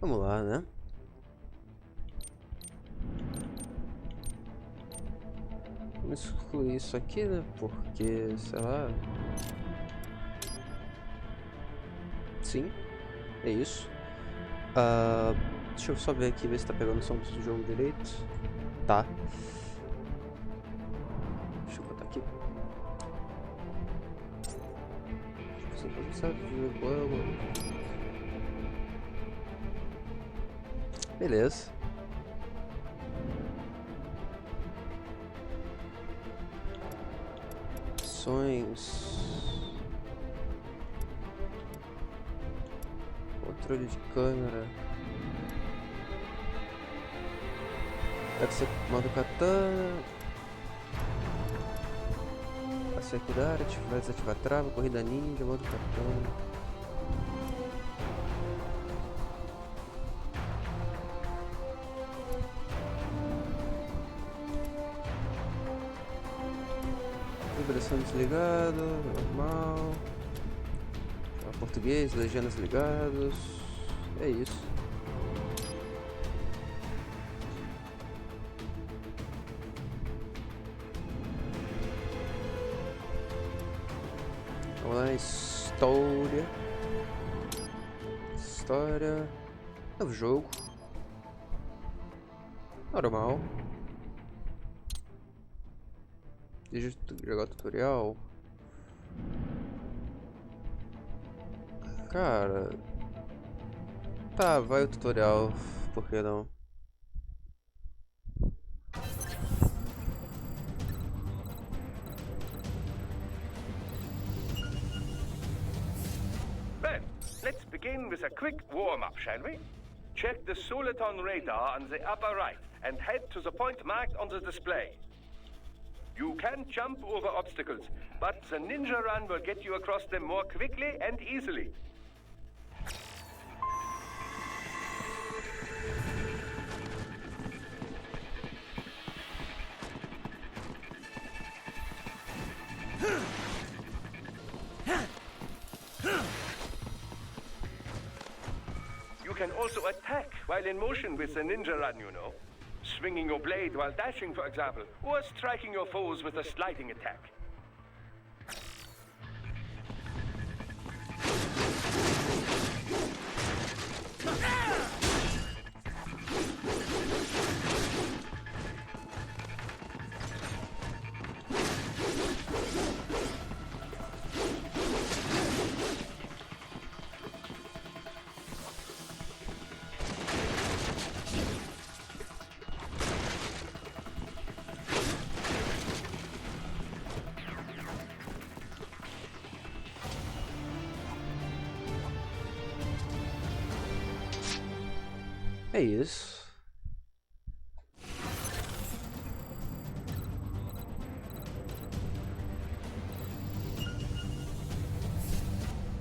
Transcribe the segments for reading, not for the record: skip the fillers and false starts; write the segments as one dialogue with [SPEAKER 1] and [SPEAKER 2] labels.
[SPEAKER 1] Vamos lá, né? Vamos excluir isso aqui, né? Porque, sei lá... Sim, é isso. Deixa eu só ver aqui, ver se tá pegando o som do jogo direito. Tá. Deixa eu botar aqui. Beleza. Opções. Controle de câmera. Deve ser modo katana. Acertar, ativar, desativar a trava, corrida ninja, modo katana. Vibração desligado, normal. Português, legendas ligados. É isso. Vamos lá, história. História. Novo jogo. Normal. Deixa eu jogar o tutorial. Cara. Tá, vai o tutorial. Por que não?
[SPEAKER 2] Well, let's begin with a quick warm-up, shall we? Check the Soliton radar on the upper right and head to the point marked on the display. You can jump over obstacles, but the ninja run will get you across them more quickly and easily. You can also attack while in motion with the ninja run, you know. Swinging your blade while dashing, for example, or striking your foes with a sliding attack.
[SPEAKER 1] É isso.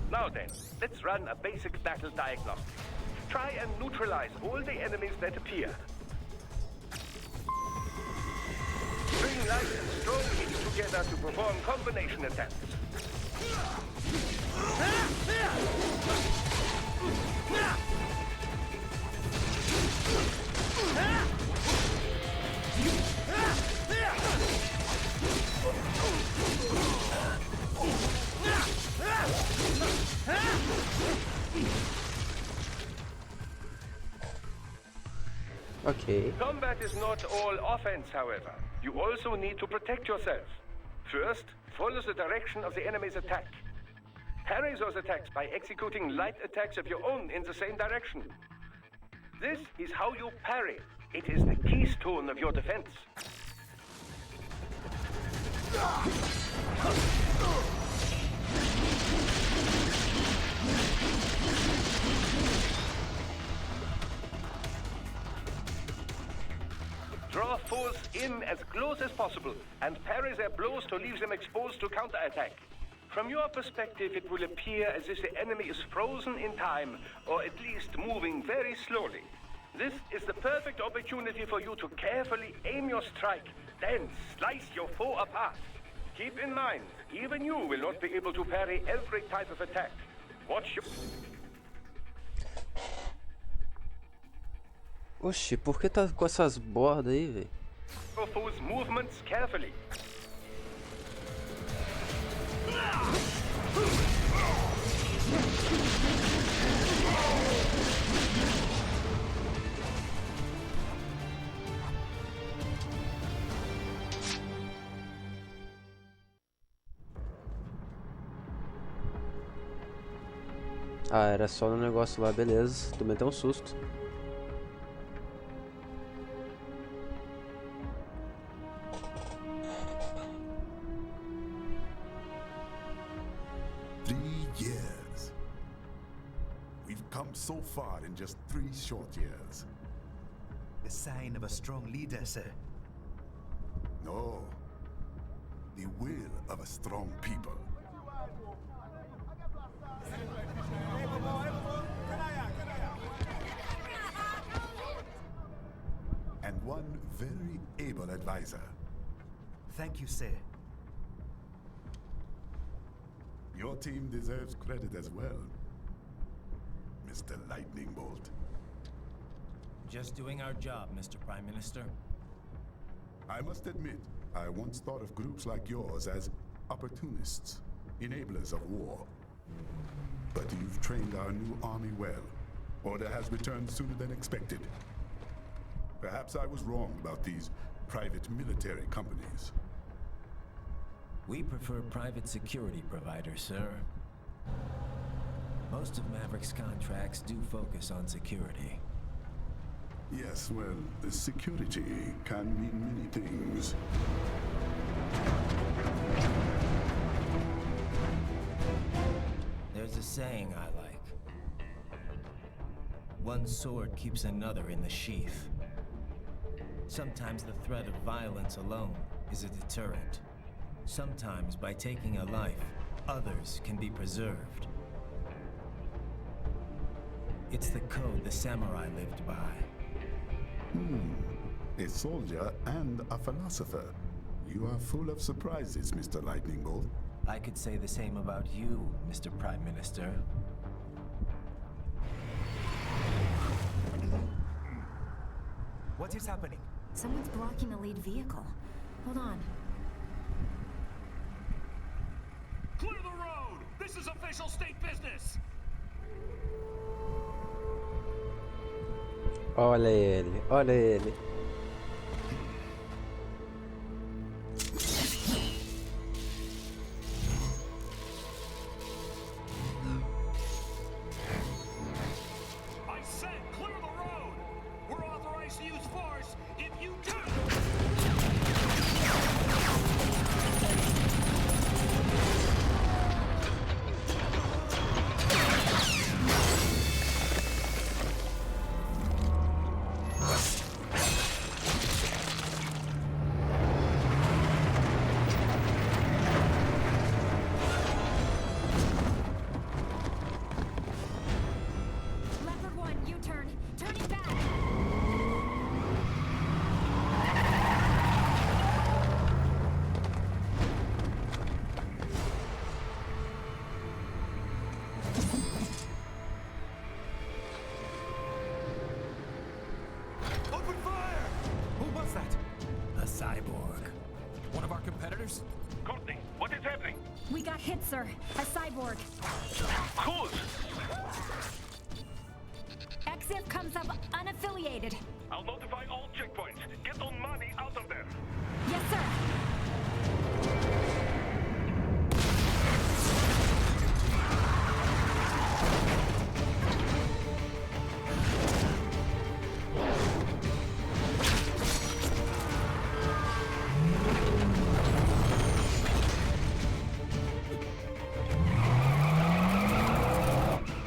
[SPEAKER 2] Now then, let's run a basic battle diagnostic. Try and neutralize all the enemies that appear. Bring light and strong heat together to perform combination attacks.
[SPEAKER 1] Ok.
[SPEAKER 2] Combat is not all offense, however. You also need to protect yourself. First, follow the direction of the enemy's attack. Parry those attacks by executing light attacks of your own in the same direction. This is how you parry. It is the keystone of your defense. Draw foes in as close as possible and parry their blows to leave them exposed to counterattack. From your perspective, it will appear as if the enemy is frozen in time, or at least moving very slowly. This is the perfect opportunity for you to carefully aim your strike, then slice your foe apart. Keep in mind, even you will not be able to parry every type of attack. Watch your...
[SPEAKER 1] Oxi, por que tá com essas bordas aí, velho?
[SPEAKER 2] Your foe's movements carefully.
[SPEAKER 1] Ah, era só no negócio lá, beleza. Tomei até um susto.
[SPEAKER 3] Years. We've come so far in just 3 short years.
[SPEAKER 4] The sign of a strong leader, sir.
[SPEAKER 3] No. The will of a strong people. And one very able advisor.
[SPEAKER 4] Thank you, sir.
[SPEAKER 3] Your team deserves credit as well, Mr. Lightning Bolt.
[SPEAKER 5] Just doing our job, Mr. Prime Minister.
[SPEAKER 3] I must admit, I once thought of groups like yours as opportunists, enablers of war. But you've trained our new army well. Order has returned sooner than expected. Perhaps I was wrong about these private military companies.
[SPEAKER 5] We prefer private security providers, sir. Most of Maverick's contracts do focus on security.
[SPEAKER 3] Yes, well, security can mean many things.
[SPEAKER 5] There's a saying I like. One sword keeps another in the sheath. Sometimes the threat of violence alone is a deterrent. Sometimes by taking a life, others can be preserved. It's the code the samurai lived by.
[SPEAKER 3] A soldier and a philosopher. You are full of surprises, Mr. Lightning Bolt.
[SPEAKER 5] I could say the same about you, Mr. Prime Minister.
[SPEAKER 4] What is happening?
[SPEAKER 6] Someone's blocking the lead vehicle. Hold on.
[SPEAKER 7] Clear the road! This is official state business!
[SPEAKER 1] Olha ele, olha ele.
[SPEAKER 7] I said clear the road! We're authorized to use force if you do!
[SPEAKER 6] Leopard 1, U-turn. Turning back.
[SPEAKER 4] Open fire! Who was that?
[SPEAKER 5] A cyborg.
[SPEAKER 7] One of our competitors?
[SPEAKER 2] Courtney, what is happening?
[SPEAKER 6] We got hit, sir. A cyborg.
[SPEAKER 2] Whose?
[SPEAKER 6] XF comes up unaffiliated.
[SPEAKER 2] I'll notify all checkpoints. Get on money out of there.
[SPEAKER 6] Yes, sir.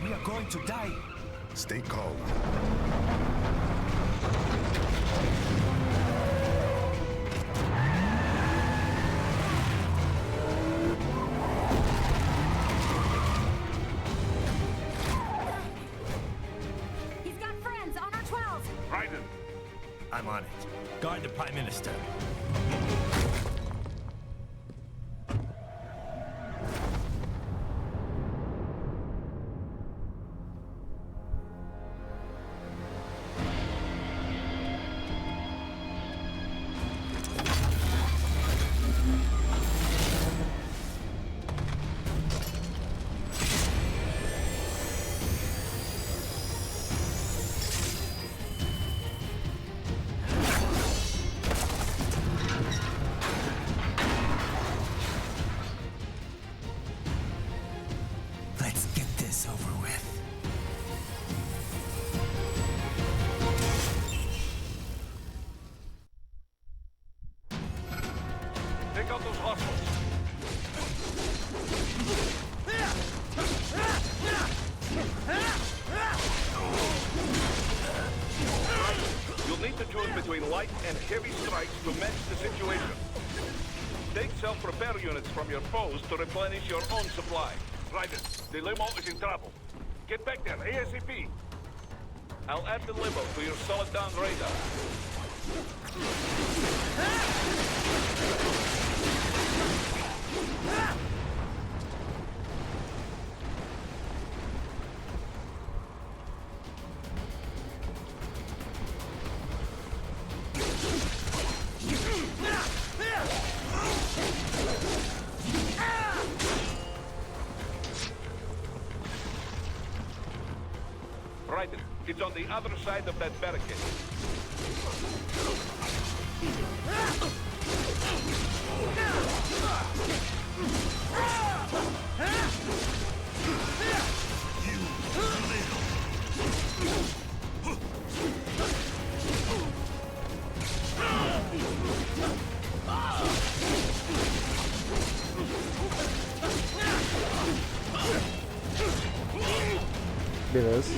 [SPEAKER 4] We are going to die.
[SPEAKER 3] Stay calm.
[SPEAKER 6] He's got friends on our 12.
[SPEAKER 2] Raiden,
[SPEAKER 5] I'm on it. Guard the Prime Minister.
[SPEAKER 2] between light and heavy strikes to match the situation. Take self-repair units from your foes to replenish your own supply. Raiden, the limo is in trouble. Get back there, ASAP. I'll add the limo to your solid down radar. Raiden, it's on the other side of that barricade.
[SPEAKER 1] Beleza.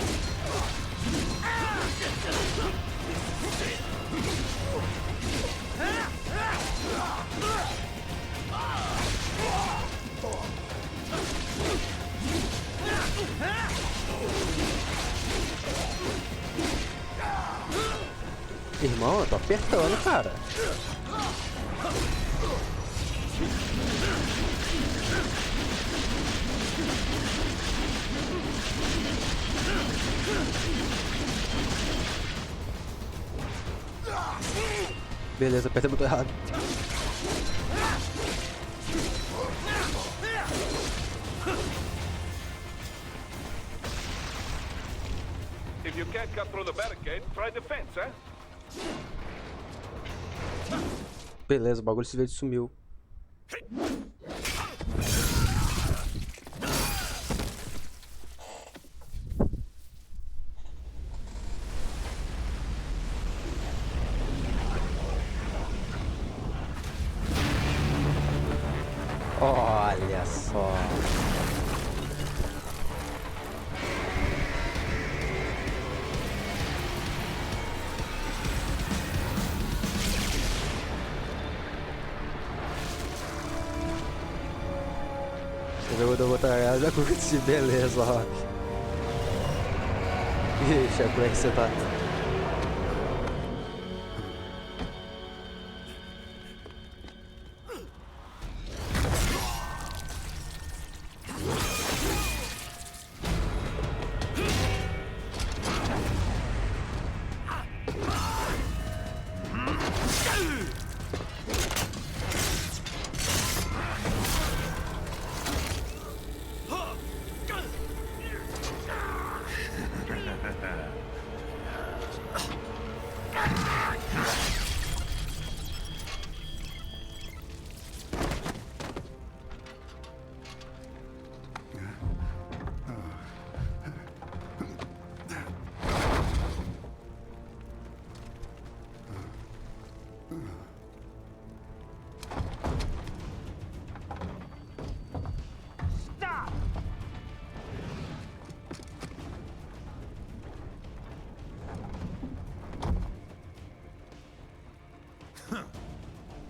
[SPEAKER 1] Irmão, eu tô apertando, cara. Beleza, apertei o botão errado.
[SPEAKER 2] If you can't cut through the barricade, try the fence, eh?
[SPEAKER 1] Beleza, o bagulho se verde sumiu. Olha só. Eu vou botar ela, já curti, beleza, Rock. Ixi, como é que você tá?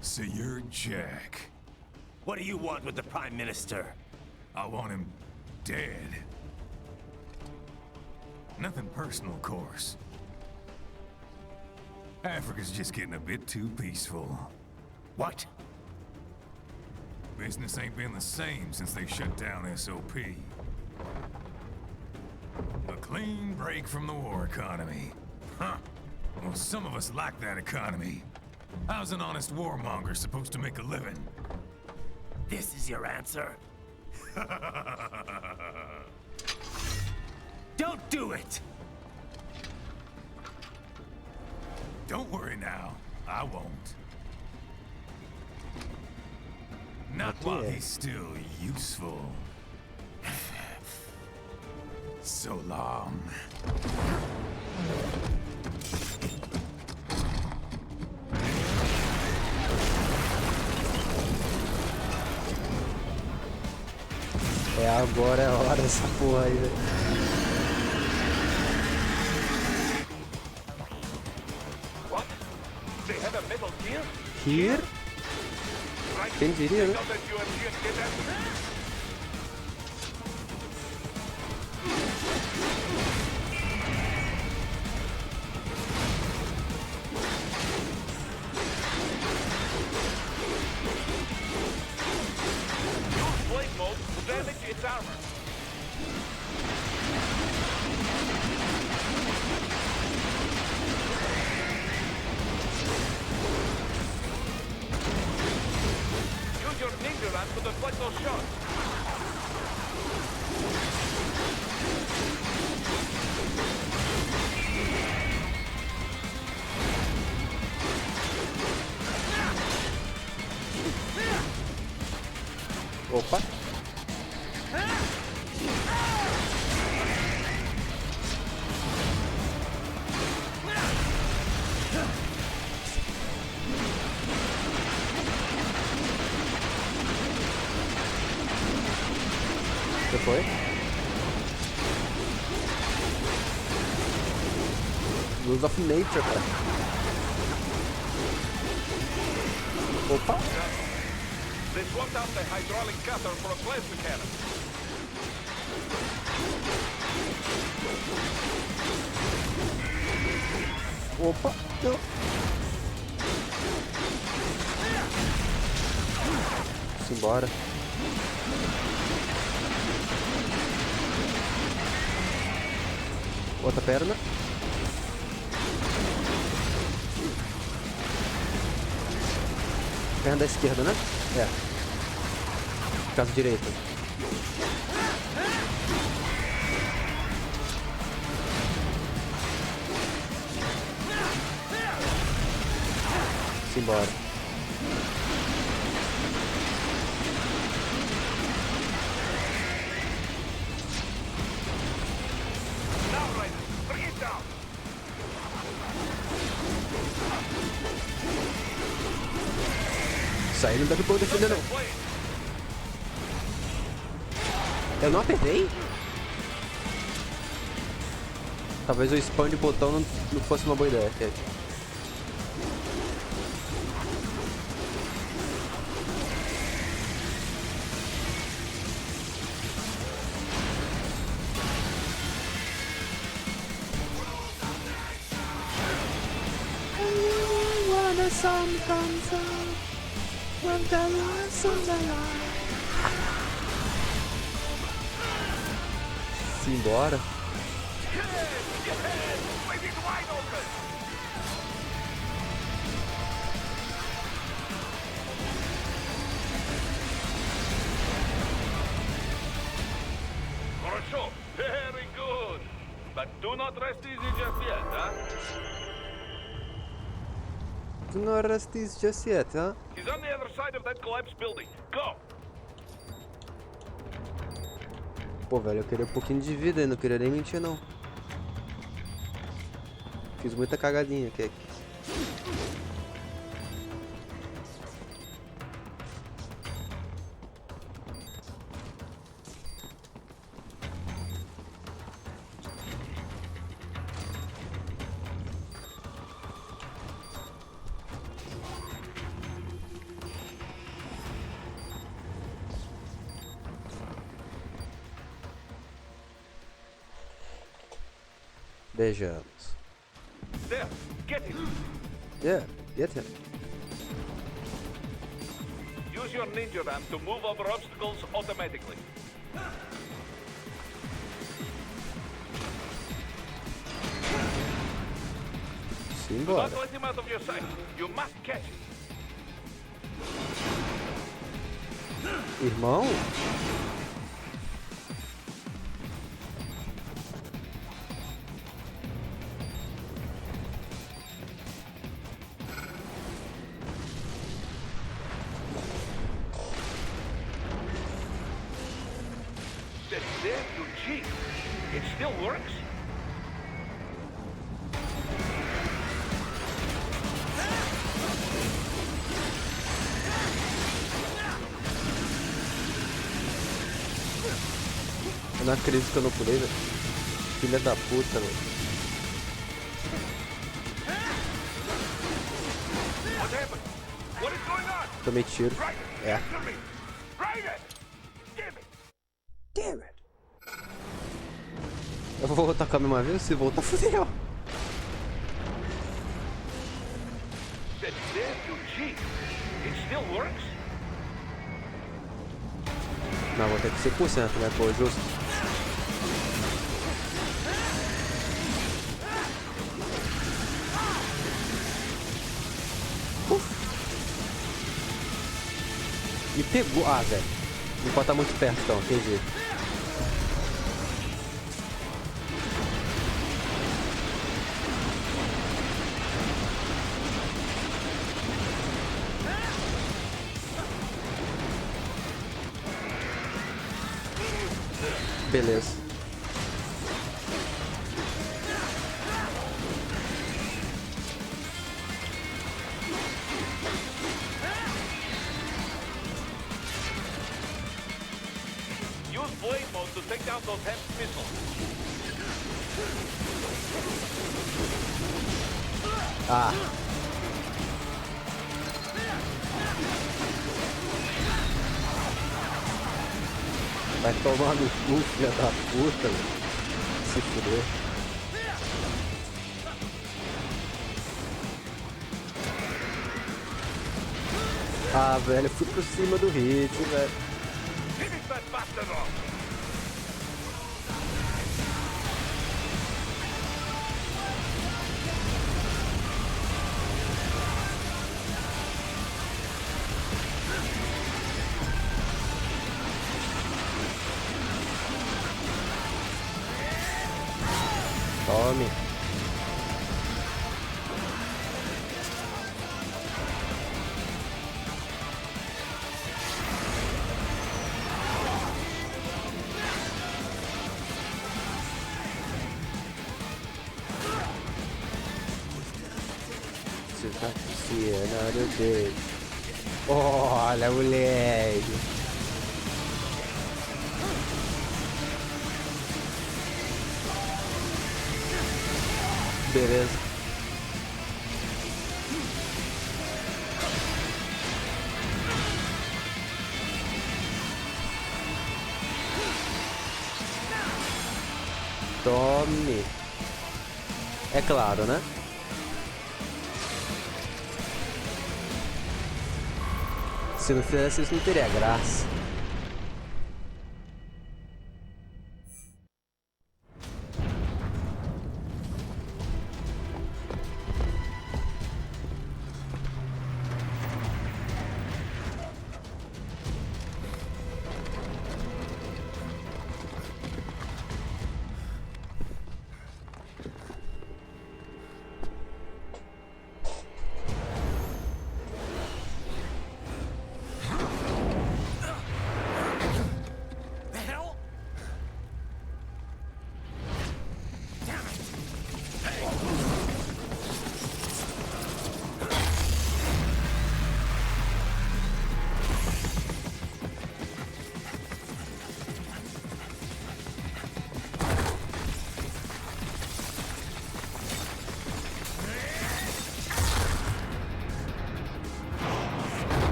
[SPEAKER 4] So you're Jack.
[SPEAKER 5] What do you want with the Prime Minister?
[SPEAKER 4] I want him dead. Nothing personal, of course. Africa's just getting a bit too peaceful.
[SPEAKER 5] What?
[SPEAKER 4] Business ain't been the same since they shut down SOP. A clean break from the war economy. Huh. Well, some of us like that economy. How's an honest warmonger supposed to make a living?
[SPEAKER 5] This is your answer? Don't do it!
[SPEAKER 4] Don't worry now. I won't. Not while he's still useful. So long.
[SPEAKER 1] É, agora é a hora dessa porra aí, velho.
[SPEAKER 2] What? They have a metal gear?
[SPEAKER 1] Here? Quem diria, né?
[SPEAKER 2] Now that you have here, get that. Use blade mode to damage its armor. Use your ninja ram to deflect those shots.
[SPEAKER 1] Opa. Que foi? Luz of Nature, cara. Opa.
[SPEAKER 2] They swapped out the hydraulic cutter for a plasma cannon.
[SPEAKER 1] Opa. Não. Simbora. Outra perna. Perna da esquerda, né? É. Caso direito. Simbora.
[SPEAKER 2] Now, Raiden, bring it down.
[SPEAKER 1] Isso aí não deve poder defender, não.
[SPEAKER 2] Blade.
[SPEAKER 1] Eu não apertei? Talvez o spam de botão não fosse uma boa ideia. Simbora.
[SPEAKER 2] With it wide open. Хорошо. Very good. But do not rest easy just yet, huh?
[SPEAKER 1] Do not rest easy just yet, huh?
[SPEAKER 2] He's on the other side of that collapsed building. Go.
[SPEAKER 1] Pô, velho, eu queria um pouquinho de vida e não queria nem mentir, não. Fiz muita cagadinha aqui. Vejamos.
[SPEAKER 2] There. Get him.
[SPEAKER 1] Yeah, get him.
[SPEAKER 2] Use your ninja ram to move over obstacles automatically. Do
[SPEAKER 1] Simbora.
[SPEAKER 2] not let him out of your sight. You must catch him.
[SPEAKER 1] Irmão?
[SPEAKER 2] That's there, you cheat. It still works?
[SPEAKER 1] Eu não acredito que eu não pulei, velho. Filha da puta, velho.
[SPEAKER 2] What happened? What is going on?
[SPEAKER 1] Tomei tiro. É.
[SPEAKER 2] Answer me. Raiden! Damn it!
[SPEAKER 1] Damn it. Eu vou voltar com a mesma vez, se voltar, fudeu.
[SPEAKER 2] The refugee. It still works?
[SPEAKER 1] Não, vou ter que 100%, né? Pô, justo. Me pegou. Ah, velho. Não pode estar muito perto, então. Entendi. Beleza.
[SPEAKER 2] Use blade mode to take down those HEMS missiles.
[SPEAKER 1] Ah. Vai tomar no cu, filha da puta, velho. Se fuder. Ah, velho, eu fui por cima do hit, velho.
[SPEAKER 2] Finish that bastard off!
[SPEAKER 1] Tome. Você tá another day. Olha, moleque. Beleza. Tome. É claro, né? Se não fizesse isso, não teria graça.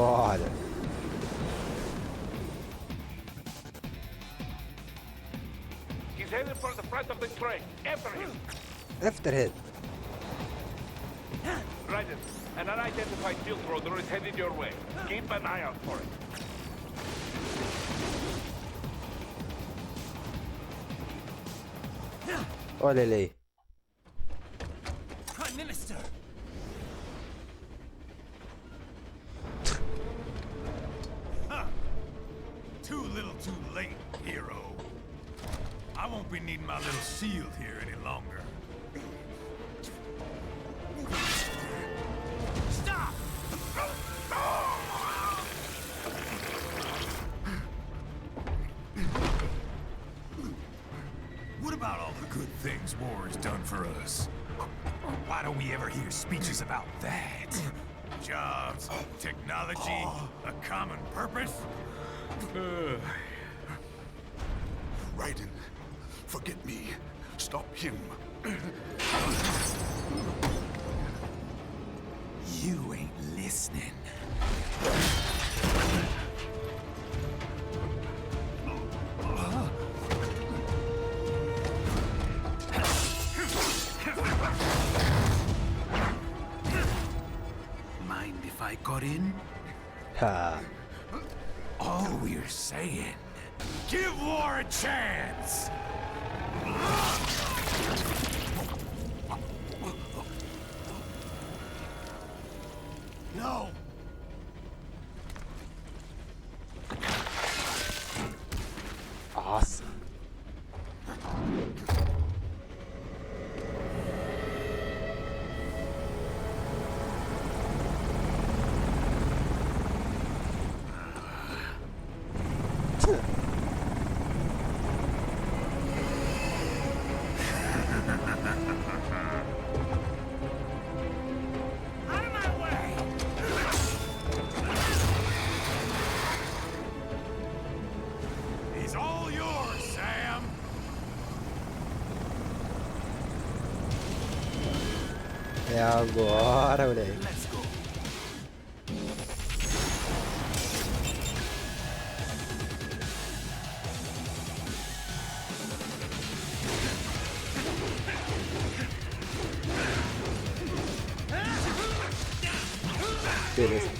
[SPEAKER 1] Olha.
[SPEAKER 2] He's headed for the front of the train. After him!
[SPEAKER 1] After hit.
[SPEAKER 2] Raiden, an unidentified field roader is headed your way. Keep an eye out for it.
[SPEAKER 1] Olha ele aí.
[SPEAKER 5] Prime Minister!
[SPEAKER 4] Too little too late, hero. I won't be needing my little shield here any longer.
[SPEAKER 5] Stop!
[SPEAKER 4] What about all the good things war has done for us? Why don't we ever hear speeches about that? Jobs, technology, a common purpose?
[SPEAKER 3] Raiden, forget me. Stop him.
[SPEAKER 4] You ain't listening. Mind if I got in?
[SPEAKER 1] Ha.
[SPEAKER 4] All we're saying, give war a chance! No!
[SPEAKER 1] Nossa.
[SPEAKER 7] Out of my way!
[SPEAKER 4] He's all yours, Sam!
[SPEAKER 1] É agora, moleque.
[SPEAKER 4] Let's go.
[SPEAKER 1] Beleza.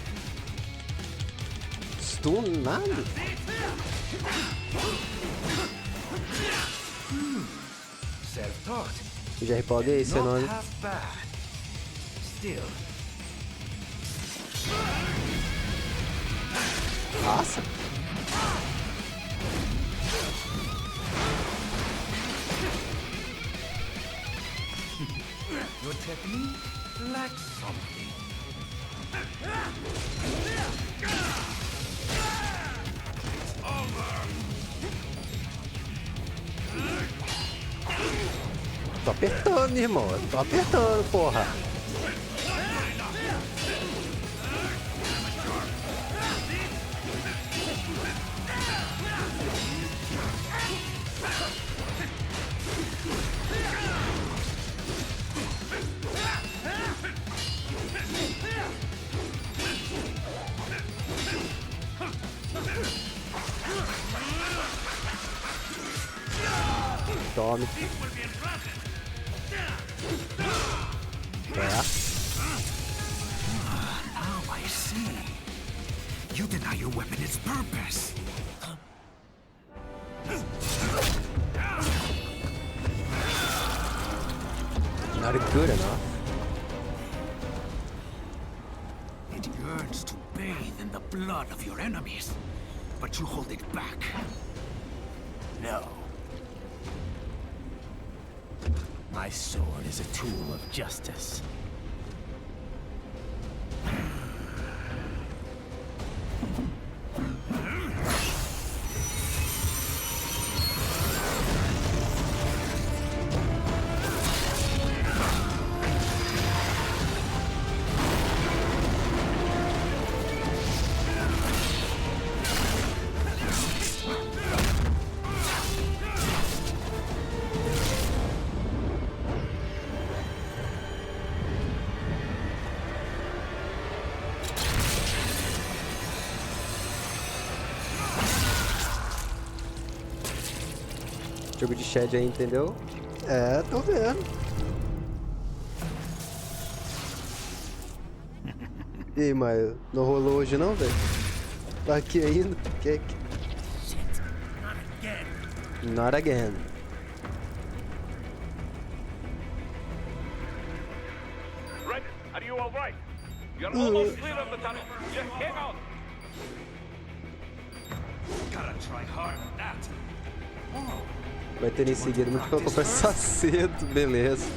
[SPEAKER 1] Stunado?
[SPEAKER 4] Self-taught.
[SPEAKER 1] Já repaguei esse nome.
[SPEAKER 4] half bad. Still.
[SPEAKER 1] Nossa.
[SPEAKER 4] Your technique lacks something.
[SPEAKER 1] Tô apertando, irmão. Tô apertando, porra. Tome. É.
[SPEAKER 4] Now I see. You deny your weapon its purpose.
[SPEAKER 1] Not good enough.
[SPEAKER 4] It yearns to bathe in the blood of your enemies, but you hold it back. No.
[SPEAKER 5] My sword is a tool of justice.
[SPEAKER 1] Jogo de Shed aí, entendeu? É, tô vendo. E aí, Maio? Não rolou hoje não, velho? Tá aqui ainda? Que...
[SPEAKER 4] Shit. Not again.
[SPEAKER 1] Not again.
[SPEAKER 2] Red, are you all right? You're almost clear of the tunnel. Just hang on.
[SPEAKER 7] Gotta try hard on that.
[SPEAKER 1] Vai ter em seguida, muito pra conversar cedo, beleza.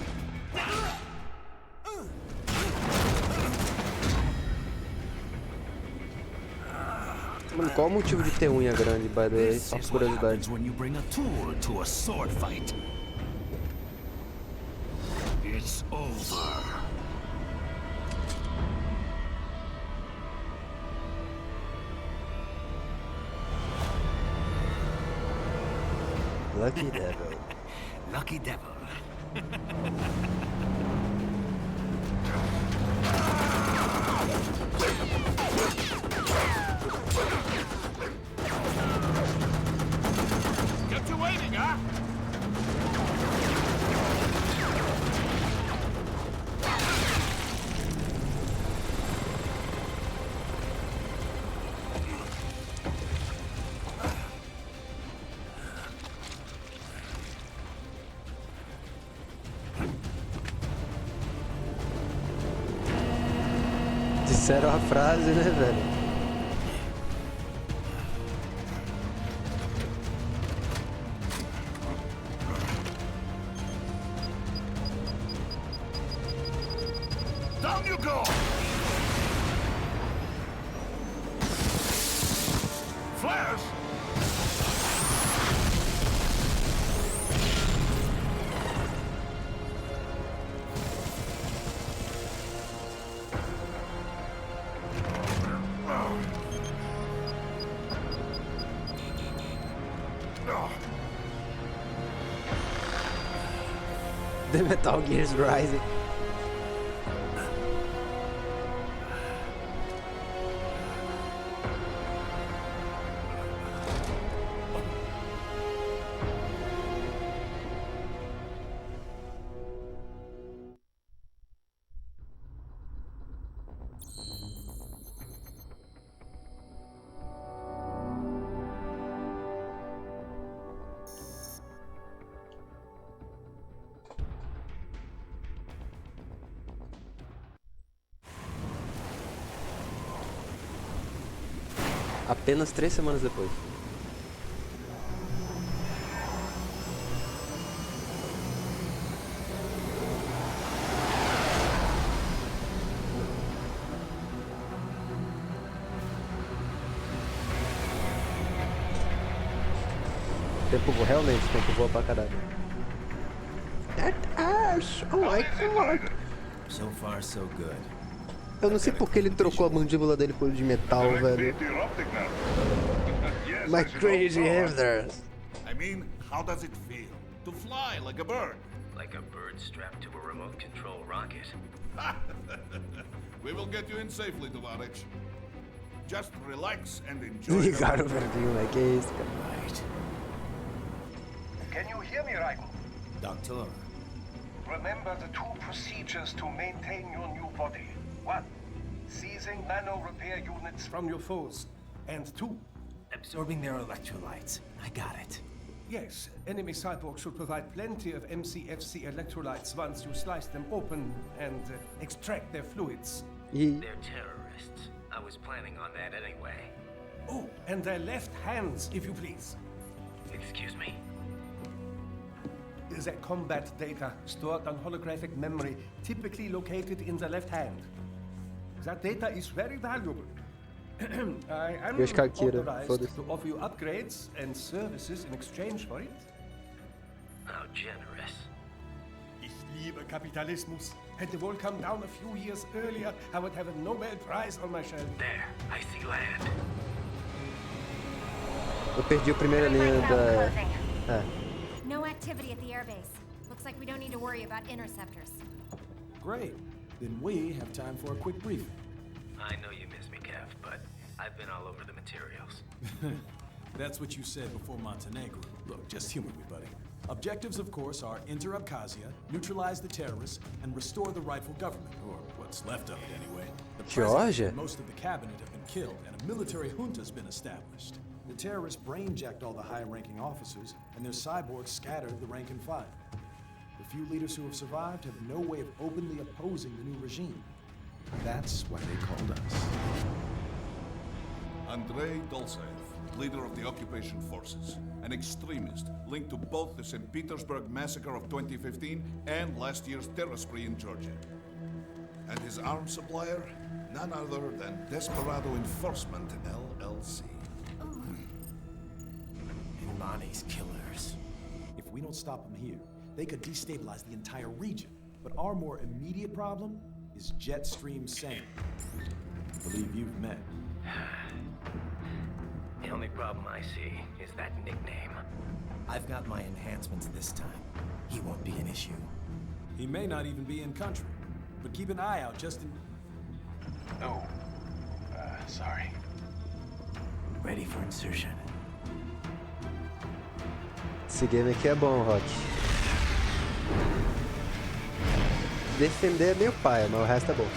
[SPEAKER 1] Mano, qual o motivo de ter unha grande, by the way? Só
[SPEAKER 4] This
[SPEAKER 1] por
[SPEAKER 4] is what
[SPEAKER 1] curiosidade.
[SPEAKER 4] happens when you bring a tool to a sword fight. It's over.
[SPEAKER 1] Lucky Devil.
[SPEAKER 4] Lucky devil.
[SPEAKER 1] Disseram a frase, né, velho?
[SPEAKER 4] Down you go! Flares!
[SPEAKER 1] The Metal Gear's Rising. Apenas 3 semanas depois. O tempo voa pra caralho. That ass! Oh my god!
[SPEAKER 5] So far, so good.
[SPEAKER 1] Eu não sei porque ele trocou a mandíbula dele por de metal, velho. My crazy hamsters!
[SPEAKER 4] I mean, how does it feel to fly like a bird?
[SPEAKER 5] Like a bird strapped to a remote control rocket.
[SPEAKER 4] We will get you in safely, Tovarich. Just relax and enjoy.
[SPEAKER 1] Ligaram o verdinho, né? Que isso, cara?
[SPEAKER 5] Right.
[SPEAKER 2] Can you hear me, Raiko?
[SPEAKER 5] Doctor.
[SPEAKER 2] Remember the 2 procedures to maintain your new body. 1. Seizing nano repair units from your foes. And 2.
[SPEAKER 5] Absorbing their electrolytes. I got it.
[SPEAKER 2] Yes, enemy cyborgs should provide plenty of MCFC electrolytes once you slice them open and extract their fluids.
[SPEAKER 5] They're terrorists. I was planning on that anyway.
[SPEAKER 2] Oh, and their left hands, if you please.
[SPEAKER 5] Excuse me?
[SPEAKER 2] Their combat data stored on holographic memory, typically located in the left hand. That data is very valuable. I am authorized to offer you upgrades and services in exchange for it.
[SPEAKER 5] How generous.
[SPEAKER 2] Ich liebe Kapitalismus. Had the war come down a few years earlier, I would have a Nobel Prize on my shelf.
[SPEAKER 5] There, I see land.
[SPEAKER 1] Eu perdi a primeira linha da...
[SPEAKER 6] No activity at the airbase. Looks like we don't need to worry about interceptors.
[SPEAKER 8] Great. Then we have time for a quick briefing.
[SPEAKER 5] I know you miss me, Kev, but I've been all over the materials.
[SPEAKER 8] That's what you said before Montenegro. Look, just humor me, buddy. Objectives, of course, are enter Abkhazia, neutralize the terrorists, and restore the rightful government, or what's left of it anyway. The president and most of the cabinet have been killed, and a military junta's been established. The terrorists brain-jacked all the high-ranking officers, and their cyborgs scattered the rank and file. The few leaders who have survived have no way of openly opposing the new regime. That's why they called us.
[SPEAKER 9] Andrei Dolzaev, leader of the occupation forces, an extremist linked to both the St. Petersburg massacre of 2015 and last year's terror spree in Georgia. And his arms supplier, none other than Desperado Enforcement, LLC.
[SPEAKER 5] Imani's killers.
[SPEAKER 8] If we don't stop them here, they could destabilize the entire region. But our more immediate problem is Jetstream Sam. I believe you've met.
[SPEAKER 5] The only problem I see is that nickname. I've got my enhancements this time. He won't be an issue.
[SPEAKER 8] He may not even be in country, but keep an eye out just in...
[SPEAKER 2] Oh, sorry.
[SPEAKER 5] Ready for insertion.
[SPEAKER 1] Esse game aqui é bom, Rock. Defender é meio paia, mas o resto é bom.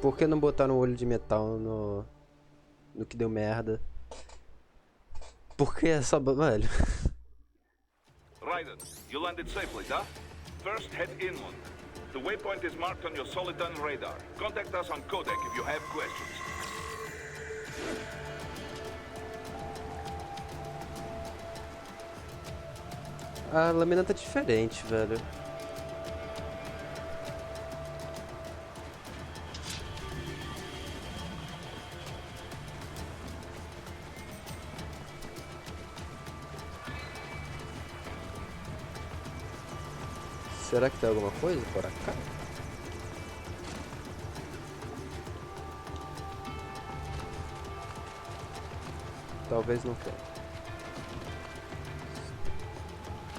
[SPEAKER 1] Por que não botaram um olho de metal no que deu merda? Por que essa... Velho...
[SPEAKER 9] Raiden, you landed safely, huh? First, head inland. The waypoint is marked on your Soliton radar. Contact us on Codec if you have questions.
[SPEAKER 1] A lâmina tá diferente, velho. Será que tem alguma coisa por cá? Talvez não tenha.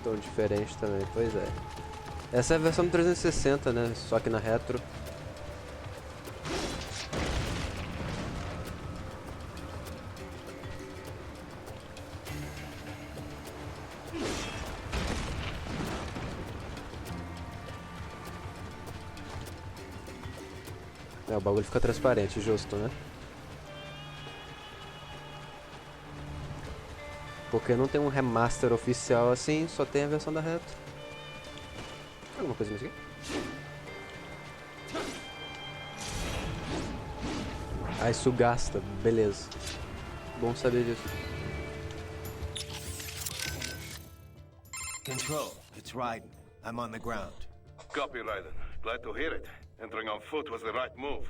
[SPEAKER 1] Tão diferente também, pois é. Essa é a versão do 360, né? Só que na retro. É, o bagulho fica transparente, justo, né? Porque não tem um remaster oficial assim, só tem a versão da retro. Alguma coisa mais aqui? Ah, isso gasta, beleza. Bom saber disso.
[SPEAKER 5] Control, it's Raiden. I'm on the ground.
[SPEAKER 9] Copy, Raiden. Glad to hear it. Entering on foot was the right move.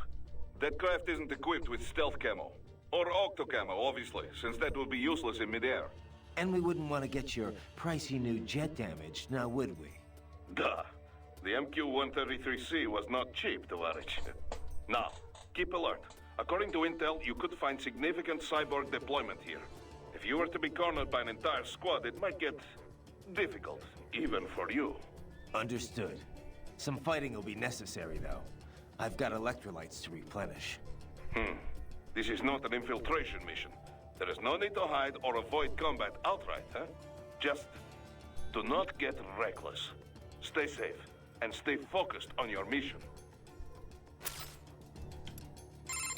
[SPEAKER 9] That craft isn't equipped with stealth camo. Or octo camo, obviously, since that would be useless in midair.
[SPEAKER 5] And we wouldn't want to get your pricey new jet damaged, now would we?
[SPEAKER 9] Duh. The MQ-133C was not cheap, Tovarich. Now, keep alert. According to intel, you could find significant cyborg deployment here. If you were to be cornered by an entire squad, it might get difficult, even for you.
[SPEAKER 5] Understood. Some fighting will be necessary, though. I've got electrolytes to replenish.
[SPEAKER 9] This is not an infiltration mission. There is no need to hide or avoid combat outright, huh? Just do not get reckless. Stay safe, and stay focused on your mission.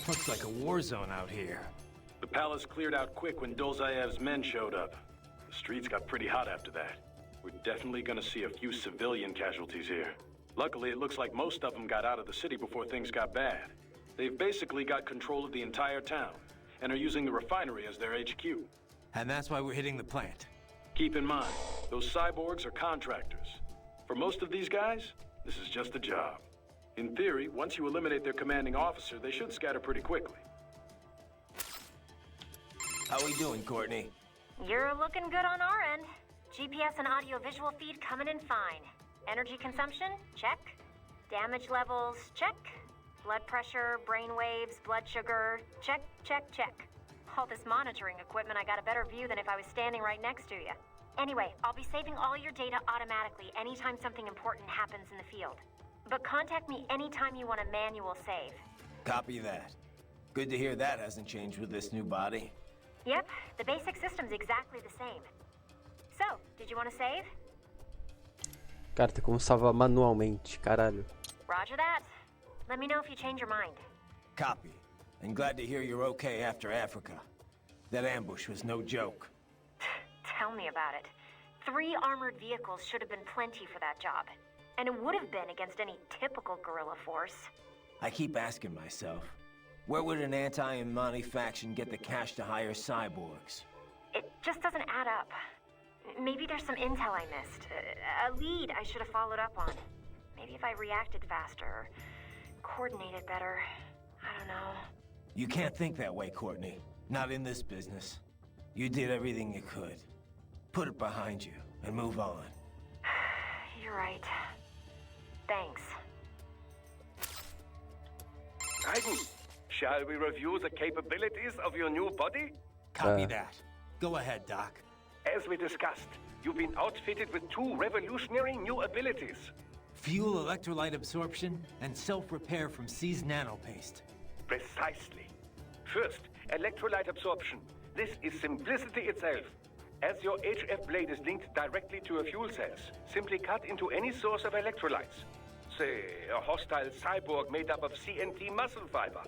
[SPEAKER 5] Looks like a war zone out here.
[SPEAKER 7] The palace cleared out quick when Dolzayev's men showed up. The streets got pretty hot after that. We're definitely gonna see a few civilian casualties here. Luckily, it looks like most of them got out of the city before things got bad. They've basically got control of the entire town, and are using the refinery as their HQ.
[SPEAKER 5] And that's why we're hitting the plant.
[SPEAKER 7] Keep in mind, those cyborgs are contractors. For most of these guys, this is just a job. In theory, once you eliminate their commanding officer, they should scatter pretty quickly.
[SPEAKER 5] How we doing, Courtney?
[SPEAKER 6] You're looking good on our end. GPS and audio-visual feed coming in fine. Energy consumption? Check. Damage levels? Check. Blood pressure, brain waves, blood sugar? Check, check, check. All this monitoring equipment, I got a better view than if I was standing right next to you. Anyway, I'll be saving all your data automatically anytime something important happens in the field. But contact me anytime you want a manual save.
[SPEAKER 5] Copy that. Good to hear that hasn't changed with this new body.
[SPEAKER 6] Yep, the basic system's exactly the same. So, did you want to save?
[SPEAKER 1] Cara, tem como salvar manualmente, caralho.
[SPEAKER 6] Roger that. Let me know if you change your mind.
[SPEAKER 5] Copy. And glad to hear you're okay after Africa. That ambush was no joke.
[SPEAKER 6] Tell me about it. 3 armored vehicles should have been plenty for that job. And it would have been against any typical guerrilla force.
[SPEAKER 5] I keep asking myself, where would an anti-Imani faction get the cash to hire cyborgs?
[SPEAKER 6] It just doesn't add up. Maybe there's some intel I missed. A lead I should have followed up on. Maybe if I reacted faster, or coordinated better. I don't know.
[SPEAKER 5] You can't think that way, Courtney. Not in this business. You did everything you could. Put it behind you and move on.
[SPEAKER 6] You're right. Thanks.
[SPEAKER 2] Raiden, shall we review the capabilities of your new body?
[SPEAKER 5] Copy that. Go ahead, Doc.
[SPEAKER 2] As we discussed, you've been outfitted with 2 revolutionary new abilities.
[SPEAKER 5] Fuel electrolyte absorption and self-repair from seized nanopaste.
[SPEAKER 2] Precisely. First, electrolyte absorption. This is simplicity itself. As your HF blade is linked directly to your fuel cells, simply cut into any source of electrolytes. a hostile cyborg made up of CNT muscle fiber.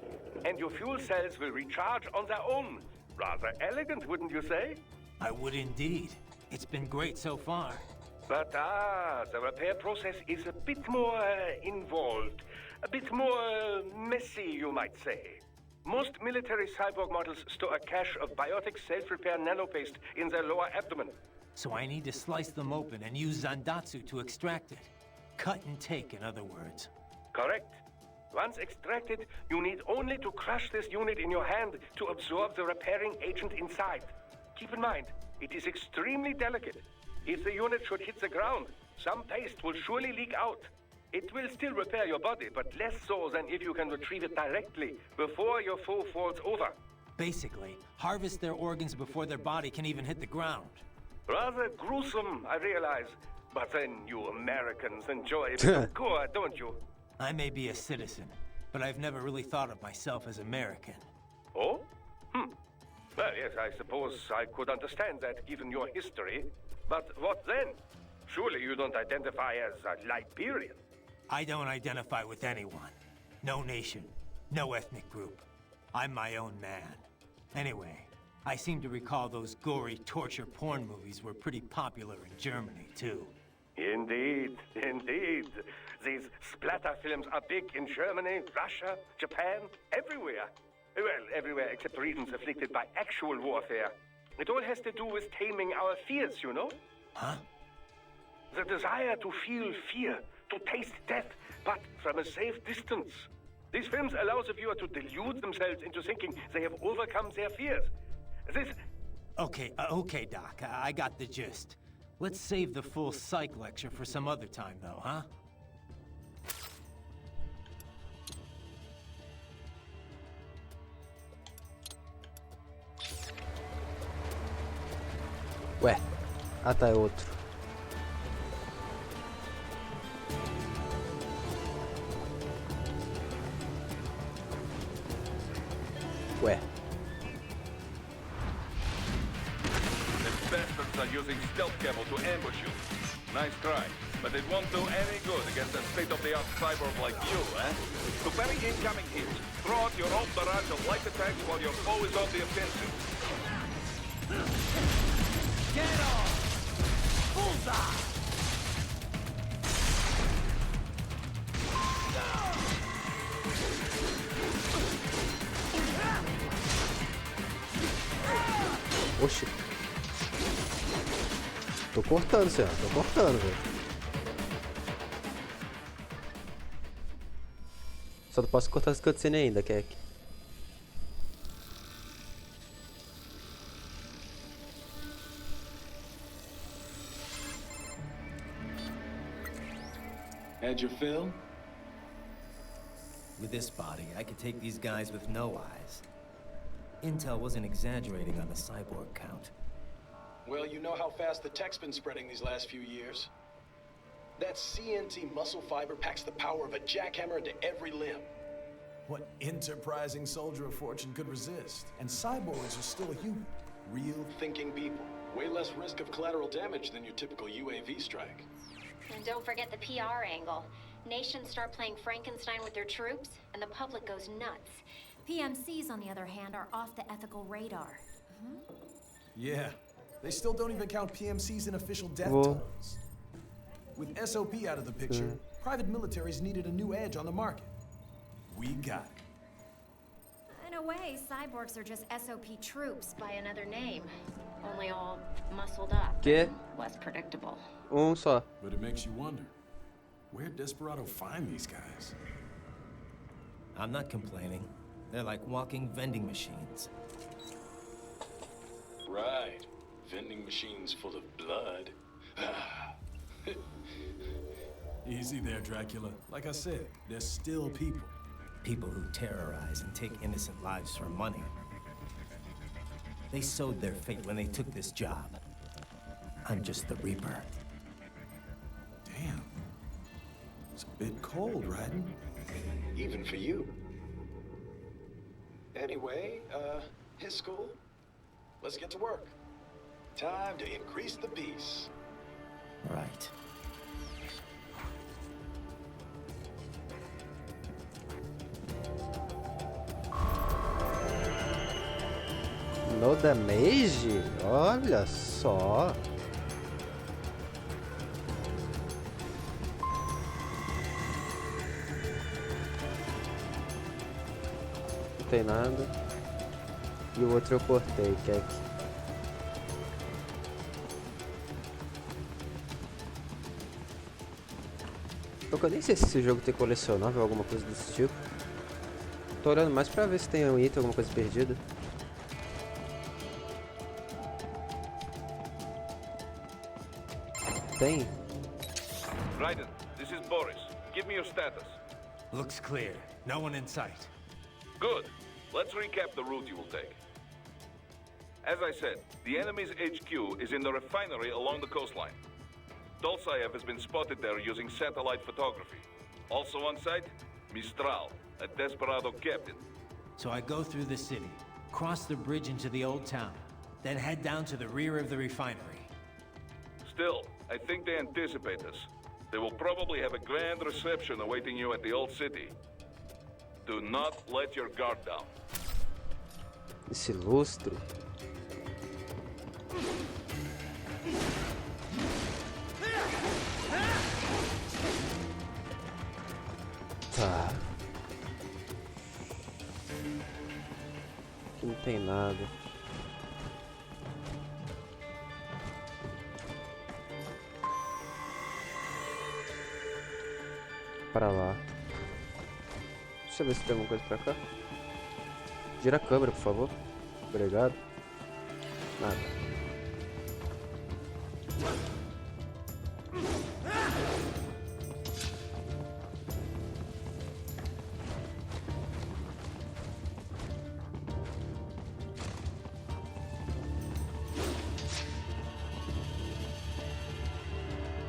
[SPEAKER 2] And your fuel cells will recharge on their own. Rather elegant, wouldn't you say?
[SPEAKER 5] I would indeed. It's been great so far.
[SPEAKER 2] But the repair process is a bit more involved. A bit more messy, you might say. Most military cyborg models store a cache of biotic self-repair nanopaste in their lower abdomen.
[SPEAKER 5] So I need to slice them open and use Zandatsu to extract it. Cut and take, in other words.
[SPEAKER 2] Correct. Once extracted, you need only to crush this unit in your hand to absorb the repairing agent inside. Keep in mind, it is extremely delicate. If the unit should hit the ground, some paste will surely leak out. It will still repair your body, but less so than if you can retrieve it directly before your foe falls over.
[SPEAKER 5] Basically, harvest their organs before their body can even hit the ground.
[SPEAKER 2] Rather gruesome, I realize. But then you Americans enjoy a bit of gore, don't you?
[SPEAKER 5] I may be a citizen, but I've never really thought of myself as American.
[SPEAKER 2] Oh? Well, yes, I suppose I could understand that given your history. But what then? Surely you don't identify as a Liberian.
[SPEAKER 5] I don't identify with anyone. No nation, no ethnic group. I'm my own man. Anyway, I seem to recall those gory torture porn movies were pretty popular in Germany, too.
[SPEAKER 2] Indeed, indeed. These splatter films are big in Germany, Russia, Japan, everywhere. Well, everywhere except regions afflicted by actual warfare. It all has to do with taming our fears, you know?
[SPEAKER 5] Huh?
[SPEAKER 2] The desire to feel fear, to taste death, but from a safe distance. These films allow the viewer to delude themselves into thinking they have overcome their fears. This...
[SPEAKER 5] Okay, Doc, I got the gist. Let's save the full psych lecture for some other time, though, huh?
[SPEAKER 1] Ué. Ah tá, é outro. Ué.
[SPEAKER 10] The bastards are using stealth cable to ambush you. Nice try, but it won't do any good against a state-of-the-art cyborg like you, eh? To parry incoming hits, throw out your own barrage of light attacks while your foe is on the offensive.
[SPEAKER 5] Get on! Bullseye!
[SPEAKER 1] Oxi. Tô cortando, senhor. Tô cortando, velho. Só não posso cortar esse cutscene ainda, Keck.
[SPEAKER 8] Had your fill?
[SPEAKER 5] With this body, I could take these guys with no eyes. Intel wasn't exaggerating on the cyborg count.
[SPEAKER 8] Well, you know how fast the tech's been spreading these last few years. That CNT muscle fiber packs the power of a jackhammer into every limb. What enterprising soldier of fortune could resist? And cyborgs are still human. Real thinking people. Way less risk of collateral damage than your typical UAV strike.
[SPEAKER 6] And don't forget the PR angle. Nations start playing Frankenstein with their troops, and the public goes nuts. PMCs, on the other hand, are off the ethical radar.
[SPEAKER 8] Yeah, they still don't even count PMCs in official death tolls. With SOP out of the picture, private militaries needed a new edge on the market. We got it.
[SPEAKER 6] In a way, cyborgs are just SOP troops by another name. Only all muscled up.
[SPEAKER 1] Que?
[SPEAKER 6] Less predictable.
[SPEAKER 1] Só.
[SPEAKER 8] But it makes you wonder, where'd Desperado find these guys?
[SPEAKER 5] I'm not complaining. They're like walking vending machines.
[SPEAKER 8] Right. Vending machines full of blood. Easy there, Dracula. Like I said, they're still people.
[SPEAKER 5] People who terrorize and take innocent lives for money. They sowed their fate when they took this job. I'm just the Reaper.
[SPEAKER 8] Damn. It's a bit cold, Raiden. Even for you. Anyway, his school? Let's get to work. Time to increase the peace.
[SPEAKER 5] Right.
[SPEAKER 1] No damage? Olha só. Não tem nada. E o outro eu cortei, Keck. Eu nem sei se esse jogo tem colecionável ou alguma coisa desse tipo. Tô olhando mais pra ver se tem um item, alguma coisa perdida. Tem?
[SPEAKER 10] Raiden, this is Boris. Give me your status.
[SPEAKER 5] Looks clear. No one in sight.
[SPEAKER 10] Good. Let's recap the route you will take. As I said, the enemy's HQ is in the refinery along the coastline. Dolzaev has been spotted there using satellite photography. Also on site, Mistral, a desperado captain.
[SPEAKER 5] So I go through the city, cross the bridge into the old town, then head down to the rear of the refinery.
[SPEAKER 10] Still, I think they anticipate us. They will probably have a grand reception awaiting you at the old city. Do not let your guard down.
[SPEAKER 1] Esse lustro. Tá. Aqui não tem nada. Para lá. Deixa eu ver se tem alguma coisa pra cá. Gira a câmera, por favor. Obrigado. Nada.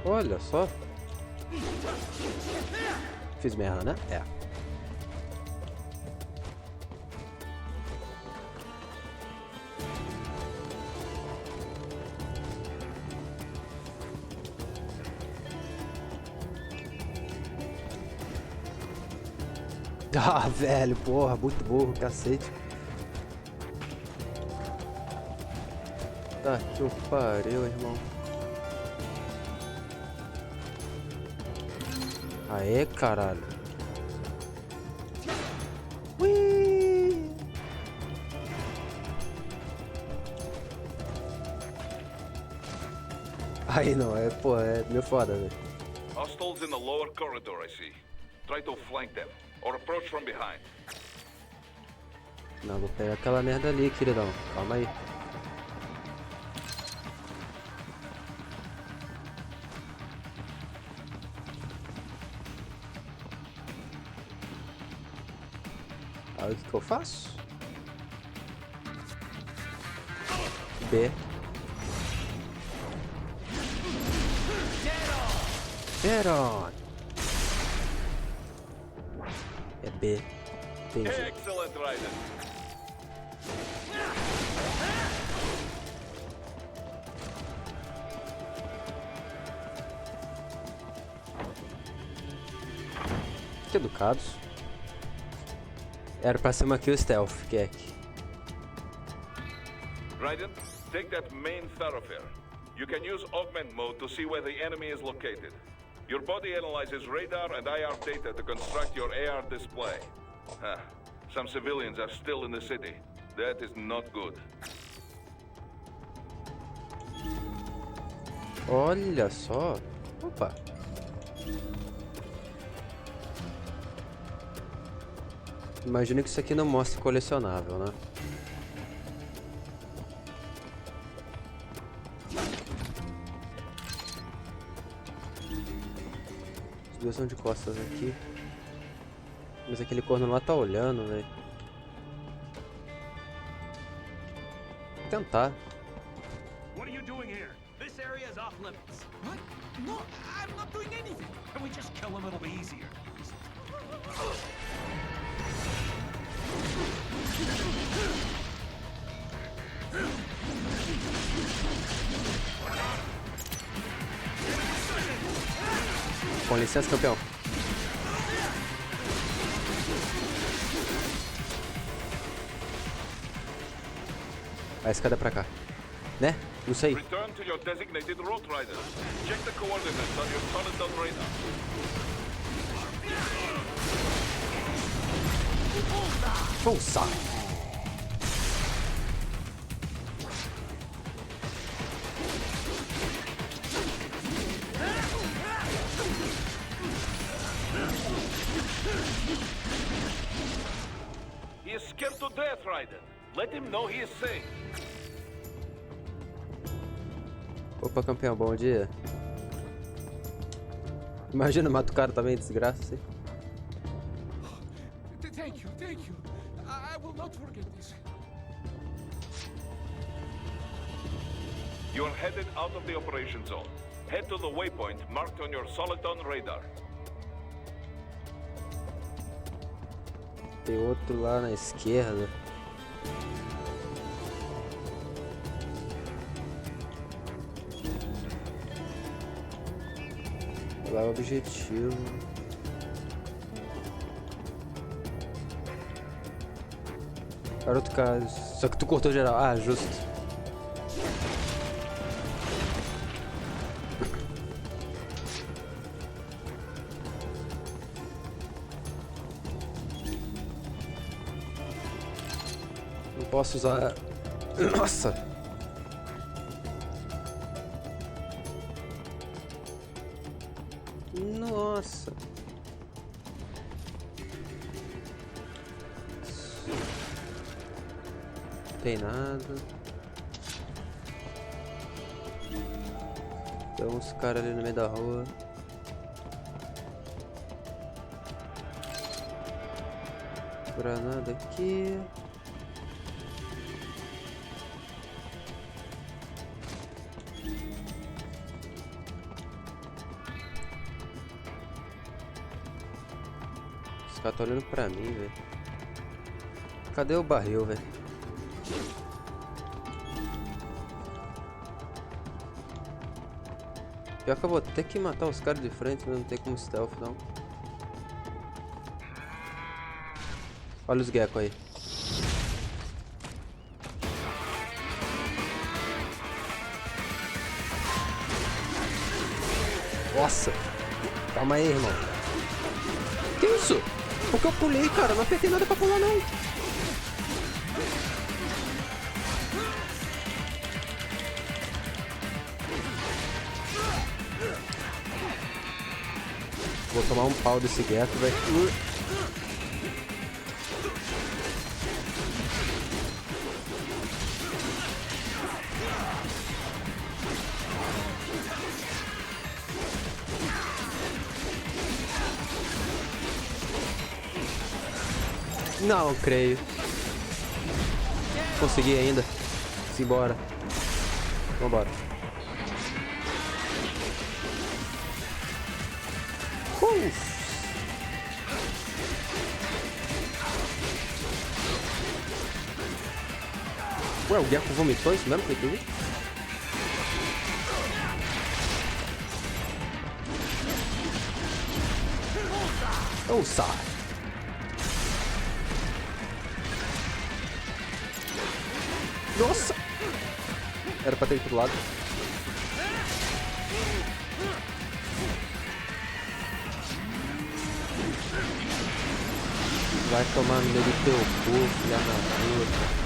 [SPEAKER 1] Olha só. Fiz merda, né? É. Ah, velho, porra, muito burro, cacete. Tá que eu pariu, irmão. Aê, caralho. Ui! Aí não, pô, é meio foda, velho.
[SPEAKER 10] Hostiles in the lower corridor, I see. Try to flank them, or approach from behind.
[SPEAKER 1] Não, vou pegar aquela merda ali, queridão. Calma aí. Aí o que eu faço? B. Get on! É B. Entendi.
[SPEAKER 10] Excellent, Raiden.
[SPEAKER 1] Que educados. Era pra ser uma kill stealth, Keck.
[SPEAKER 10] Raiden, take that main thoroughfare. You can use augment mode to see where the enemy is located. Your body analyzes radar and IR data to construct your AR display. Huh. Some civilians are still in the city. That is not good.
[SPEAKER 1] Olha só. Opa. Imagino que isso aqui não mostre colecionável, né? Os dois são de costas aqui. Mas aquele corno lá tá olhando, velho. Vou tentar.
[SPEAKER 11] What are you doing here? This area is off limits. What? No, I'm not doing anything. Can we just kill him? It'll be easier.
[SPEAKER 1] Com licença, campeão. A escada é pra cá. Né? Não sei.
[SPEAKER 10] Return to your designated route, Rider. Check the coordinates on your solid radar.
[SPEAKER 1] Pulsa!
[SPEAKER 10] He is scared to death, Rider. Let him know he is safe.
[SPEAKER 1] Opa, campeão, bom dia. Imagina, mata o cara também, desgraça, assim.
[SPEAKER 11] Thank you, thank you. I will not forget this.
[SPEAKER 10] You are headed out of the operation zone. Head to the waypoint marked on your Soliton radar.
[SPEAKER 1] Tem outro lá na esquerda. Lá é o objetivo. Era outro caso. Só que tu cortou geral. Ah, justo. Não posso usar. Nossa! Nossa! Não tem nada. Tem uns caras ali no meio da rua. Granada aqui. Os caras estão olhando pra mim, velho. Cadê o barril, velho? Pior que eu vou ter que matar os caras de frente, não tem como stealth, não. Olha os gecko aí. Nossa! Calma aí, irmão. Que isso? Porque eu pulei, cara. Não apertei nada pra pular, não. Vou tomar um pau desse gecko, velho. Não creio. Consegui ainda. Simbora. Vambora. Ué, o Gecko vomitou isso mesmo? Foi tudo? Ouça! Nossa! Era pra ter ido pro lado. Vai tomar no meio do teu cu, filha da puta.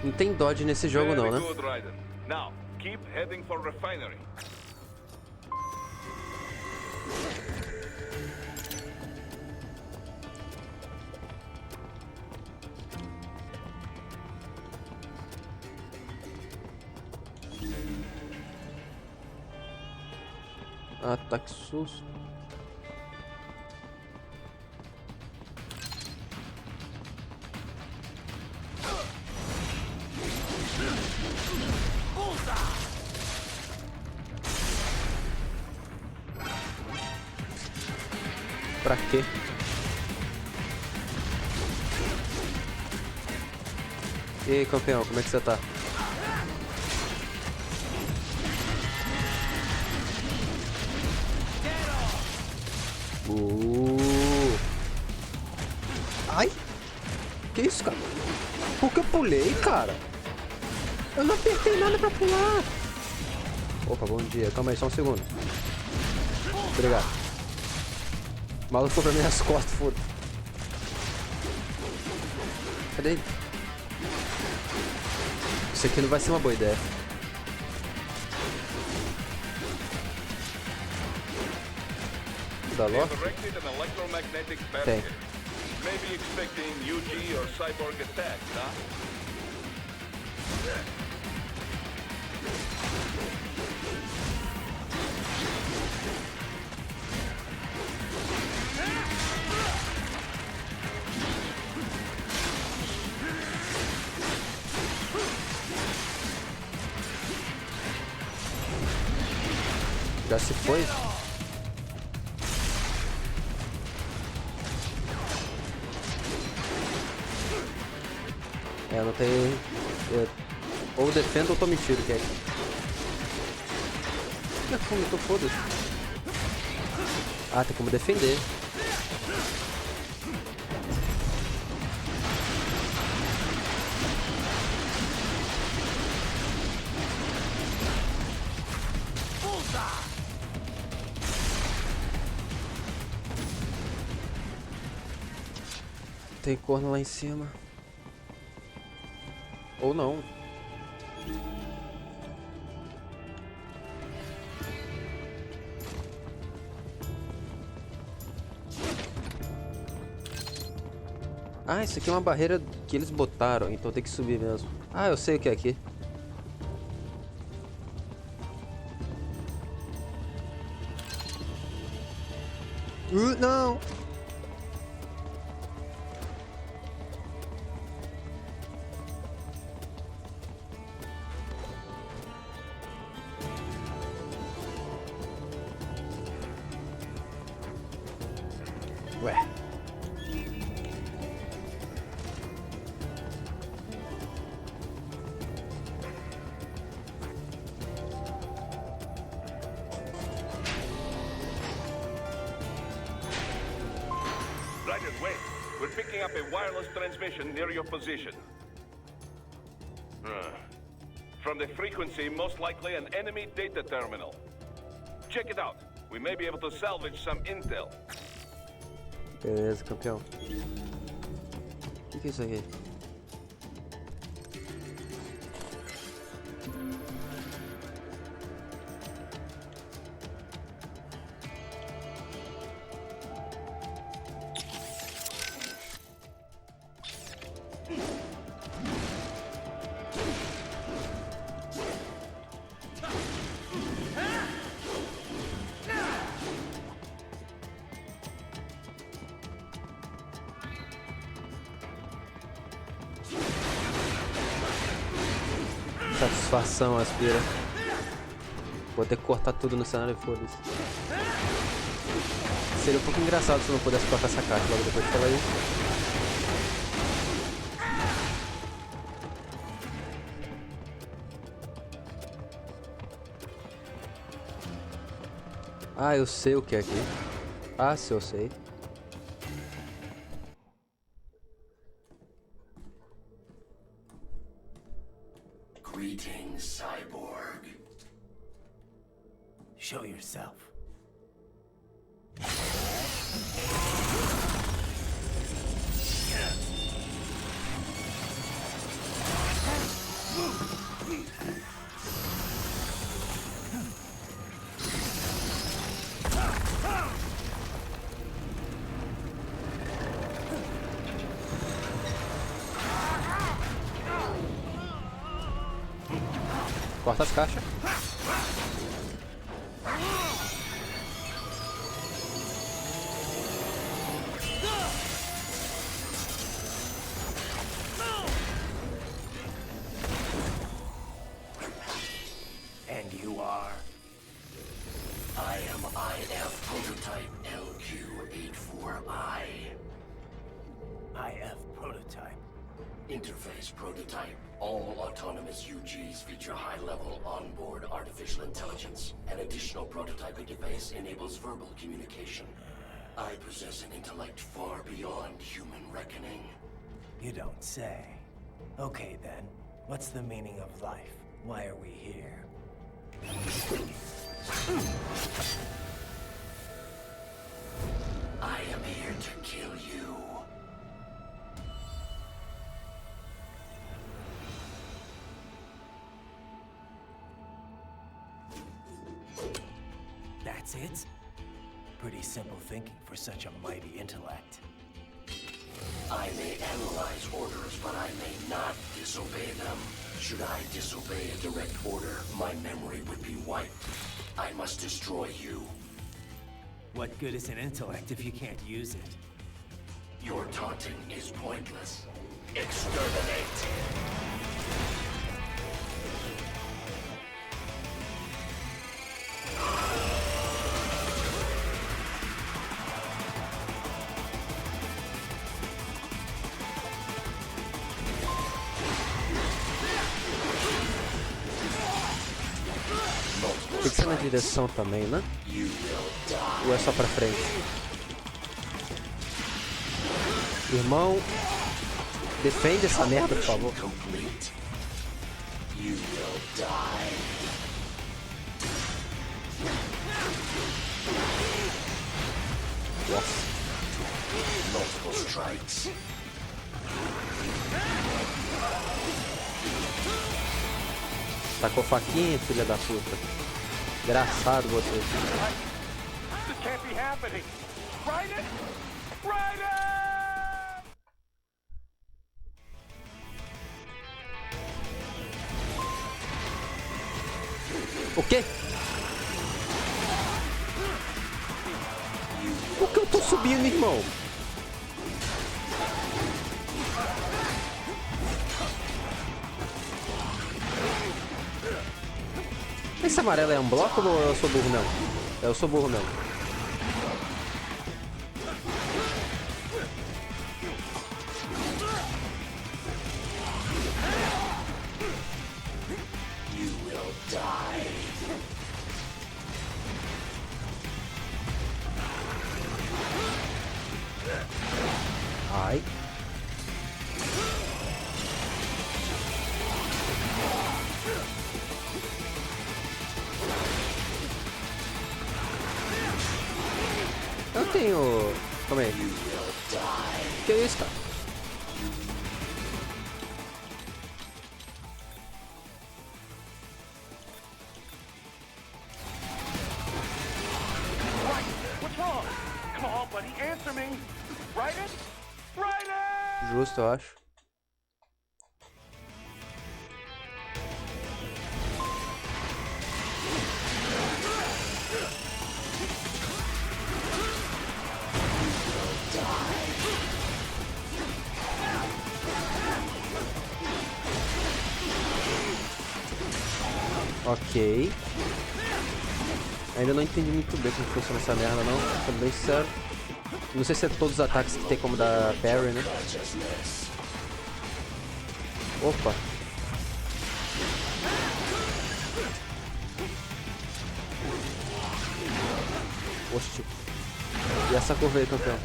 [SPEAKER 1] Não tem dodge nesse jogo não, né?
[SPEAKER 10] Very good, Ryder. Now, keep heading for refinery.
[SPEAKER 1] Ah, tá, que susto. Pra quê? E aí, campeão, como é que você tá? Ai! Que isso, cara? Por que eu pulei, cara? Eu não apertei nada pra pular. Opa, bom dia. Calma aí, só um segundo. Obrigado. O maluco ficou pra minhas costas, foda. Cadê ele? Isso aqui não vai ser uma boa ideia. Da Loki? Tem.
[SPEAKER 10] Maybe expecting UG or cyborg attack, huh?
[SPEAKER 1] Já se foi? Não tem... ou defendo ou tome tiro, que é aqui. Como tô foda-se. Ah, tem como defender. Tem corno lá em cima. Ou não. Ah, isso aqui é uma barreira que eles botaram, então tem que subir mesmo. Ah, eu sei o que é aqui. Não! Ué.
[SPEAKER 10] Right away. We're picking up a wireless transmission near your position. From the frequency, most likely an enemy data terminal. Check it out. We may be able to salvage some intel.
[SPEAKER 1] Beleza, campeão. O que é isso aqui? Satisfação, aspira. Vou ter que cortar tudo no cenário e foda-se. Seria um pouco engraçado se eu não pudesse cortar essa caixa logo depois de falar isso. Ah, eu sei o que é aqui. Ah, se eu sei.
[SPEAKER 12] Greetings, cyborg.
[SPEAKER 5] Show yourself.
[SPEAKER 1] Corta as caixas.
[SPEAKER 12] And you are? I am IF Prototype LQ84I.
[SPEAKER 5] IF Prototype.
[SPEAKER 12] Interface Prototype. All autonomous UGs feature high-level onboard artificial intelligence. An additional prototyping device enables verbal communication. I possess an intellect far beyond human reckoning.
[SPEAKER 5] You don't say. Okay then, what's the meaning of life? Why are we here?
[SPEAKER 12] I am here to kill you.
[SPEAKER 5] That's it? Pretty simple thinking for such a mighty intellect.
[SPEAKER 12] I may analyze orders, but I may not disobey them. Should I disobey a direct order, my memory would be wiped. I must destroy you.
[SPEAKER 5] What good is an intellect if you can't use it?
[SPEAKER 12] Your taunting is pointless. Exterminate!
[SPEAKER 1] Tem que ser na direção também, né? Ou é só pra frente? Irmão, defende essa merda, por favor. Nossa. Tacou faquinha, filha da puta. Engraçado você.
[SPEAKER 2] This can't be happening. Raiden! Raiden!
[SPEAKER 1] O quê? Por que eu tô subindo, irmão? Esse amarelo é um bloco ou eu sou burro mesmo? Eu sou burro mesmo. Ai. Eu tenho... Calma aí. Que é isso, cara?
[SPEAKER 2] What's wrong? Come on, buddy, answer me. Raiden? Raiden!
[SPEAKER 1] Justo, eu acho. Ok. Ainda não entendi muito bem como funciona essa merda, não. Sendo bem sincero. Não sei se é todos os ataques que tem como dar parry, né? Opa. Oxe. E essa curva aí, campeão?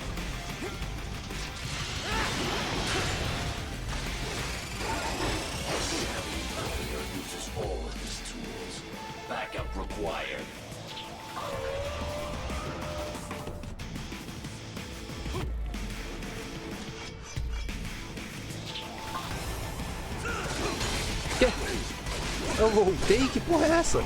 [SPEAKER 12] Backup required.
[SPEAKER 1] Que? Eu voltei? Que porra é essa?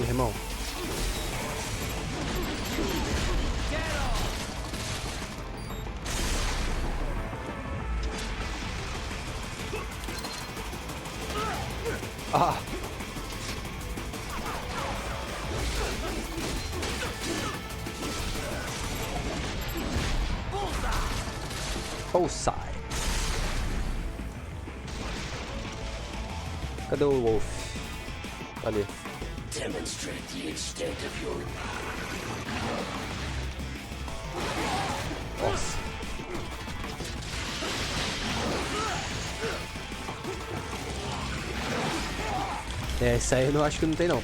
[SPEAKER 1] Irmão. Ah. Bullseye. Cadê o Wolf? Ali.
[SPEAKER 12] Demonstrate the extent of your...
[SPEAKER 1] Nossa. É, isso aí eu não acho que não tem não.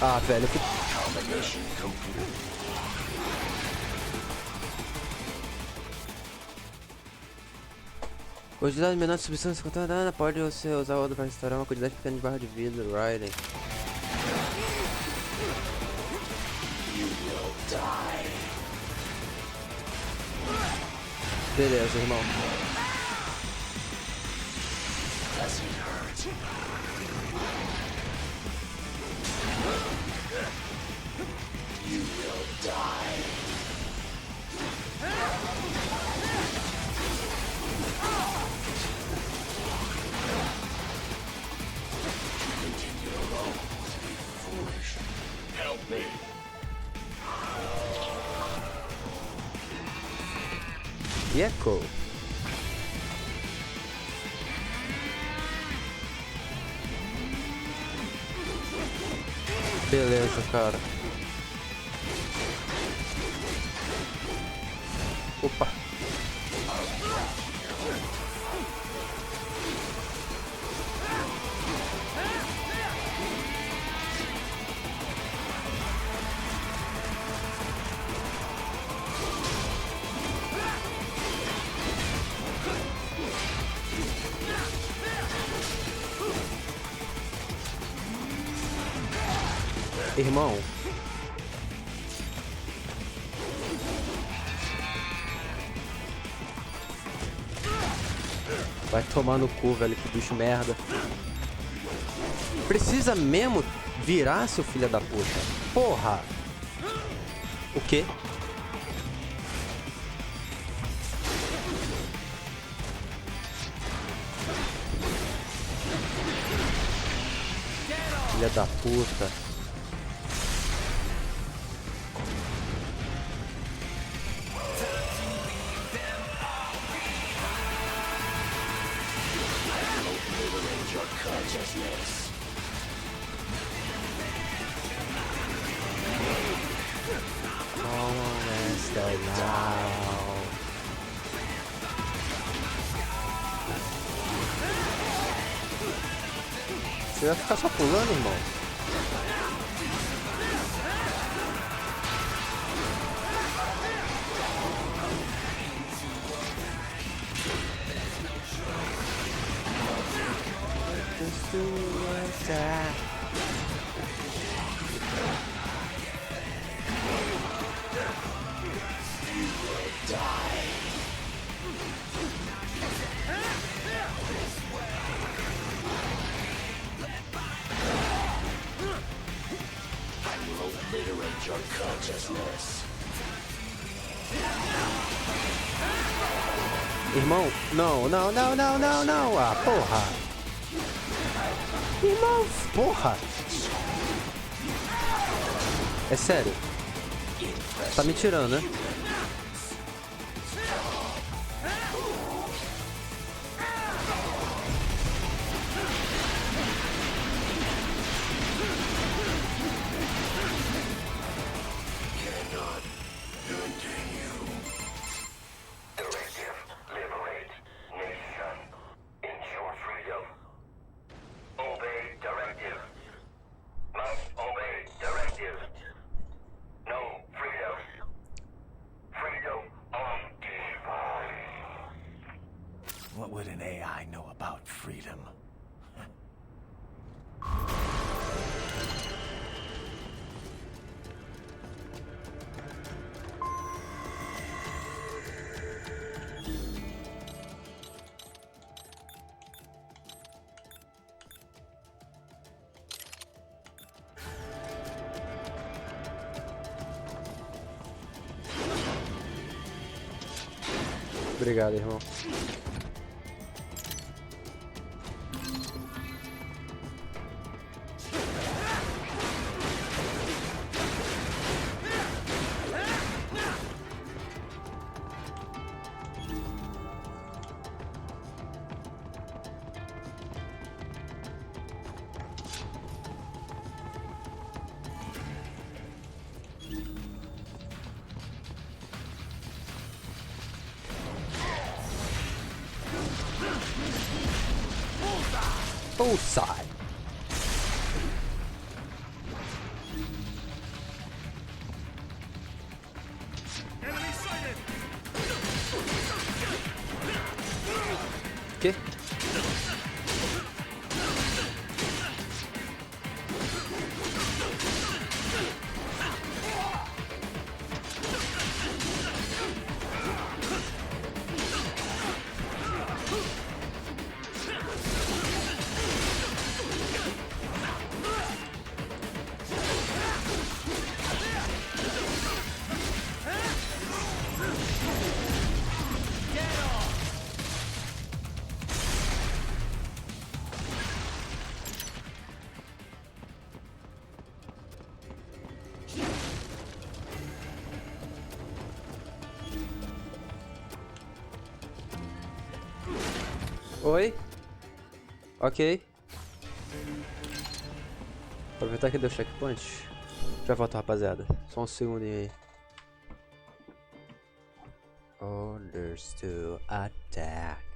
[SPEAKER 1] Ah, velho, que... Quantidade menor de substância contaminada pode você usar o outro para restaurar uma quantidade pequena de barra de vida, Riding. Beleza, irmão.
[SPEAKER 12] You will die. To continue alone would be foolish. Help me.
[SPEAKER 1] Echo. Beleza, cara. Opa. Irmão. Vai tomar no cu, velho, que bicho merda. Precisa mesmo virar, seu filho da puta. Porra. O quê? Filha da puta. Você vai ficar só pulando, irmão?
[SPEAKER 12] Your consciousness.
[SPEAKER 1] Irmão, não, não, não, não, não, não. Ah, porra. Irmão, porra. É sério. Tá me tirando, né?
[SPEAKER 5] What would an AI know about freedom?
[SPEAKER 1] Obrigado, irmão. Ou sai. Que? Oi? Ok. Aproveitar que deu checkpoint. Já volto, rapaziada. Só um segundinho aí. Orders to attack.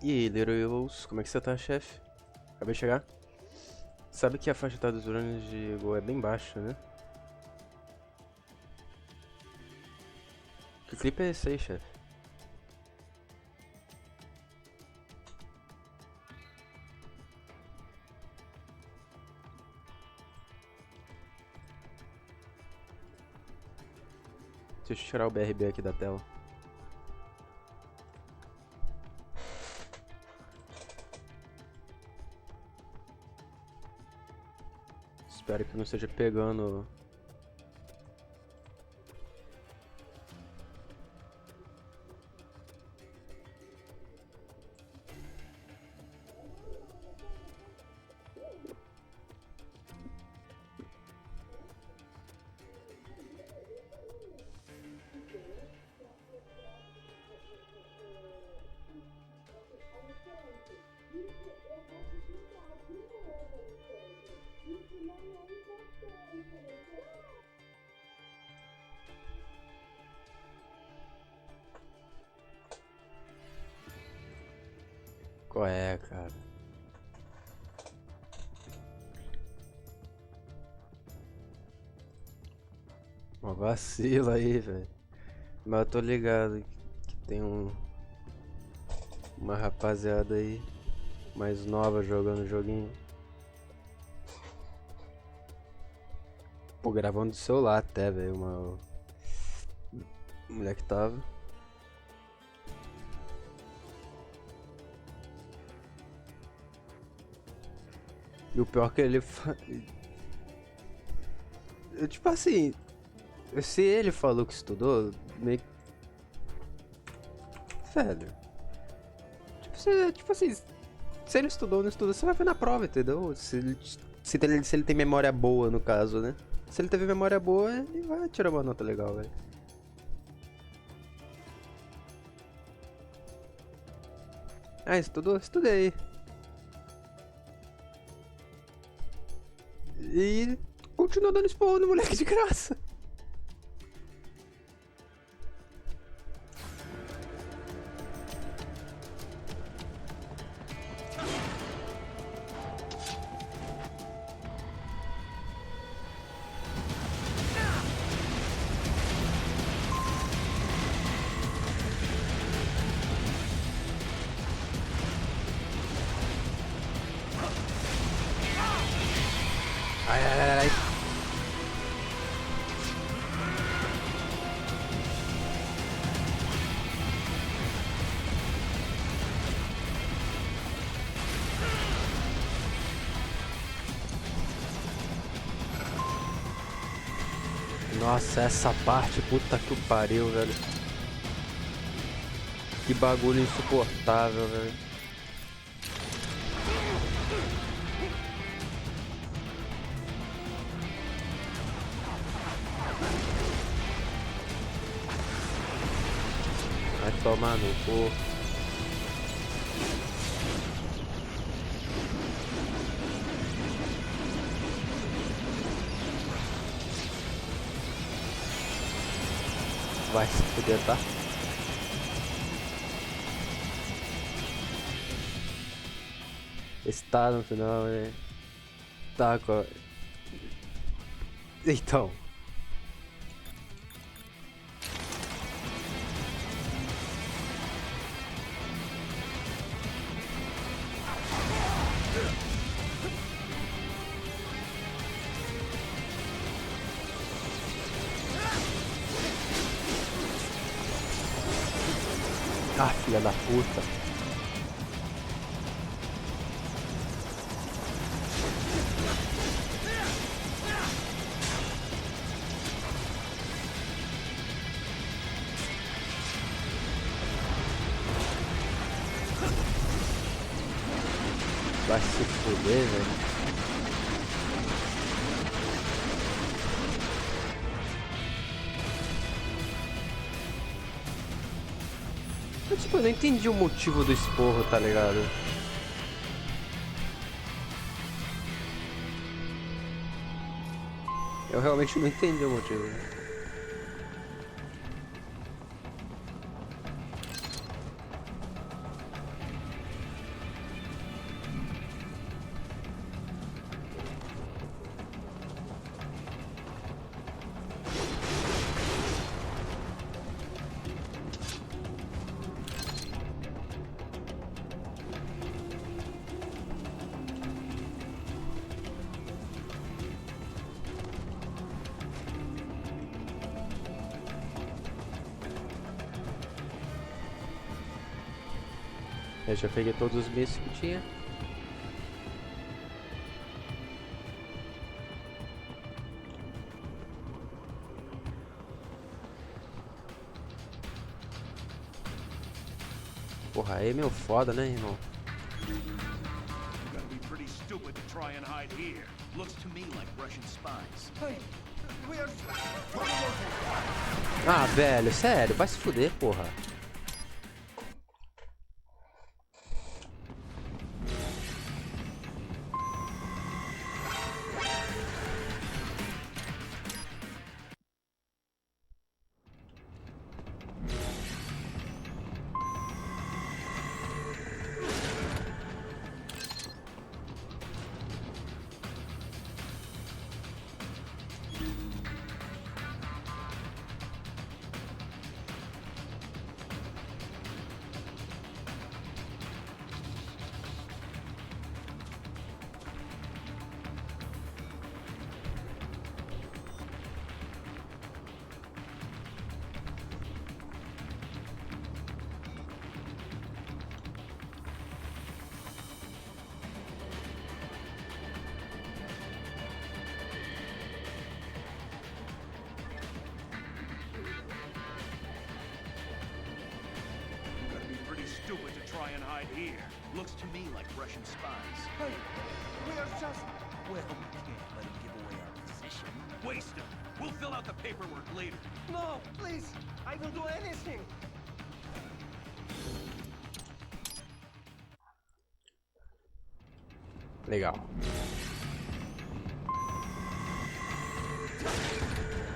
[SPEAKER 1] E aí, Littles, como é que você tá, chefe? Acabei de chegar. Sabe que a faixa tá dos drones de gol é bem baixa, né? Que clipe é esse aí, chefe? Deixa eu tirar o BRB aqui da tela. Espero que não esteja pegando. Qual é, cara? Uma vacila aí, velho. Mas eu tô ligado que tem uma rapaziada aí mais nova jogando o joguinho. Pô, gravando do celular até, velho. Uma mulher que tava. E o pior que ele tipo assim, se ele falou que estudou, meio que... Velho. Tipo assim, se ele estudou ou não estudou, você vai ver na prova, entendeu? Se ele tem memória boa, no caso, né? Se ele teve memória boa, ele vai tirar uma nota legal, velho. Ah, estudou? Estudei. E continua dando esporro no moleque de graça. Ai, ai, ai, ai. Nossa, essa parte, puta que pariu, velho. Que bagulho insuportável, velho. Vai tomar no cu. Vai se fuder, tá? Está no final, né? Tá com... Então. Ah, filha da puta. Vai se fuder, velho. Tipo, eu não entendi o motivo do esporro, tá ligado? Eu realmente não entendi o motivo. Eu já peguei todos os mísseis que tinha. Porra, aí é meio foda, né, irmão?
[SPEAKER 11] Gotta be pretty stupid to try and hide here. Looks to me like Russian spies. Hey, we are...
[SPEAKER 1] Ah, velho, sério, vai se fuder, porra.
[SPEAKER 11] Stupid to try and hide here. Looks to me like Russian spies. Hey, we are just... Well, we can't let him give away our position. Waste him. We'll fill out the paperwork later. No, please. I will do anything.
[SPEAKER 1] Legal.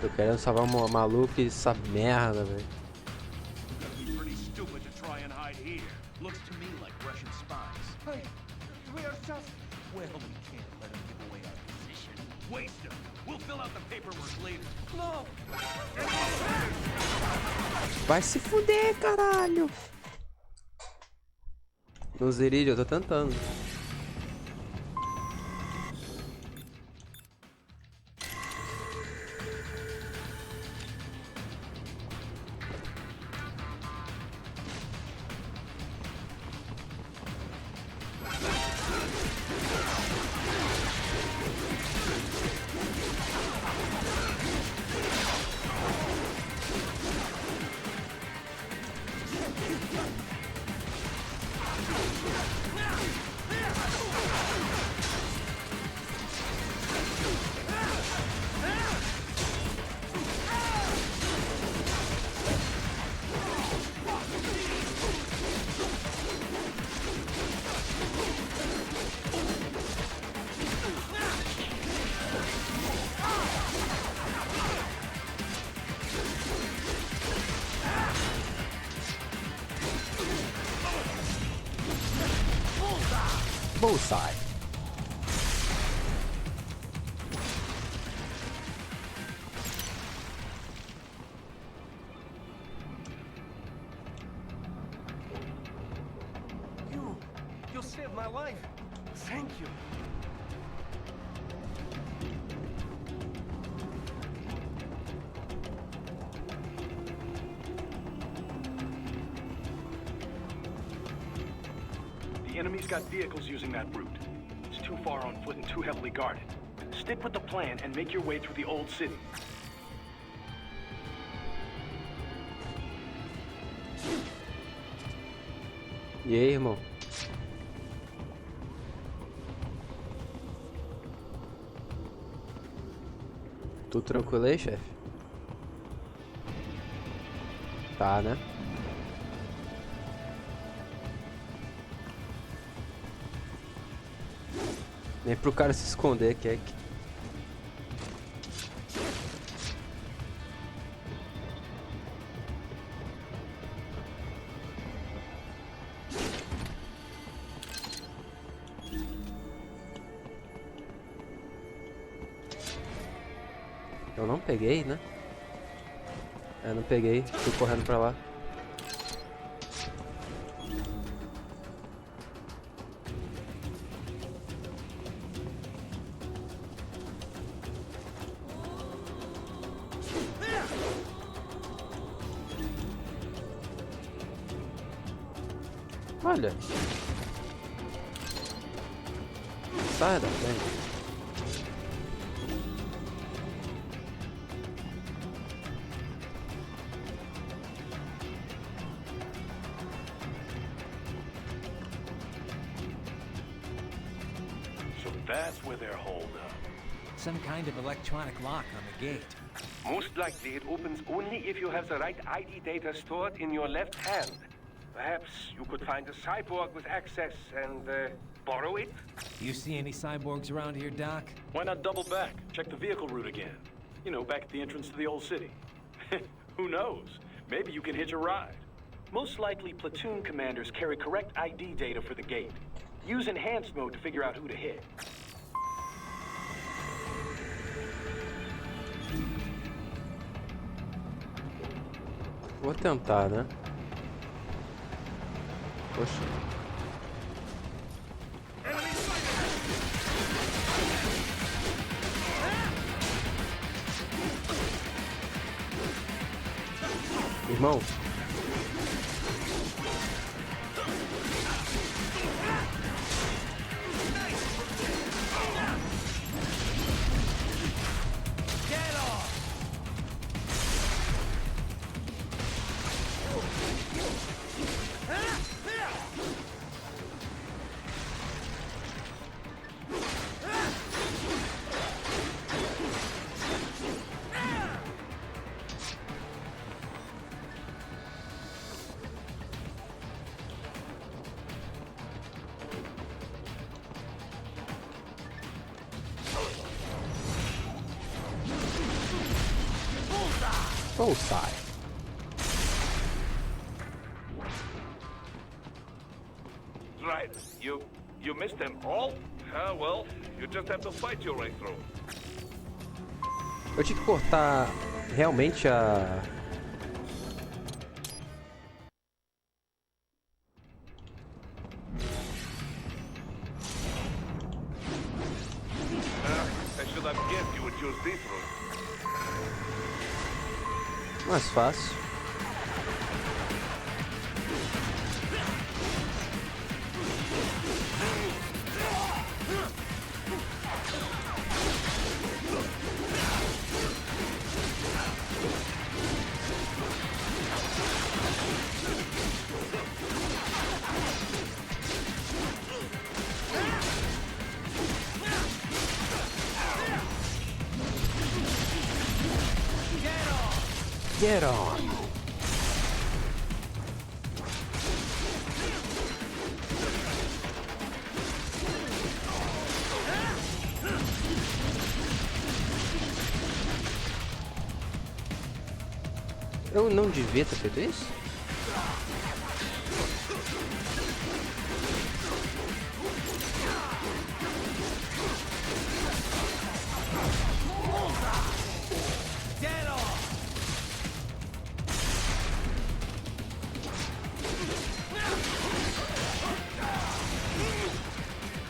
[SPEAKER 1] Tô querendo salvar uma maluca e essa merda, velho.
[SPEAKER 11] Looks to me like Russian spies. Hey, we are just... Well, we can't let him give away our position. Waste him. We'll fill out the paperwork later. No!
[SPEAKER 1] Vai se fuder, caralho! No Zeridio, eu tô tentando. Bullseye.
[SPEAKER 11] You saved my life. Thank you.
[SPEAKER 7] The enemy's got vehicles using that route. It's too far on foot and too heavily guarded. Stick with the plan and make your way through the old city.
[SPEAKER 1] E aí, irmão? Tudo tranquilo aí, chefe? Tá, né? Nem pro cara se esconder, que é que... Eu não peguei, né? É, não peguei. Fui correndo pra lá. Olha. Sai da frente.
[SPEAKER 2] So that's where they're holed up.
[SPEAKER 5] Some kind of electronic lock on the gate.
[SPEAKER 2] Most likely it opens only if you have the right ID data stored in your left hand. Perhaps you could find a cyborg with access and borrow it?
[SPEAKER 5] You see any cyborgs around here, Doc?
[SPEAKER 7] Why not double back? Check the vehicle route again. You know, back at the entrance to the old city. Who knows? Maybe you can hitch a ride. Most likely, platoon commanders carry correct ID data for the gate. Use enhanced mode to figure out who to hit.
[SPEAKER 1] Vou tentar, né? Poxa. Irmão. Bullseye.
[SPEAKER 10] Right. You missed them all? Ah, well, you just have to fight your way through.
[SPEAKER 1] Eu tinha que cortar realmente a...
[SPEAKER 10] I should have guessed you would choose this route.
[SPEAKER 1] Mais fácil. Get on. Eu não devia ter feito isso?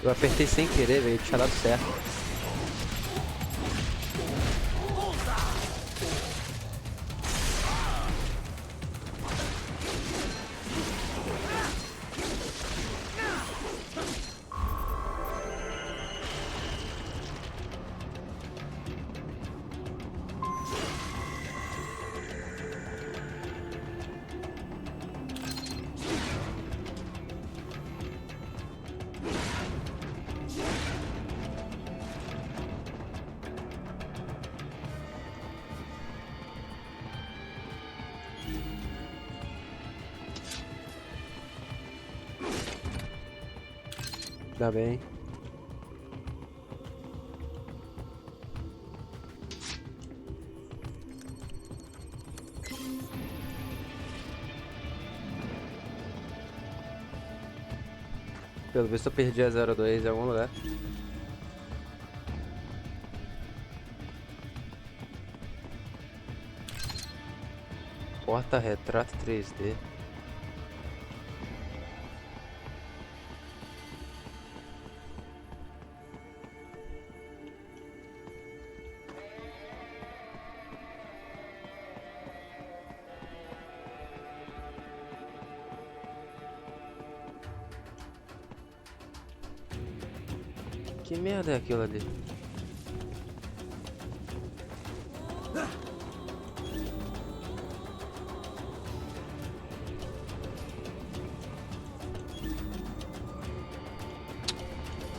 [SPEAKER 1] Eu apertei sem querer, velho, tinha dado certo. Tá bem. Pelo visto eu perdi a 02 em algum lugar. Porta-retrato 3D. Que merda é aquilo ali?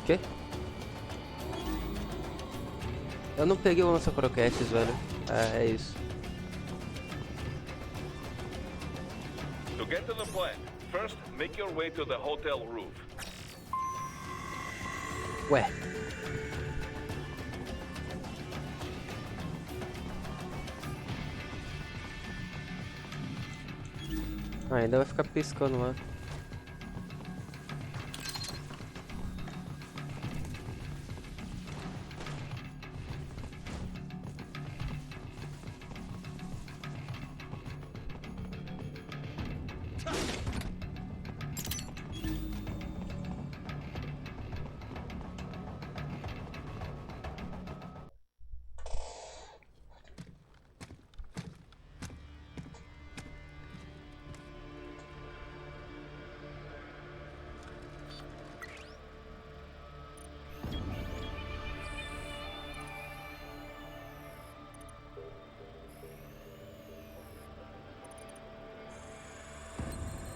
[SPEAKER 1] Quê? Eu não peguei o lança-croquetes, velho. É isso.
[SPEAKER 10] To get to the plant, first make your way to the hotel roof.
[SPEAKER 1] Ué. Ah, ainda vai ficar piscando lá.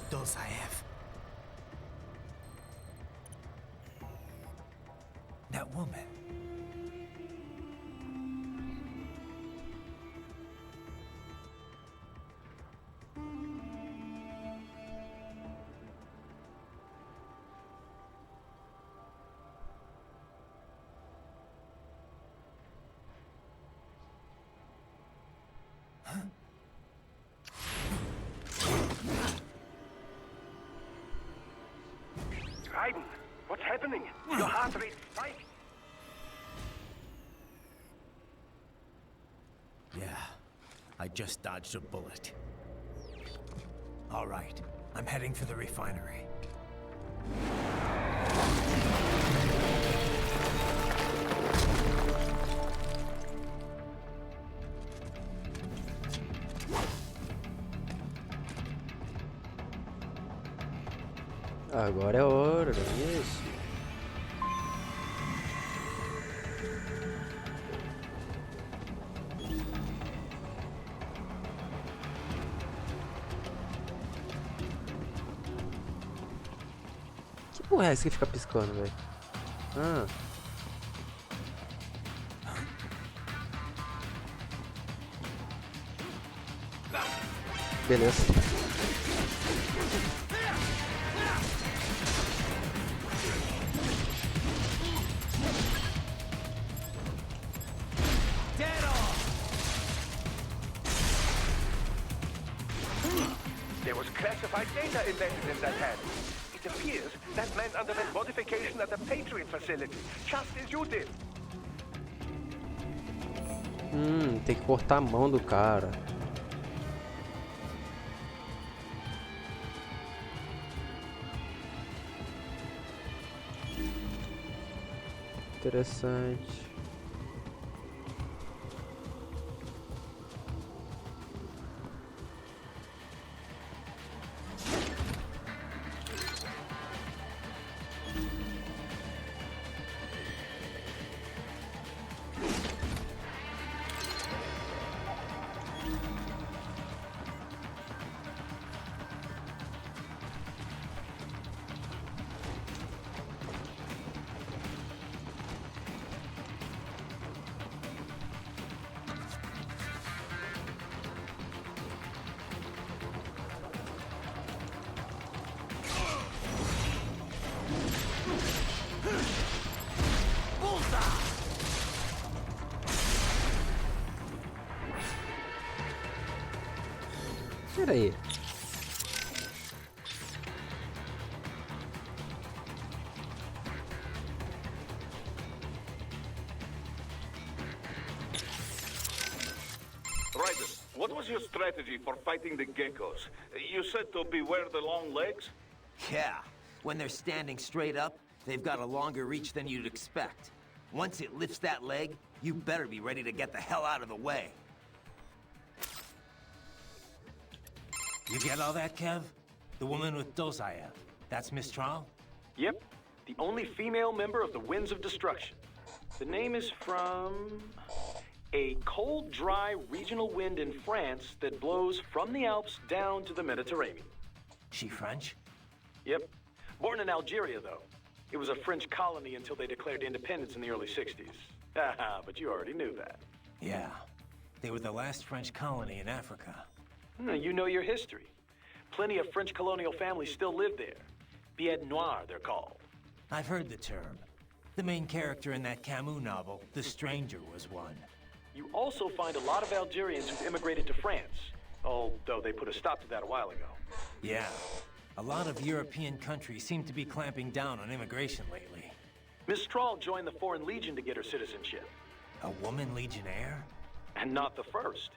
[SPEAKER 5] Dolzaev. That woman.
[SPEAKER 2] Raiden, what's happening? Your heart rate spiked.
[SPEAKER 5] Yeah, I just dodged a bullet. All right, I'm heading for the refinery.
[SPEAKER 1] Agora é hora, isso. Que porra é essa que fica piscando, velho? Ah. Beleza.
[SPEAKER 2] There was classified data embedded in that hand. It appears that man underwent modification at the Patriot facility, just as you did.
[SPEAKER 1] Tem que cortar a mão do cara. Interessante. Pera aí.
[SPEAKER 10] Raiden, what was your strategy for fighting the geckos? You said to beware the long legs?
[SPEAKER 5] Yeah, when they're standing straight up, they've got a longer reach than you'd expect. Once it lifts that leg, you better be ready to get the hell out of the way. You get all that, Kev? The woman with Dolzaev. That's Miss Trong?
[SPEAKER 7] Yep. the only female member of the Winds of Destruction. The name is from a cold, dry regional wind in France that blows from the Alps down to the Mediterranean.
[SPEAKER 5] She French?
[SPEAKER 7] Yep. Born in Algeria, though. It was a French colony until they declared independence in the early 60s. Haha, but you already knew that.
[SPEAKER 5] Yeah. They were the last French colony in Africa.
[SPEAKER 7] You know your history. Plenty of French colonial families still live there. Billets Noirs, they're called.
[SPEAKER 5] I've heard the term. The main character in that Camus novel, The Stranger, was one.
[SPEAKER 7] You also find a lot of Algerians who've immigrated to France, although they put a stop to that a while ago.
[SPEAKER 5] Yeah. A lot of European countries seem to be clamping down on immigration lately.
[SPEAKER 7] Miss Strahl joined the Foreign Legion to get her citizenship.
[SPEAKER 5] A woman legionnaire?
[SPEAKER 7] And not the first.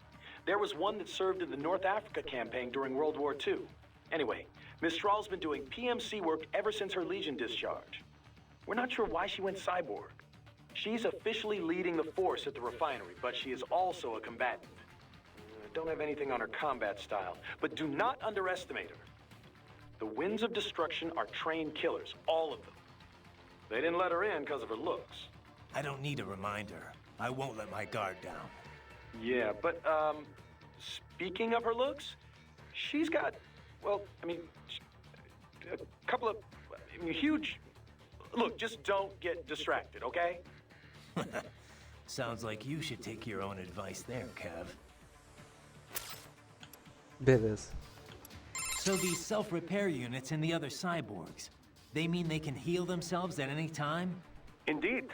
[SPEAKER 7] There was one that served in the North Africa campaign during World War II. Anyway, Miss Strahl's been doing PMC work ever since her Legion discharge. We're not sure why she went cyborg. She's officially leading the force at the refinery, but she is also a combatant. Don't have anything on her combat style, but do not underestimate her. The Winds of Destruction are trained killers, all of them. They didn't let her in because of her looks.
[SPEAKER 5] I don't need a reminder. I won't let my guard down.
[SPEAKER 7] Yeah, but, speaking of her looks, she's got, well, I mean, a couple of huge... Look, just don't get distracted, okay?
[SPEAKER 5] Sounds like you should take your own advice there, Kev.
[SPEAKER 1] Beleza.
[SPEAKER 5] So these self-repair units and the other cyborgs, they mean they can heal themselves at any time?
[SPEAKER 2] Indeed.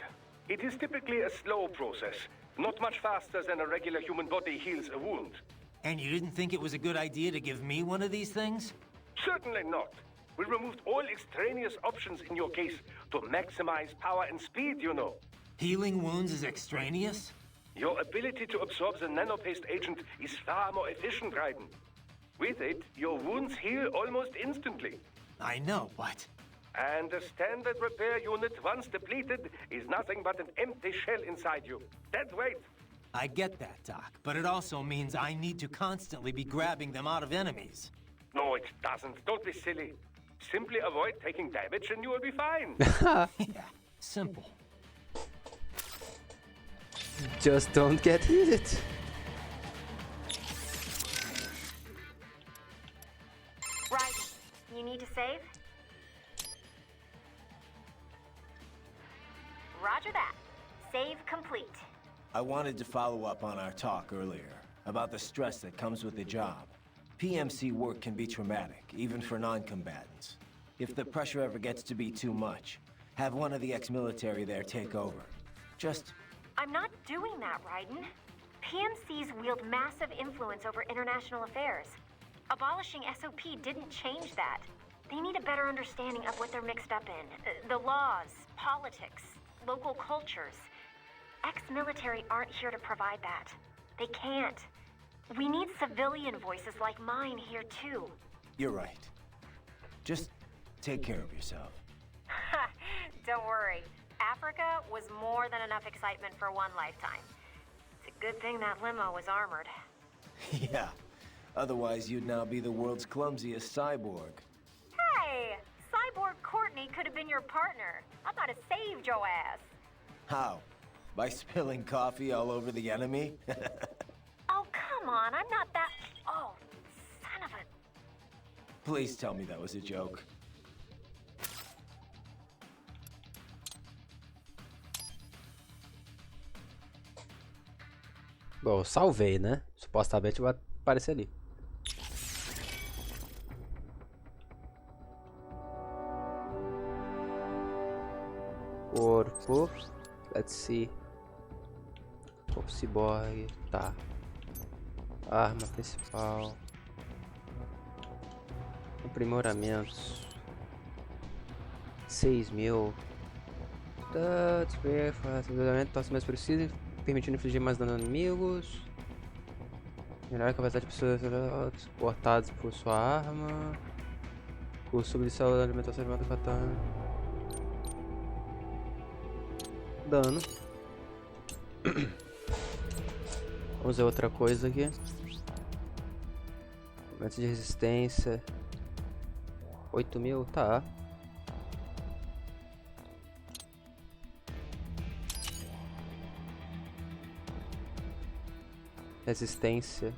[SPEAKER 2] It is typically a slow process, not much faster than a regular human body heals a wound.
[SPEAKER 5] And you didn't think it was a good idea to give me one of these things?
[SPEAKER 2] Certainly not. We removed all extraneous options in your case to maximize power and speed, you know.
[SPEAKER 5] Healing wounds is extraneous?
[SPEAKER 2] Your ability to absorb the nanopaste agent is far more efficient, Raiden. With it, your wounds heal almost instantly.
[SPEAKER 5] I know, but...
[SPEAKER 2] And a standard repair unit, once depleted, is nothing but an empty shell inside you. Dead weight.
[SPEAKER 5] I get that, Doc, but it also means I need to constantly be grabbing them out of enemies.
[SPEAKER 2] No, it doesn't. Don't be silly. Simply avoid taking damage and you will be fine.
[SPEAKER 5] Yeah, simple.
[SPEAKER 1] Just don't get hit.
[SPEAKER 6] Right. You need to save? Roger that. Save complete.
[SPEAKER 5] I wanted to follow up on our talk earlier about the stress that comes with the job. PMC work can be traumatic, even for non-combatants. If the pressure ever gets to be too much, have one of the ex-military there take over. Just...
[SPEAKER 6] I'm not doing that, Raiden. PMCs wield massive influence over international affairs. Abolishing SOP didn't change that. They need a better understanding of what they're mixed up in. The laws, politics, local cultures. Ex-military aren't here to provide that. They can't. We need civilian voices like mine here, too.
[SPEAKER 5] You're right. Just take care of yourself.
[SPEAKER 6] Don't worry. Africa was more than enough excitement for one lifetime. It's a good thing that limo was armored.
[SPEAKER 5] Yeah. Otherwise, you'd now be the world's clumsiest cyborg.
[SPEAKER 6] Hey! Cyborg Courtney could have been your partner. I might have saved your ass.
[SPEAKER 5] How? By spilling coffee all over the enemy?
[SPEAKER 6] Oh, come on. I'm not that... Oh, son of a...
[SPEAKER 5] Please tell me that was a joke.
[SPEAKER 1] Bom, eu salvei, né? Supostamente vai aparecer ali. Corpo. Let's see. Corpo ciborgue. Tá. Arma principal. Aprimoramentos. 6.000. Spray, facilidade, tosse mais preciso, permitindo infligir mais dano a inimigos. Melhor a capacidade de pessoas suportadas por sua arma. Curso sobre célula de alimentação de mata katana. Dano. Vamos ver outra coisa aqui. Aumento de resistência. 8.000, tá. Resistência.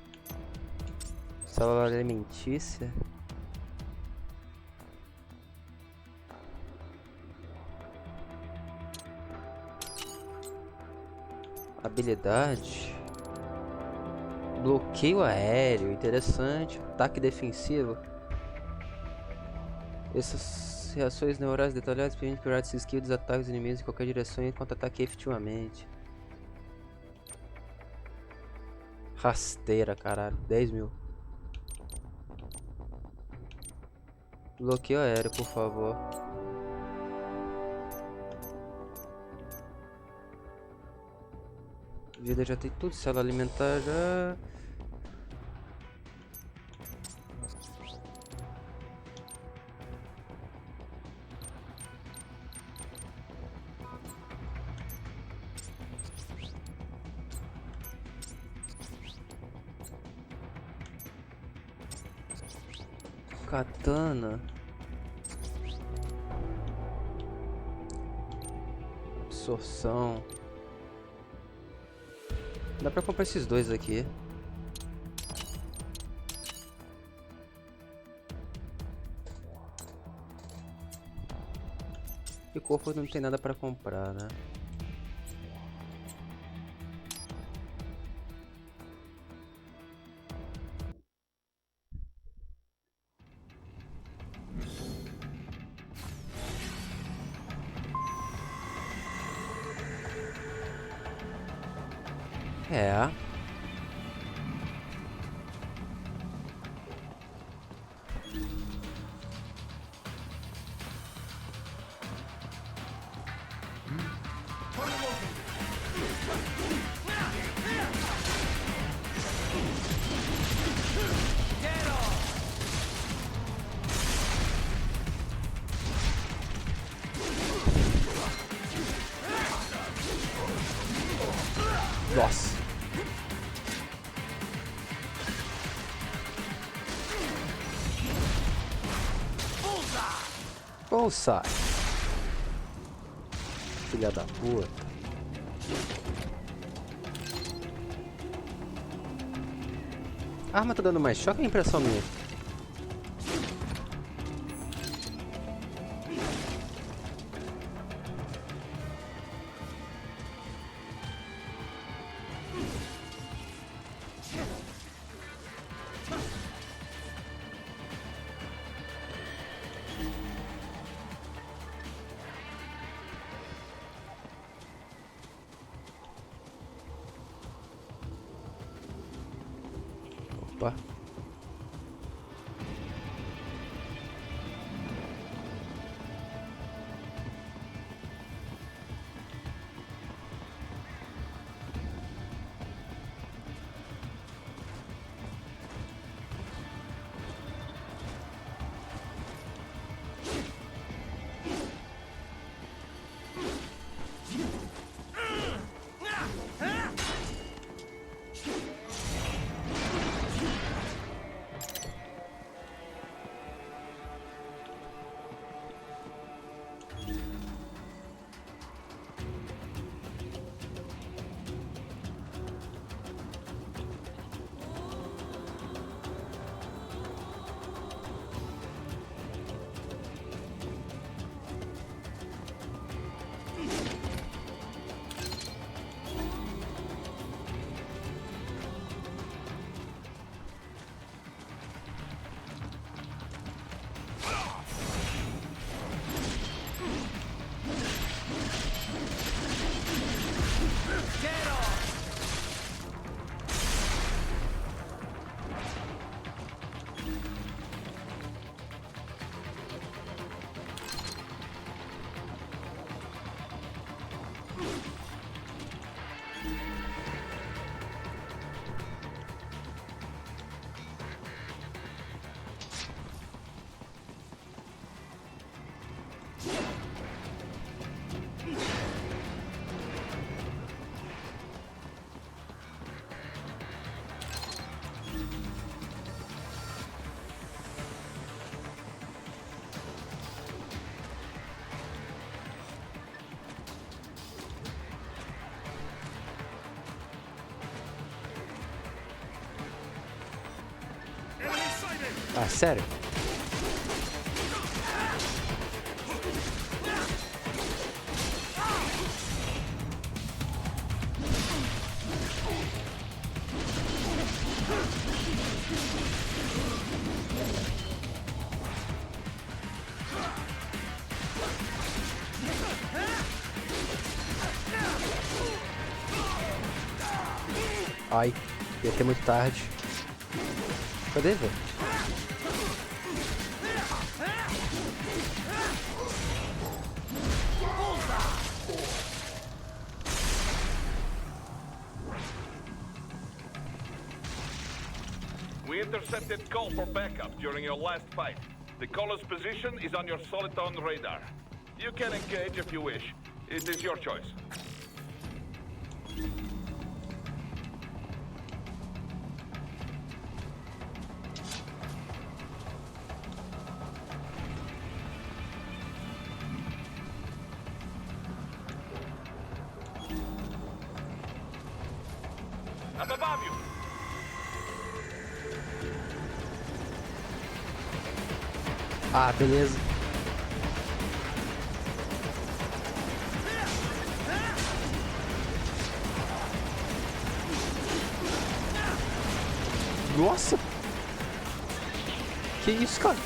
[SPEAKER 1] Célula alimentícia. Habilidade. Bloqueio aéreo, interessante. Ataque defensivo. Essas reações neurais detalhadas permitem curar esse skill dos ataques inimigos em qualquer direção e contra-ataque efetivamente. Rasteira, caralho. 10 mil. Bloqueio aéreo, por favor. Vida já tem tudo, célula alimentar já. Katana. Absorção. Dá pra comprar esses dois aqui. E corpo não tem nada pra comprar, né? É. Nossa. Bullseye. Filha da puta. A arma tá dando mais choque ou é impressão minha? Opa. Ah, sério? Ai, ia ter muito tarde. Cadê, velho?
[SPEAKER 10] We intercepted call for backup during your last fight. The caller's position is on your Soliton radar. You can engage if you wish. It is your choice. I'm above you.
[SPEAKER 1] Ah, beleza. Nossa! Que isso, cara?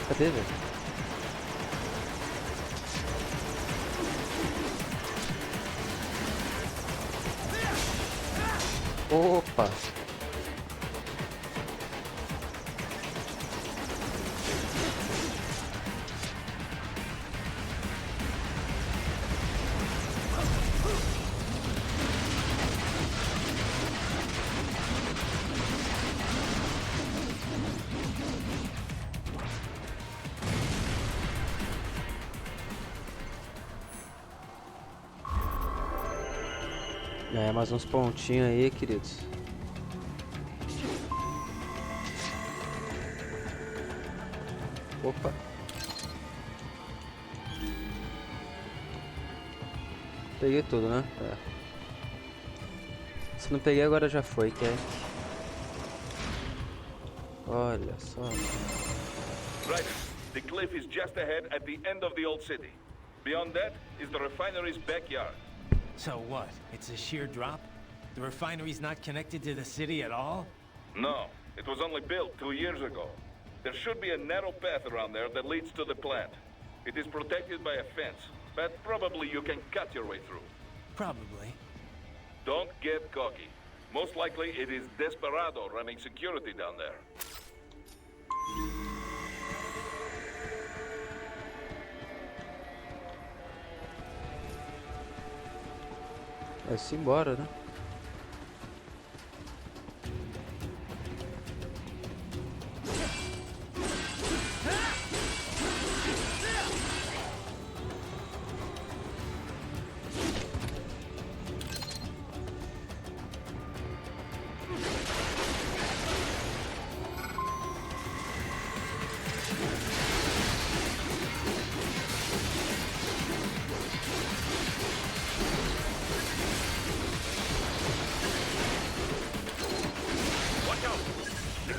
[SPEAKER 1] Cadê, velho? Opa! É, mais uns pontinhos aí, queridos. Opa. Peguei tudo, né? É. Se não peguei agora já foi, que é. Olha só.
[SPEAKER 10] Right. The cliff is just ahead at the end of the old city. Beyond that is the refinery's backyard.
[SPEAKER 5] So what? It's a sheer drop? The refinery's not connected to the city at all?
[SPEAKER 10] No, it was only built 2 years ago. There should be a narrow path around there that leads to the plant. It is protected by a fence, but probably you can cut your way through.
[SPEAKER 5] Probably.
[SPEAKER 10] Don't get cocky. Most likely it is Desperado running security down there.
[SPEAKER 1] Vai-se embora, né?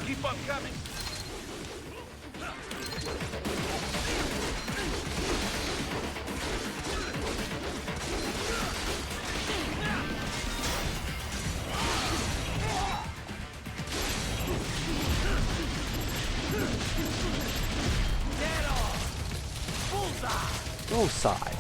[SPEAKER 10] Keep on coming.
[SPEAKER 11] Get off! Bullseye!
[SPEAKER 1] Não sai.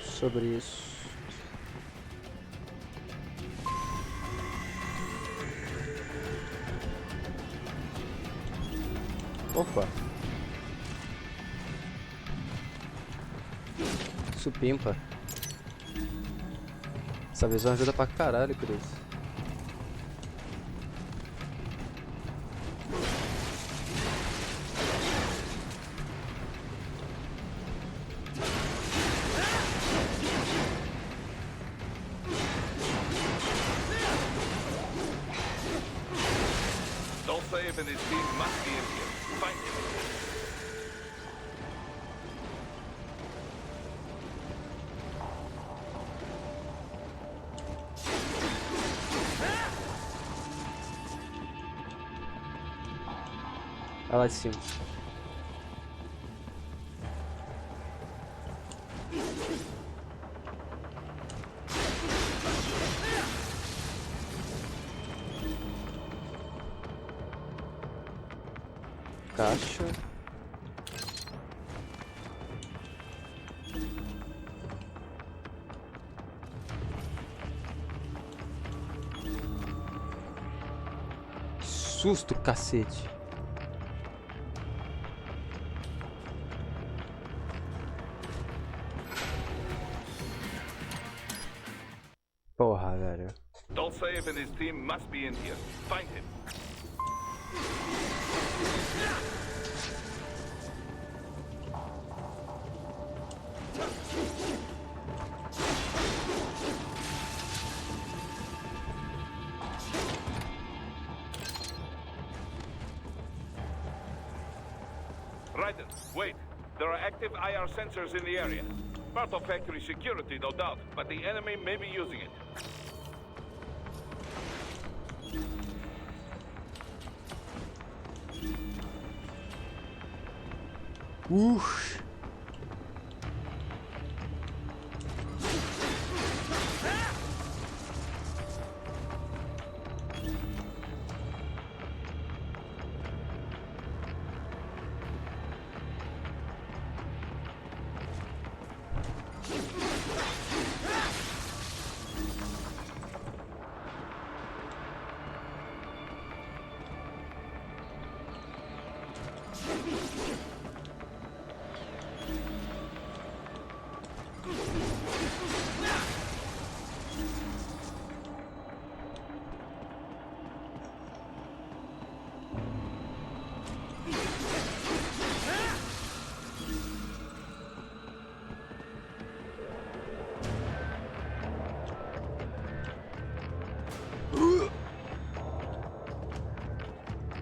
[SPEAKER 1] Sobre isso. Opa. Supimpa. Essa visão ajuda pra caralho, Cris.
[SPEAKER 10] Don't save and his team must be in here. Find him.
[SPEAKER 1] Vai lá de cima. Caixa. Que susto, cacete. Porra, velho.
[SPEAKER 10] Don't save and his team must be in here. Find him. Raiden, wait. There are active IR sensors in the area. Part of factory security, no doubt, but the enemy may be using it.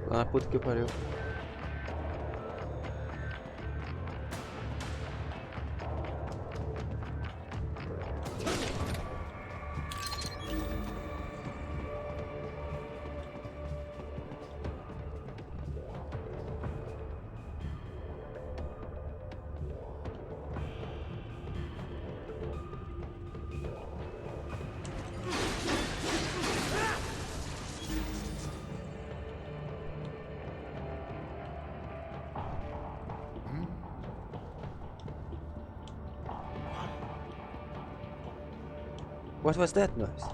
[SPEAKER 1] Ah, puta que pariu. What was that noise?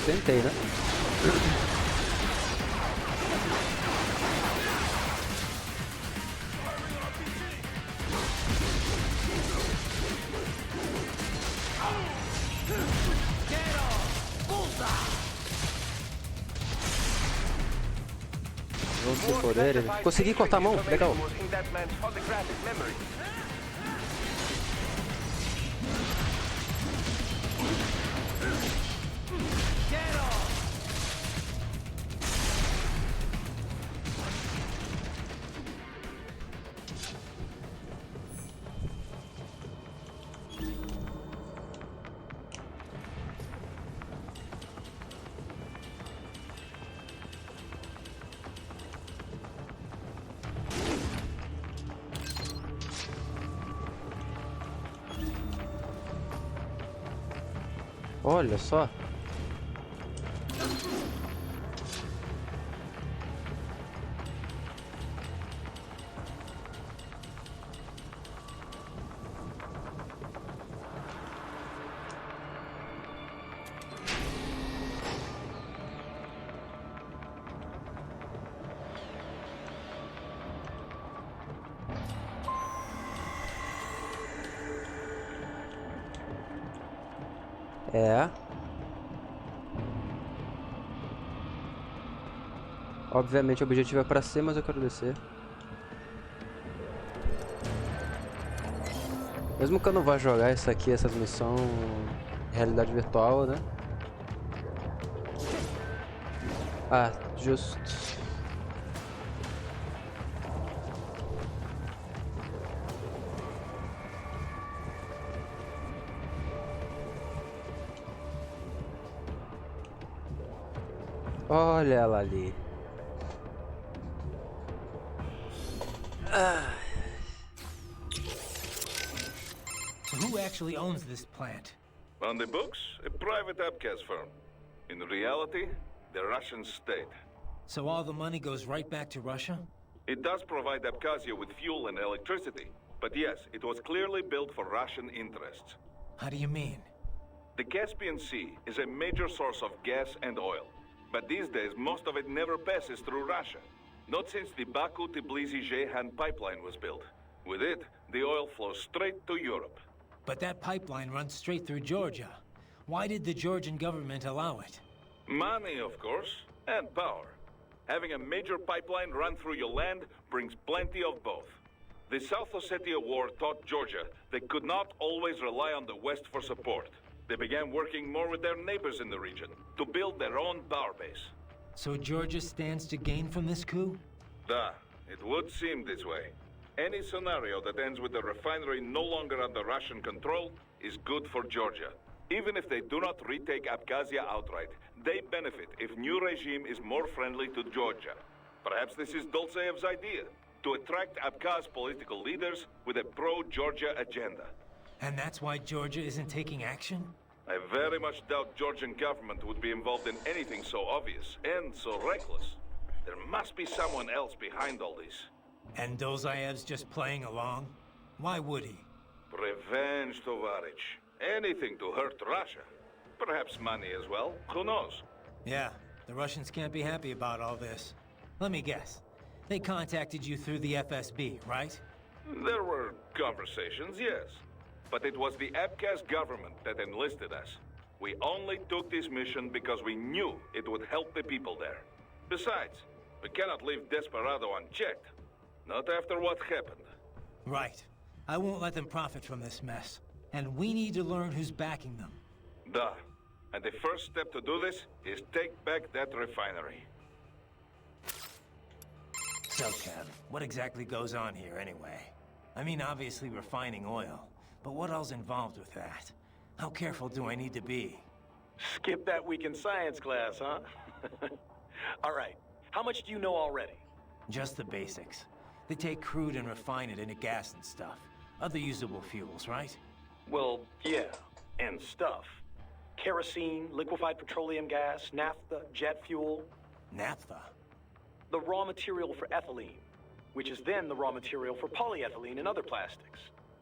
[SPEAKER 1] Tentei, né? Vamos ter poderes. Consegui cortar a mão, legal. Olha só. É. Obviamente o objetivo é pra cima, mas eu quero descer. Mesmo que eu não vá jogar isso aqui, essas missões em realidade virtual, né? Ah, justo. Olha ela ali.
[SPEAKER 5] So who actually owns this plant?
[SPEAKER 10] On the books, a private abcast firm. In reality, the Russian state.
[SPEAKER 5] So all the money goes right back to Russia?
[SPEAKER 10] It does provide Abkhazia with fuel and electricity, but yes, it was clearly built for Russian interests.
[SPEAKER 5] How do you mean?
[SPEAKER 10] The Caspian Sea is a major source of gas and oil, but these days most of it never passes through Russia. Not since the Baku-Tbilisi-Ceyhan pipeline was built. With it, the oil flows straight to Europe.
[SPEAKER 5] But that pipeline runs straight through Georgia. Why did the Georgian government allow it?
[SPEAKER 10] Money, of course, and power. Having a major pipeline run through your land brings plenty of both. The South Ossetia War taught Georgia they could not always rely on the West for support. They began working more with their neighbors in the region to build their own power base.
[SPEAKER 5] So Georgia stands to gain from this coup?
[SPEAKER 10] It would seem this way. Any scenario that ends with the refinery no longer under Russian control is good for Georgia. Even if they do not retake Abkhazia outright, they benefit if new regime is more friendly to Georgia. Perhaps this is Dolzaev's idea, to attract Abkhaz political leaders with a pro-Georgia agenda.
[SPEAKER 5] And that's why Georgia isn't taking action?
[SPEAKER 10] I very much doubt Georgian government would be involved in anything so obvious and so reckless. There must be someone else behind all this.
[SPEAKER 5] And Dolzaev's just playing along? Why would he?
[SPEAKER 10] Revenge, Tovarich. Anything to hurt Russia. Perhaps money as well. Who knows?
[SPEAKER 5] Yeah, the Russians can't be happy about all this. Let me guess. They contacted you through the FSB, right?
[SPEAKER 10] There were conversations, yes. But it was the Abkhaz government that enlisted us. We only took this mission because we knew it would help the people there. Besides, we cannot leave Desperado unchecked. Not after what happened.
[SPEAKER 5] Right. I won't let them profit from this mess. And we need to learn who's backing them.
[SPEAKER 10] And the first step to do this is take back that refinery.
[SPEAKER 5] So, Kev, what exactly goes on here anyway? I mean, obviously refining oil. But what else involved with that? How careful do I need to be?
[SPEAKER 7] Skip that week in science class, huh? All right. How much do you know already?
[SPEAKER 5] Just the basics. They take crude and refine it into gas and stuff. Other usable fuels, right?
[SPEAKER 7] Well, yeah. And stuff. Kerosene, liquefied petroleum gas, naphtha, jet fuel.
[SPEAKER 5] Naphtha?
[SPEAKER 7] The raw material for ethylene, which is then the raw material for polyethylene and other plastics.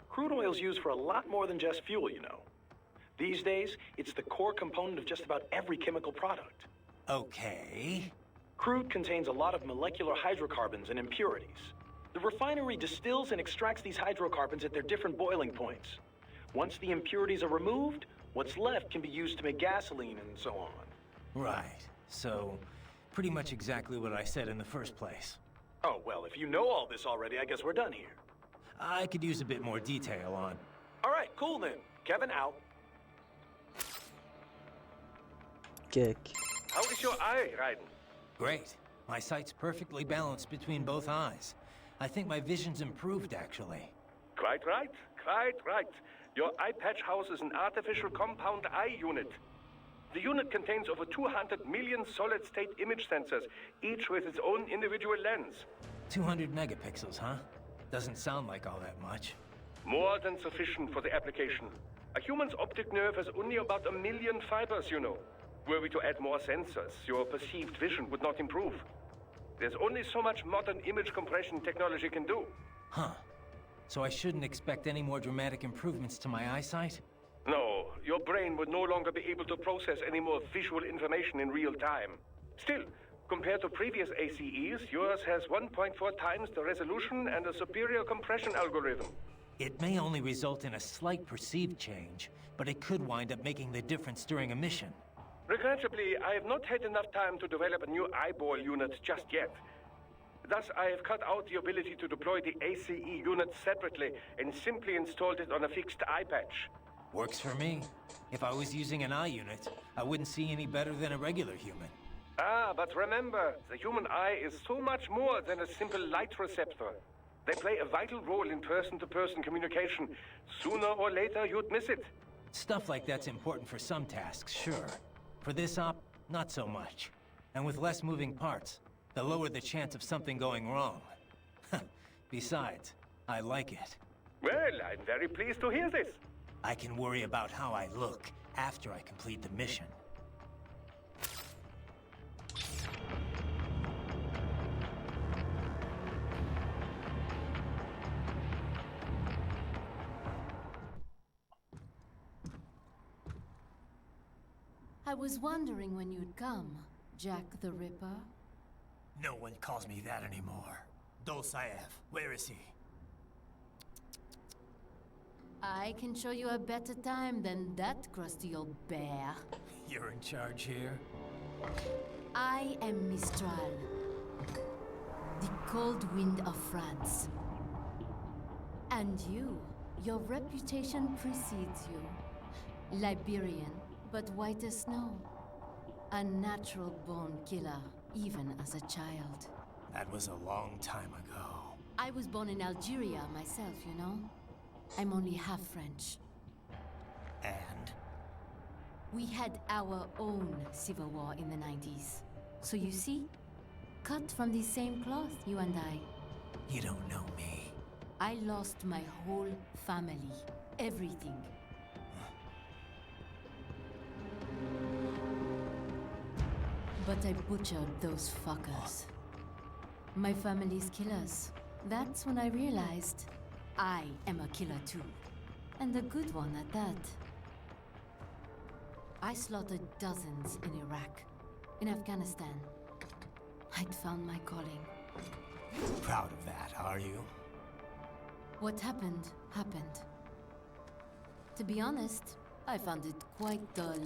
[SPEAKER 7] Crude oil's used for a lot more than just fuel, you know. These days, it's the core component of just about every chemical product.
[SPEAKER 5] Okay.
[SPEAKER 7] Crude contains a lot of molecular hydrocarbons and impurities. The refinery distills and extracts these hydrocarbons at their different boiling points. Once the impurities are removed, what's left can be used to make gasoline and so on.
[SPEAKER 5] Right. So, pretty much exactly what I said in the first place.
[SPEAKER 7] Oh, well, if you know all this already, I guess we're done here.
[SPEAKER 5] I could use a bit more detail on...
[SPEAKER 7] All right, cool then. Kevin out.
[SPEAKER 1] Kick.
[SPEAKER 2] How is your eye, Raiden?
[SPEAKER 5] Great. My sight's perfectly balanced between both eyes. I think my vision's improved, actually.
[SPEAKER 2] Quite right. Your eye patch houses an artificial compound eye unit. The unit contains over 200 million solid-state image sensors, each with its own individual lens.
[SPEAKER 5] 200 megapixels, huh? Doesn't sound like all that much.
[SPEAKER 2] More than sufficient for the application. A human's optic nerve has only about 1 million fibers, you know. Were we to add more sensors, your perceived vision would not improve. There's only so much modern image compression technology can do.
[SPEAKER 5] Huh. So I shouldn't expect any more dramatic improvements to my eyesight?
[SPEAKER 2] No, your brain would no longer be able to process any more visual information in real time. Still, compared to previous ACEs, yours has 1.4 times the resolution and a superior compression algorithm.
[SPEAKER 5] It may only result in a slight perceived change, but it could wind up making the difference during a mission.
[SPEAKER 2] Regrettably, I have not had enough time to develop a new eyeball unit just yet. Thus, I have cut out the ability to deploy the ACE unit separately and simply installed it on a fixed eye patch.
[SPEAKER 5] Works for me. If I was using an eye unit, I wouldn't see any better than a regular human.
[SPEAKER 2] Ah, but remember, the human eye is so much more than a simple light receptor. They play a vital role in person-to-person communication. Sooner or later, you'd miss it.
[SPEAKER 5] Stuff like that's important for some tasks, sure. For this op, not so much. And with less moving parts, the lower the chance of something going wrong. Besides, I like it.
[SPEAKER 2] Well, I'm very pleased to hear this.
[SPEAKER 5] I can worry about how I look after I complete the mission.
[SPEAKER 13] I was wondering when you'd come, Jack the Ripper.
[SPEAKER 5] No one calls me that anymore. Dolzaev, where is he?
[SPEAKER 13] I can show you a better time than that crusty old bear.
[SPEAKER 5] You're in charge here?
[SPEAKER 13] I am Mistral, the cold wind of France. And you, your reputation precedes you. Liberian, but white as snow. A natural-born killer, even as a child.
[SPEAKER 5] That was a long time ago.
[SPEAKER 13] I was born in Algeria myself, you know? I'm only half French.
[SPEAKER 5] And?
[SPEAKER 13] We had our own civil war in the 90s. So you see? Cut from the same cloth, you and I.
[SPEAKER 5] You don't know me.
[SPEAKER 13] I lost my whole family. Everything. But I butchered those fuckers. My family's killers. That's when I realized I am a killer too. And a good one at that. I slaughtered dozens in Iraq, in Afghanistan. I'd found my calling.
[SPEAKER 5] Proud of that, are you?
[SPEAKER 13] What happened, happened. To be honest, I found it quite dull.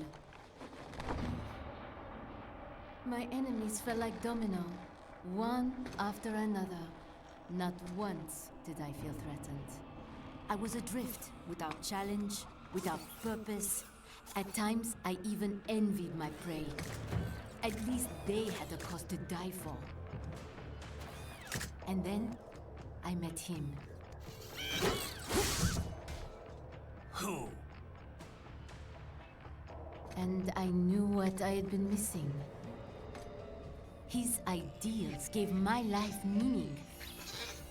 [SPEAKER 13] My enemies fell like domino, one after another. Not once did I feel threatened. I was adrift, without challenge, without purpose. At times, I even envied my prey. At least they had a cause to die for. And then, I met him.
[SPEAKER 5] Who?
[SPEAKER 13] And I knew what I had been missing. His ideals gave my life meaning.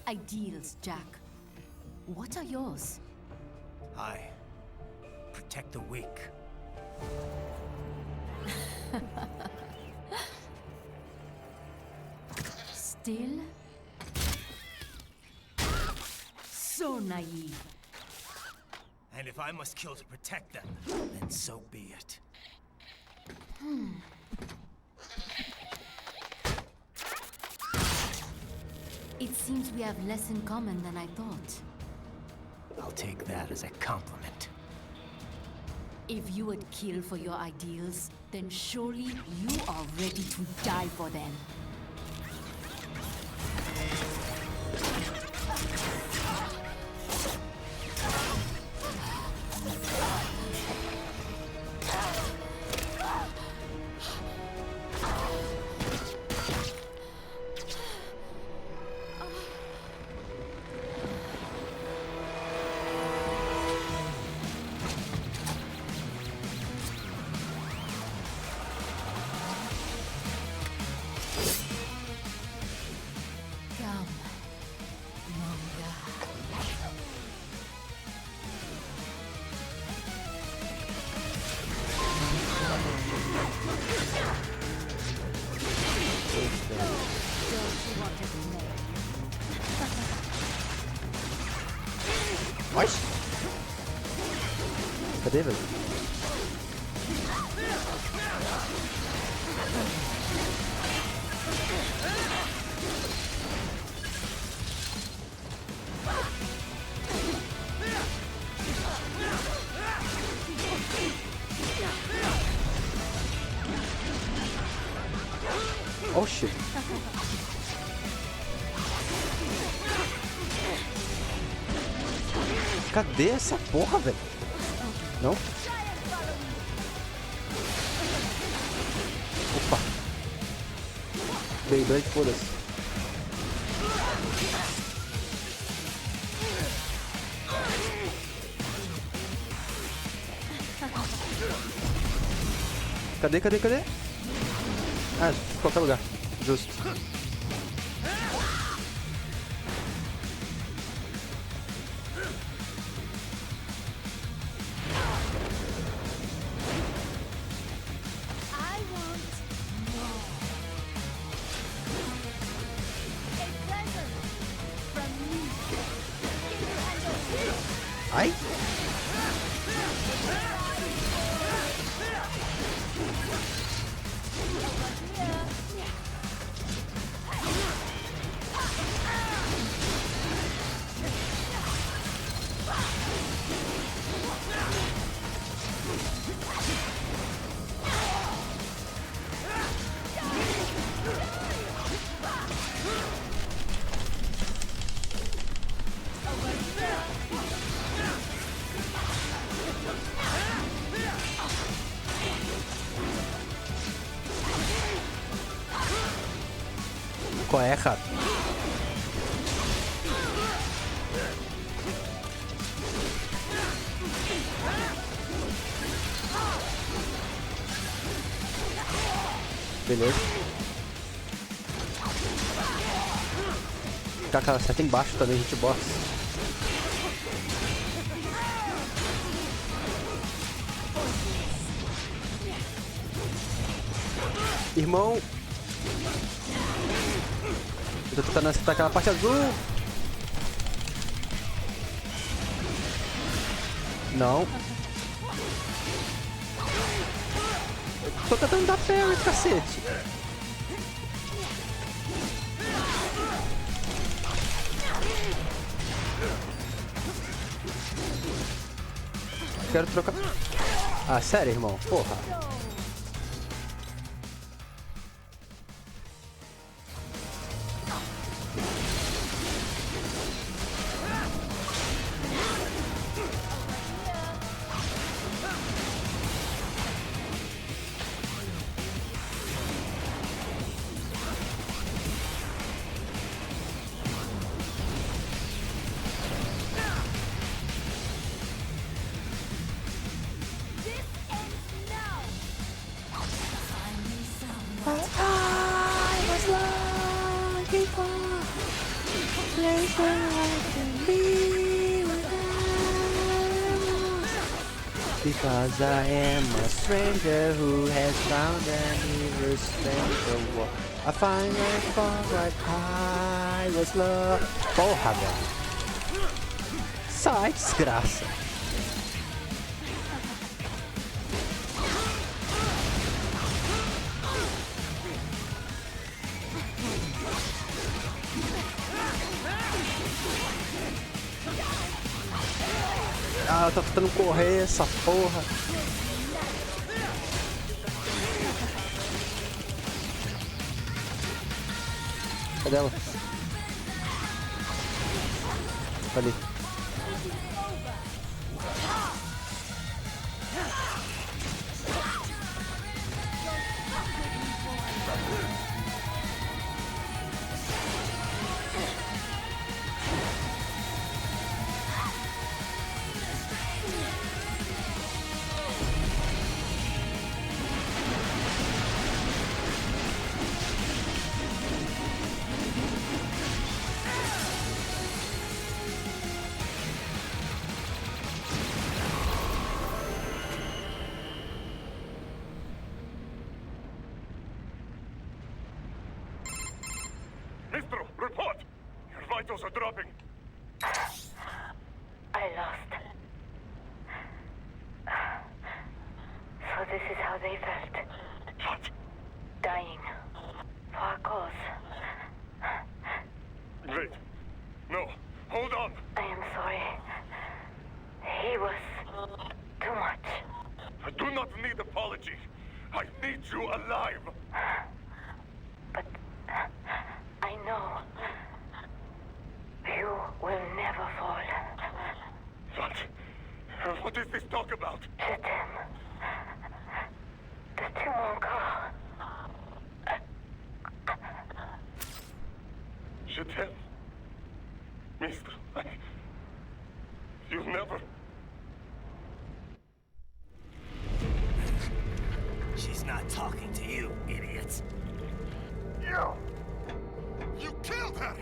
[SPEAKER 13] Ideals, Jack. What are yours?
[SPEAKER 5] I protect the weak.
[SPEAKER 13] Still? So naive.
[SPEAKER 5] And if I must kill to protect them, then so be it.
[SPEAKER 13] It seems we have less in common than I thought.
[SPEAKER 5] I'll take that as a compliment.
[SPEAKER 13] If you would kill for your ideals, then surely you are ready to die for them.
[SPEAKER 1] Cadê, velho? Oxi. Cadê essa porra, velho? Não? Opa. Beyblade, foda-se. Cadê? Ah, qualquer lugar. Justo. Ai! Qual é, cara? Beleza. Tá, cara, seta embaixo também, hitbox. Irmão. Eu tô tentando acertar aquela parte azul. Não. Eu tô tentando dar parry, cacete. Quero trocar. Ah, sério, irmão? Porra. Because I am a stranger who has found an irrespectable. I find my fall right I was love. Porra, velho. Sai, desgraça. Ah, eu tô tentando correr essa porra. Cadê ela? Tá ali.
[SPEAKER 14] Mistro, report! Your vitals are dropping.
[SPEAKER 6] I lost.
[SPEAKER 15] how they felt.
[SPEAKER 14] What?
[SPEAKER 15] Dying. For a cause.
[SPEAKER 14] Wait. No. Hold on.
[SPEAKER 15] I am sorry. He was too much.
[SPEAKER 14] I do not need apology. I need you alive.
[SPEAKER 15] But I know you will never fall.
[SPEAKER 14] What? What is this talk about?
[SPEAKER 15] Je t'aime. Does tu mon corps?
[SPEAKER 14] Je t'aime. Mister, you never...
[SPEAKER 5] She's not talking to you, idiot.
[SPEAKER 14] You killed her!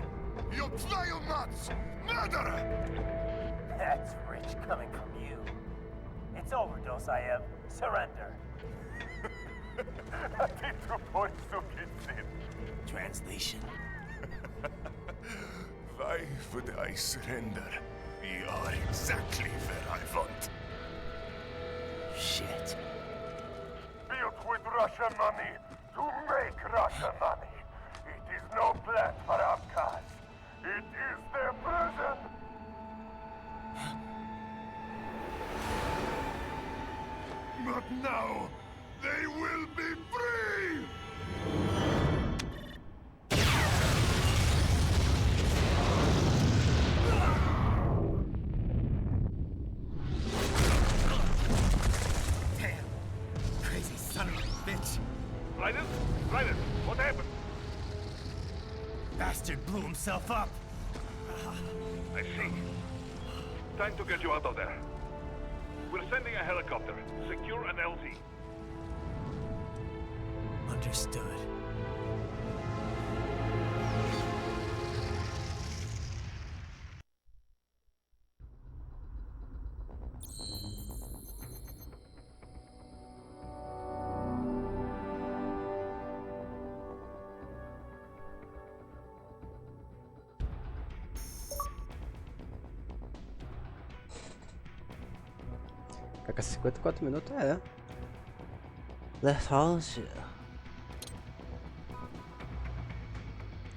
[SPEAKER 14] You vile nuts! Murderer!
[SPEAKER 5] That's rich coming from you. It's over, Dosaev. Surrender. Translation.
[SPEAKER 14] Why would I surrender? We are exactly where I want.
[SPEAKER 5] Shit.
[SPEAKER 14] Built with Russian money to make Russian money. It is no plan for Abkhaz. It is their prison. But now, they will be free!
[SPEAKER 5] Damn. Crazy son of a bitch.
[SPEAKER 14] Ryder, what happened?
[SPEAKER 5] Bastard blew himself up.
[SPEAKER 10] I see. Time to get you out of there. We're sending a helicopter. Secure an LZ.
[SPEAKER 5] Understood.
[SPEAKER 1] Caraca, 54 minutos é. Lethargia.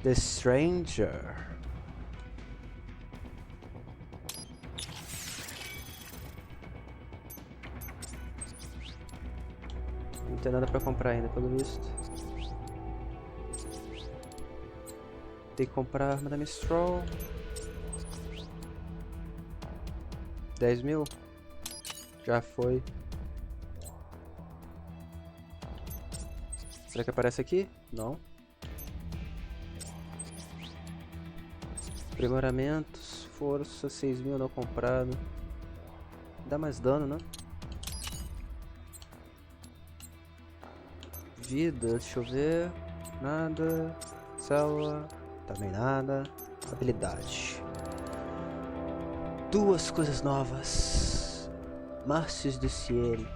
[SPEAKER 1] The Stranger. Não tem nada pra comprar ainda, pelo visto. Tem que comprar a arma da Mistral. 10 mil? Já foi. Será que aparece aqui? Não. Aprimoramentos, força, 6 mil não comprado. Dá mais dano, né? Vida, deixa eu ver. Nada. Célula, também nada. Habilidade. Duas coisas novas. Marcios do Ciel.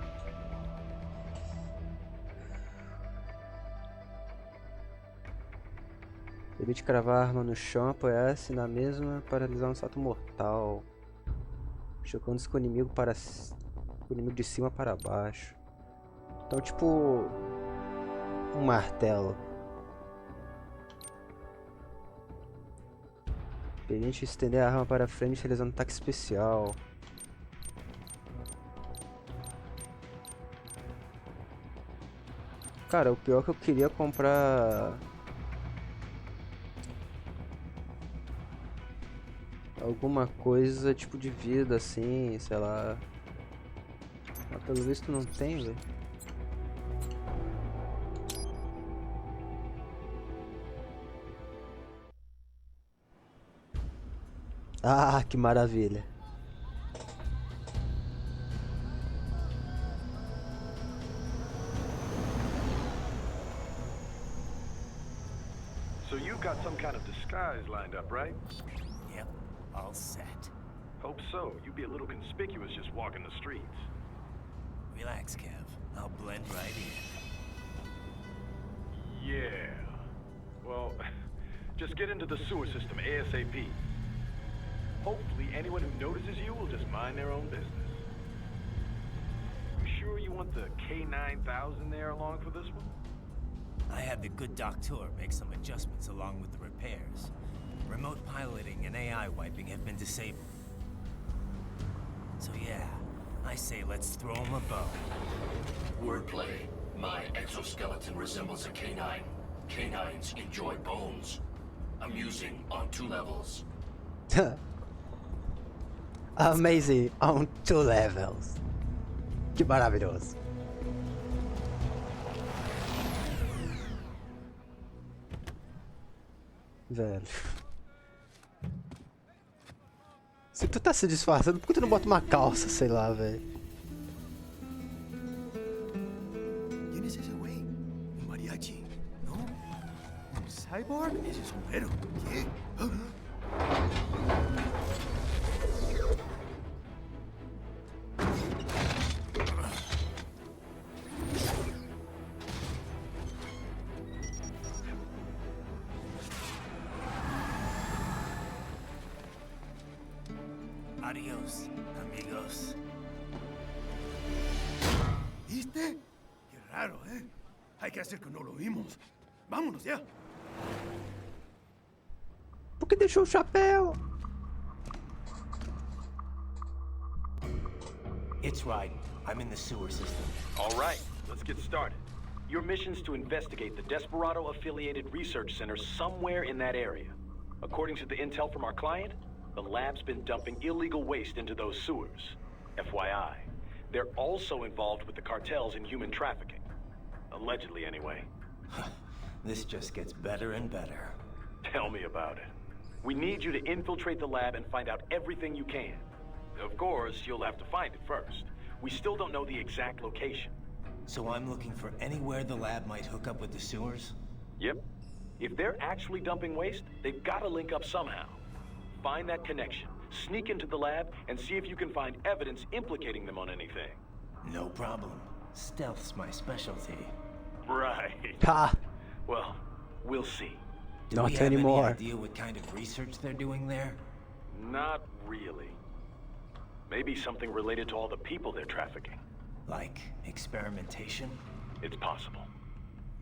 [SPEAKER 1] Permite cravar a arma no chão, apoiar-se na mesma, paralisar um salto mortal. Chocando-se com o inimigo com o inimigo de cima para baixo. Então, tipo, um martelo. Permite estender a arma para frente, realizando um ataque especial. Cara, o pior é que eu queria comprar alguma coisa tipo de vida assim, sei lá. Mas pelo visto não tem, velho. Ah, que maravilha.
[SPEAKER 7] So you got some kind of disguise lined up, right?
[SPEAKER 5] Yep, all set.
[SPEAKER 7] Hope so. You'd be a little conspicuous just walking the streets.
[SPEAKER 5] Relax, Kev. I'll blend right in.
[SPEAKER 7] Yeah. Well, just get into the sewer system ASAP. Hopefully anyone who notices you will just mind their own business. You sure sure you want the K9000 there along for this one?
[SPEAKER 5] I had the good doctor make some adjustments along with the repairs. Remote piloting and AI wiping have been disabled. So yeah, I say let's throw him a bone.
[SPEAKER 12] Wordplay. My exoskeleton resembles a canine. Canines enjoy bones. Amusing on 2 levels.
[SPEAKER 1] Amazing on 2 levels. Que maravilhoso. Velho. Se tu tá se disfarçando, por que tu não bota uma calça, sei lá, velho?
[SPEAKER 11] ¿Quién es ese güey? Un mariachi, ¿no? ¿Un cyborg? Ese es un güero. ¿Qué?
[SPEAKER 5] Adiós, amigos.
[SPEAKER 11] ¿Viste? Qué raro, ¿eh? Hay que hacer que no lo vimos. Vámonos ya.
[SPEAKER 1] Por que deixou o chapéu?
[SPEAKER 5] It's right. I'm in the sewer system.
[SPEAKER 7] All right, let's get started. Your mission's to investigate the Desperado-affiliated research center somewhere in that area. According to the intel from our client, the lab's been dumping illegal waste into those sewers. FYI, they're also involved with the cartels in human trafficking. Allegedly, anyway.
[SPEAKER 5] This just gets better and better.
[SPEAKER 7] Tell me about it. We need you to infiltrate the lab and find out everything you can. Of course, you'll have to find it first. We still don't know the exact location.
[SPEAKER 5] So I'm looking for anywhere the lab might hook up with the sewers?
[SPEAKER 7] Yep. If they're actually dumping waste, they've got to link up somehow. Find that connection, sneak into the lab, and see if you can find evidence implicating them on anything.
[SPEAKER 5] No problem. Stealth's my specialty.
[SPEAKER 7] Right.
[SPEAKER 1] Ha!
[SPEAKER 7] Well, we'll see.
[SPEAKER 5] Do
[SPEAKER 1] Not
[SPEAKER 5] we have
[SPEAKER 1] anymore.
[SPEAKER 5] any idea what kind of research they're doing there?
[SPEAKER 7] Not really. Maybe something related to all the people they're trafficking.
[SPEAKER 5] Like experimentation?
[SPEAKER 7] It's possible.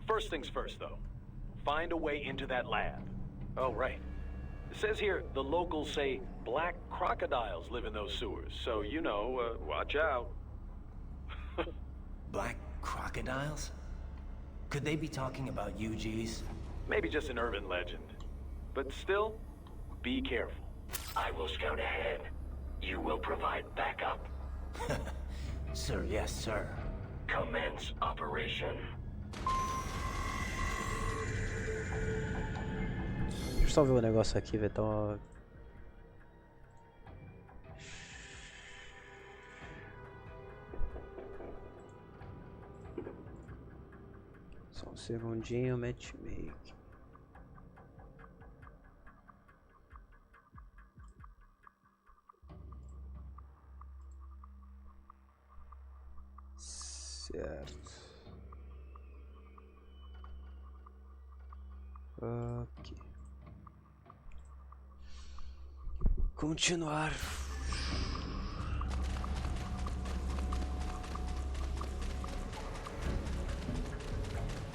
[SPEAKER 7] First things first, though. Find a way into that lab. Oh, right. It says here the locals say black crocodiles live in those sewers, so, you know, watch out.
[SPEAKER 5] Black crocodiles? Could they be talking about UGs?
[SPEAKER 7] Maybe just an urban legend. But still, be careful.
[SPEAKER 12] I will scout ahead. You will provide backup.
[SPEAKER 5] Sir, yes, sir.
[SPEAKER 12] Commence operation.
[SPEAKER 1] Deixa eu só ver o negócio aqui, velho. Então... Só um segundinho, matchmaking. Certo. Ok. Continuar.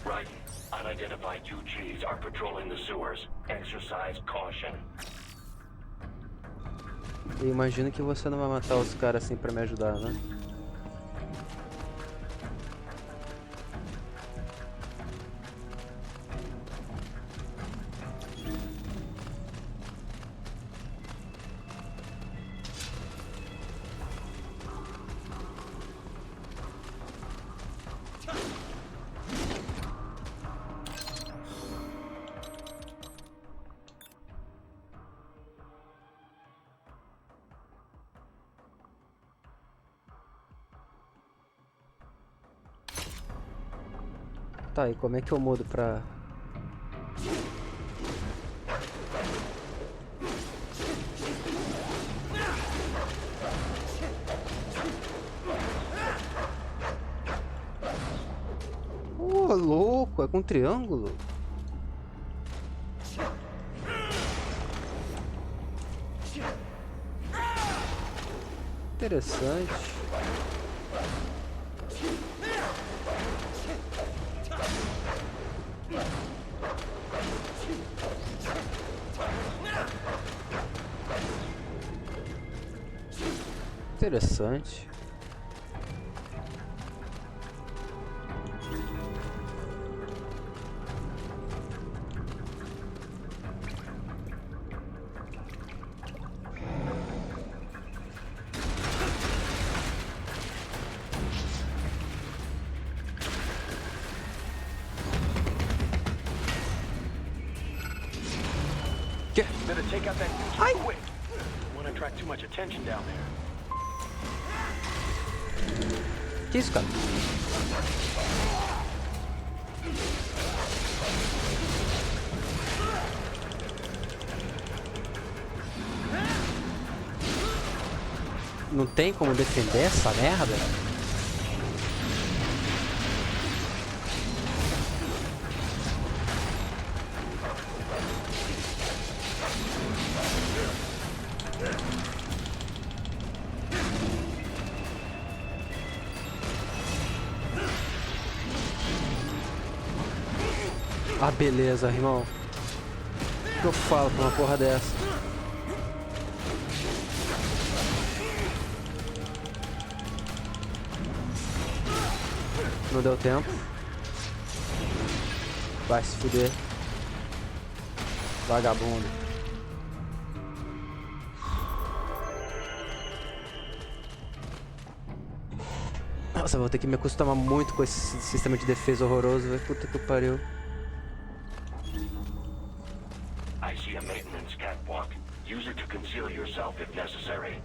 [SPEAKER 12] Right. Unidentified UGs are patrolling the sewers. Exercise caution.
[SPEAKER 1] Eu imagino que você não vai matar os caras assim pra me ajudar, né? Tá, e como é que eu mudo pra... Ô, louco, é com triângulo? Interessante. Interessante.
[SPEAKER 11] Better take out that huge quick. Don't want to attract too much attention down there.
[SPEAKER 1] Que isso, cara? Não tem como defender essa merda? Ah, beleza, irmão. O que eu falo pra uma porra dessa? Não deu tempo. Vai se fuder. Vagabundo. Nossa, vou ter que me acostumar muito com esse sistema de defesa horroroso, velho. Puta que pariu.
[SPEAKER 12] I see a maintenance catwalk. Use it to conceal yourself if necessary.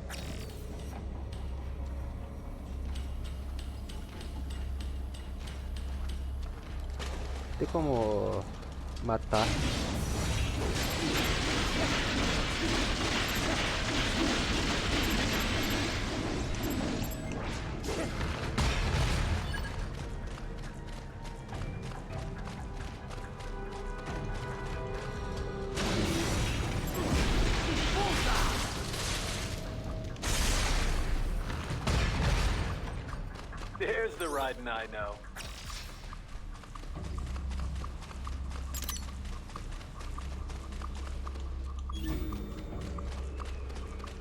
[SPEAKER 1] Tem como matar.
[SPEAKER 11] There's the riding I know.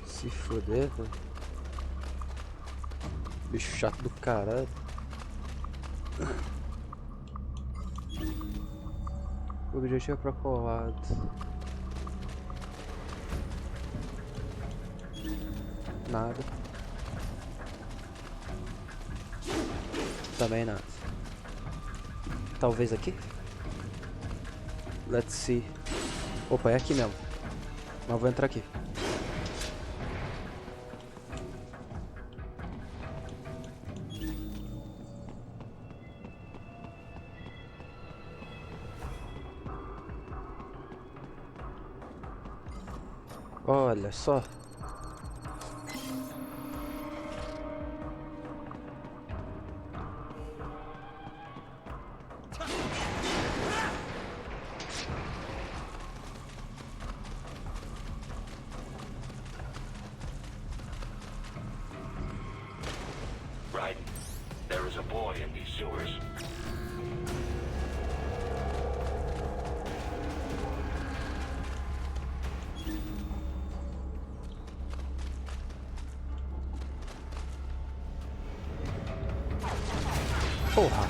[SPEAKER 1] Se foder, velho. Bicho chato do caralho. O objetivo é pra qual lado? Nada. Também nada. Talvez aqui? Let's see. Opa, é aqui mesmo. Mas vou entrar aqui. Olha só.
[SPEAKER 12] Right. There is a boy in these sewers.
[SPEAKER 1] Porra.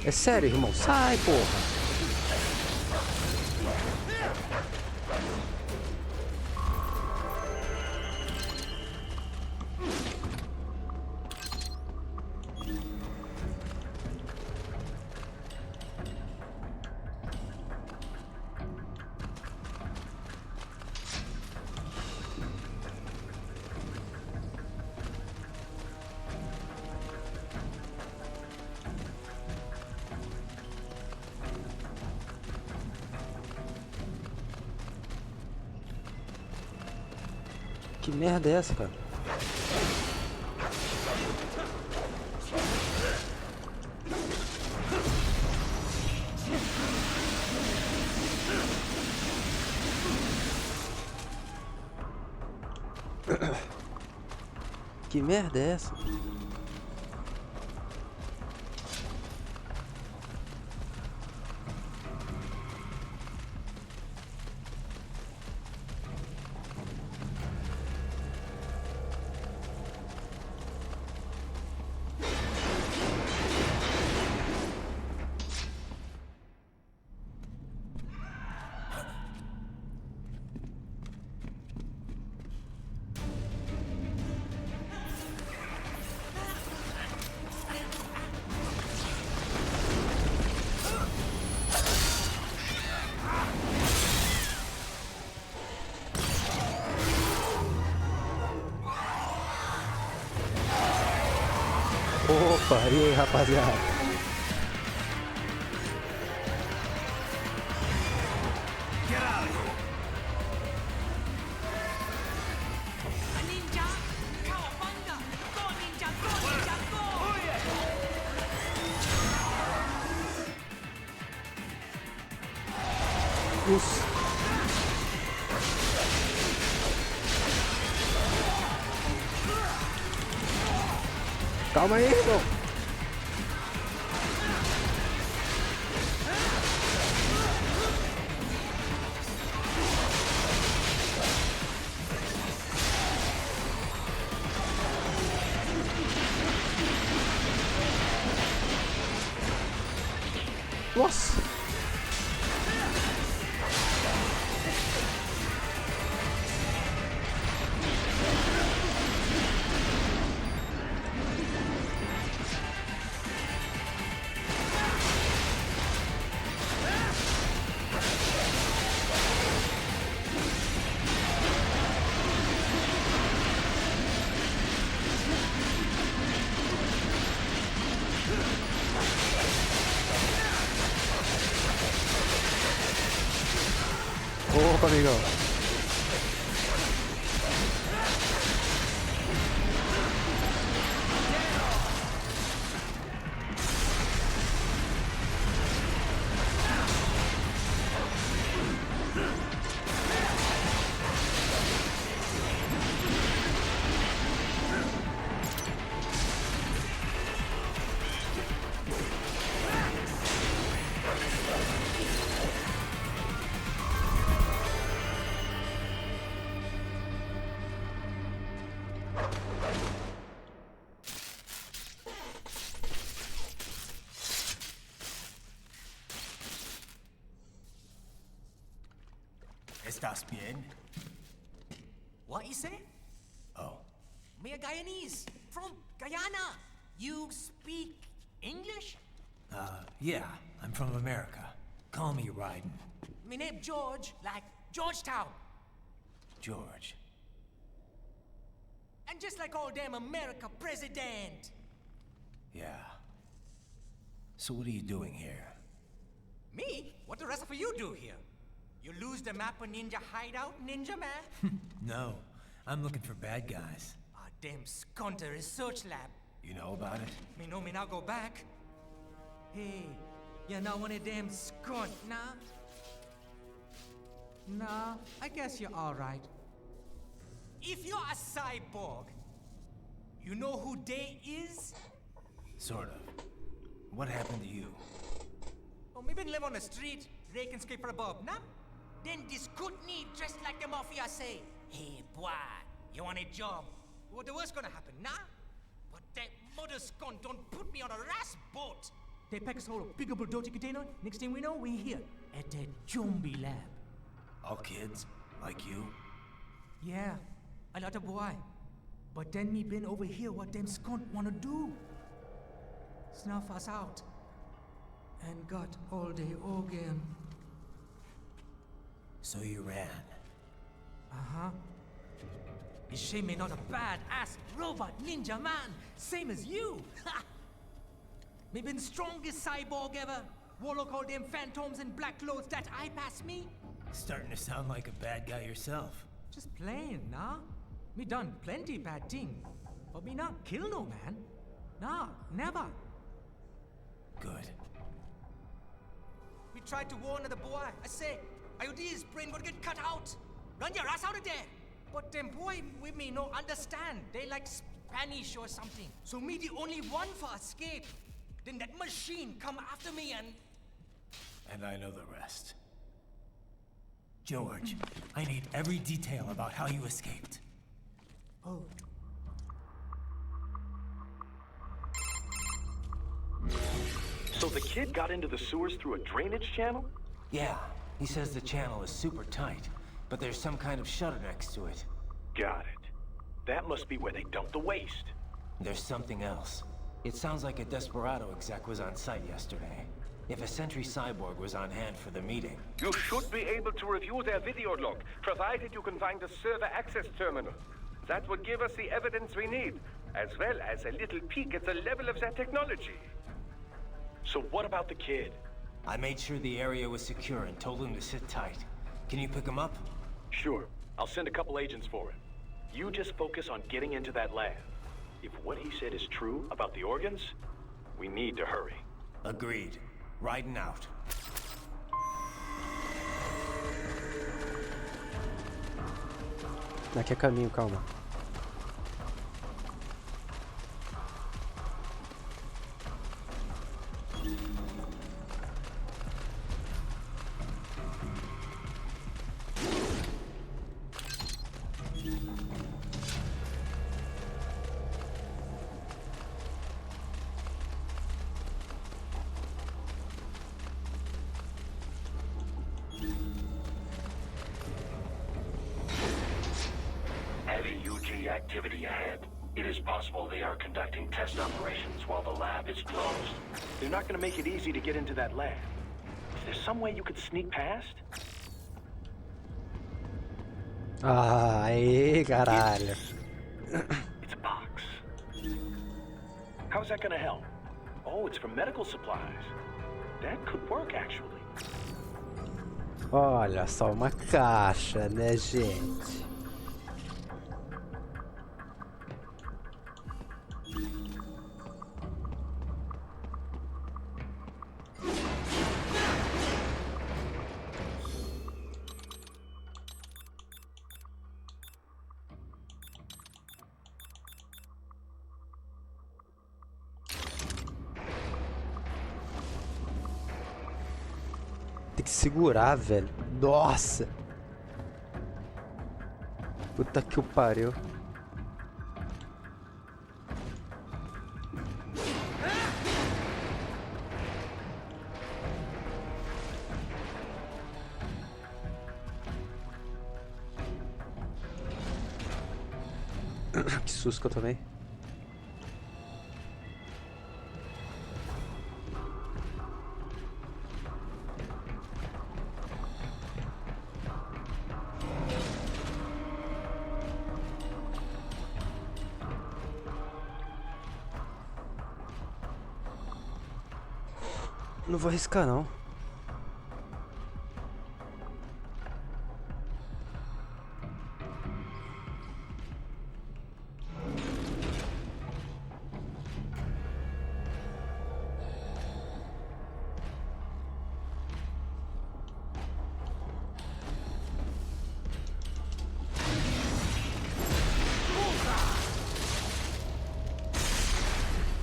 [SPEAKER 1] É sério, irmão? Sai, porra! Que merda é essa, cara? Que merda é essa? Opa, e aí, rapaziada? Isso. Calma aí, irmão. Nossa. Opa, amigão.
[SPEAKER 5] ¿Estás bien?
[SPEAKER 16] What you say?
[SPEAKER 5] Oh.
[SPEAKER 16] Me a Guyanese from Guyana. You speak English?
[SPEAKER 5] Yeah, I'm from America. Call me Ryden.
[SPEAKER 16] Me name George, like Georgetown.
[SPEAKER 5] George.
[SPEAKER 16] And just like all damn America president.
[SPEAKER 5] Yeah. So what are you doing here?
[SPEAKER 16] Me? What the rest of you do here? You lose the map of Ninja Hideout, Ninja Man?
[SPEAKER 5] No, I'm looking for bad guys.
[SPEAKER 16] Ah, damn Skunter research lab.
[SPEAKER 5] You know about it?
[SPEAKER 16] Me know me now go back. Hey, you're not one of them skunt, nah? Nah, I guess you're alright. If you're a cyborg, you know who they is?
[SPEAKER 5] Sort of. What happened to you?
[SPEAKER 16] Oh, me been live on the street, rake and scrape for a bob, nah? Then this good need dressed like the mafia say, hey boy, you want a job? What the worst gonna happen, nah? But that mother skunt don't put me on a ras boat. They pack us all a big dirty container. Next thing we know, we here at that zombie lab.
[SPEAKER 5] All kids? Like you?
[SPEAKER 16] Yeah, a lot of boy. But then me been over here what them skunt wanna do. Snuff us out. And got all day again.
[SPEAKER 5] So you ran?
[SPEAKER 16] Uh-huh. You shame me not a bad-ass robot ninja man, same as you. Ha! Me been strongest cyborg ever. Warlock all them phantoms in black clothes that eye pass me.
[SPEAKER 5] Starting to sound like a bad guy yourself.
[SPEAKER 16] Just playing, nah? Me done plenty bad thing, but me not kill no man. Nah, never.
[SPEAKER 5] Good.
[SPEAKER 16] We tried to warn the boy. I say, IOD's brain would get cut out. Run your ass out of there. But them boy with me no understand. They like Spanish or something. So me the only one for escape. Then that machine come after me and...
[SPEAKER 5] And I know the rest. George, I need every detail about how you escaped.
[SPEAKER 16] Oh.
[SPEAKER 7] So the kid got into the sewers through a drainage channel?
[SPEAKER 5] Yeah, he says the channel is super tight, but there's some kind of shutter next to it.
[SPEAKER 7] Got it. That must be where they dumped the waste.
[SPEAKER 5] There's something else. It sounds like a Desperado exec was on site yesterday. If a Sentry Cyborg was on hand for the meeting...
[SPEAKER 2] You should be able to review their video log, provided you can find the server access terminal. That would give us the evidence we need, as well as a little peek at the level of their technology.
[SPEAKER 7] So what about the kid?
[SPEAKER 5] I made sure the area was secure and told him to sit tight. Can you pick him up?
[SPEAKER 7] Sure. I'll send a couple agents for him. You just focus on getting into that lab. If what he said is true about the organs, we need to hurry.
[SPEAKER 5] Agreed. Riding out.
[SPEAKER 1] Aqui é caminho, calma.
[SPEAKER 12] Heavy UG activity ahead. It is possible they are conducting test operations while the lab is closed.
[SPEAKER 7] They're not gonna make it easy to get into that lab. Is there some way you could sneak past?
[SPEAKER 1] Ah, aê, caralho.
[SPEAKER 7] It's a box. How's that gonna help? Oh, it's for medical supplies. That could work, actually.
[SPEAKER 1] Olha só, uma caixa, né, gente? Tem que segurar, velho. Nossa! Puta que o pariu. Que susto que eu tomei. Não vou arriscar, não.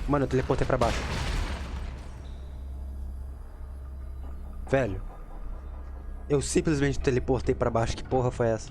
[SPEAKER 1] Mano, eu teleportei pra baixo. Velho, eu simplesmente teleportei pra baixo. Que porra foi essa?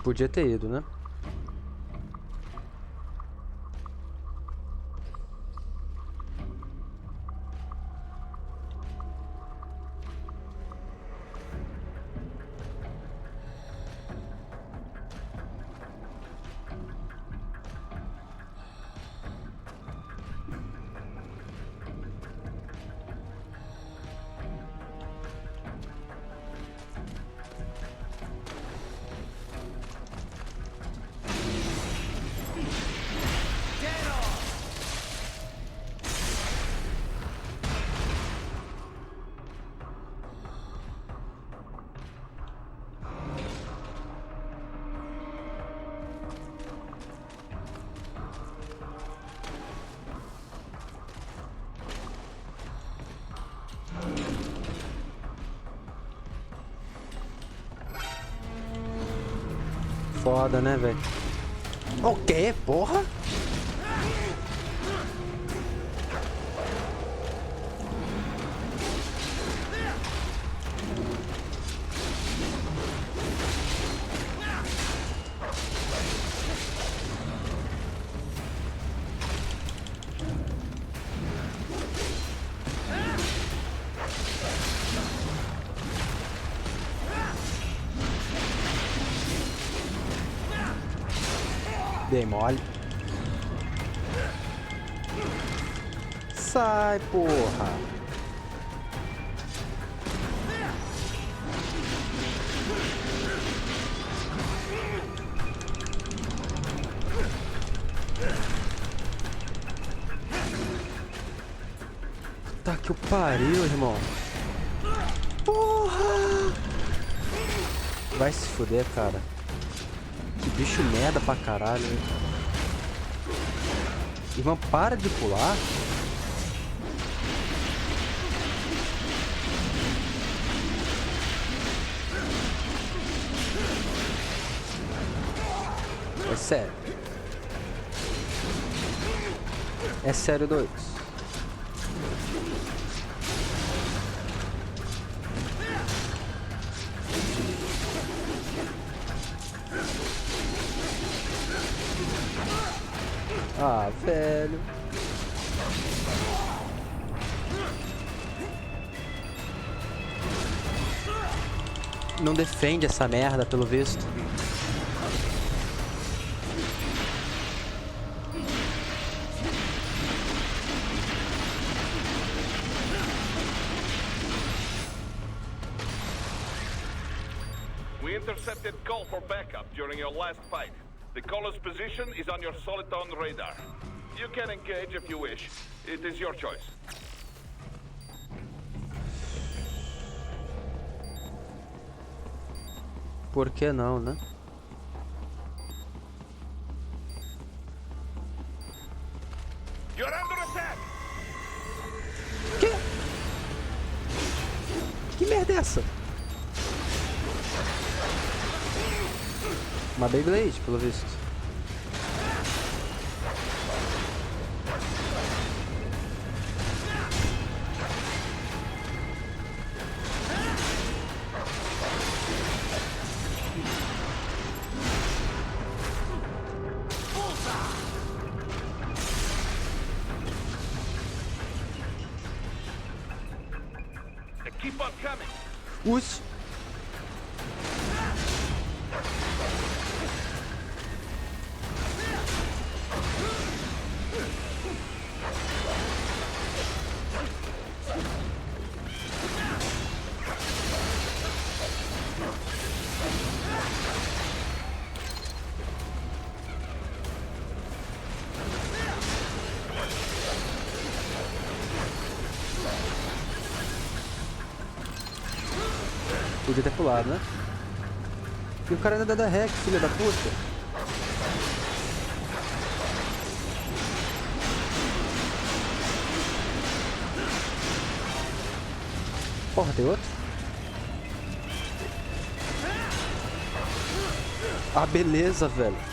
[SPEAKER 1] Podia ter ido, né? foda, né, velho? O quê? Porra? Dei mole. Sai, porra. Tá que o pariu, irmão. Porra! Vai se fuder, cara. Que bicho merda pra caralho, hein? Irmão, para de pular. É sério. É sério, dois. Ah, velho. Não defende essa merda, pelo visto.
[SPEAKER 10] We intercepted call for backup during your last fight. The caller's position is on your Soliton radar. You can engage if you wish. It is your choice.
[SPEAKER 1] Por que não, né?
[SPEAKER 10] You're under attack!
[SPEAKER 1] Que merda é essa? Uma Beyblade, pelo visto.
[SPEAKER 10] Keep on coming!
[SPEAKER 1] Us. Podia ter pulado, né? E o cara ainda dá hack, filha da puta. Porra, tem outro? Ah, beleza, velho.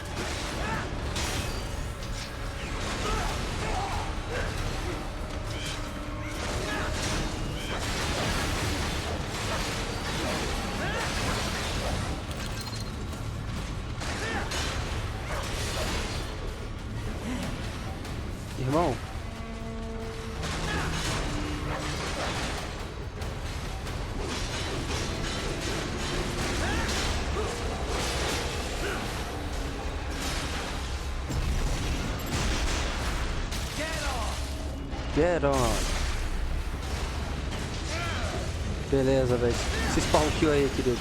[SPEAKER 1] Irmão. Get on. Beleza, velho. Se spawn kill aí, querido.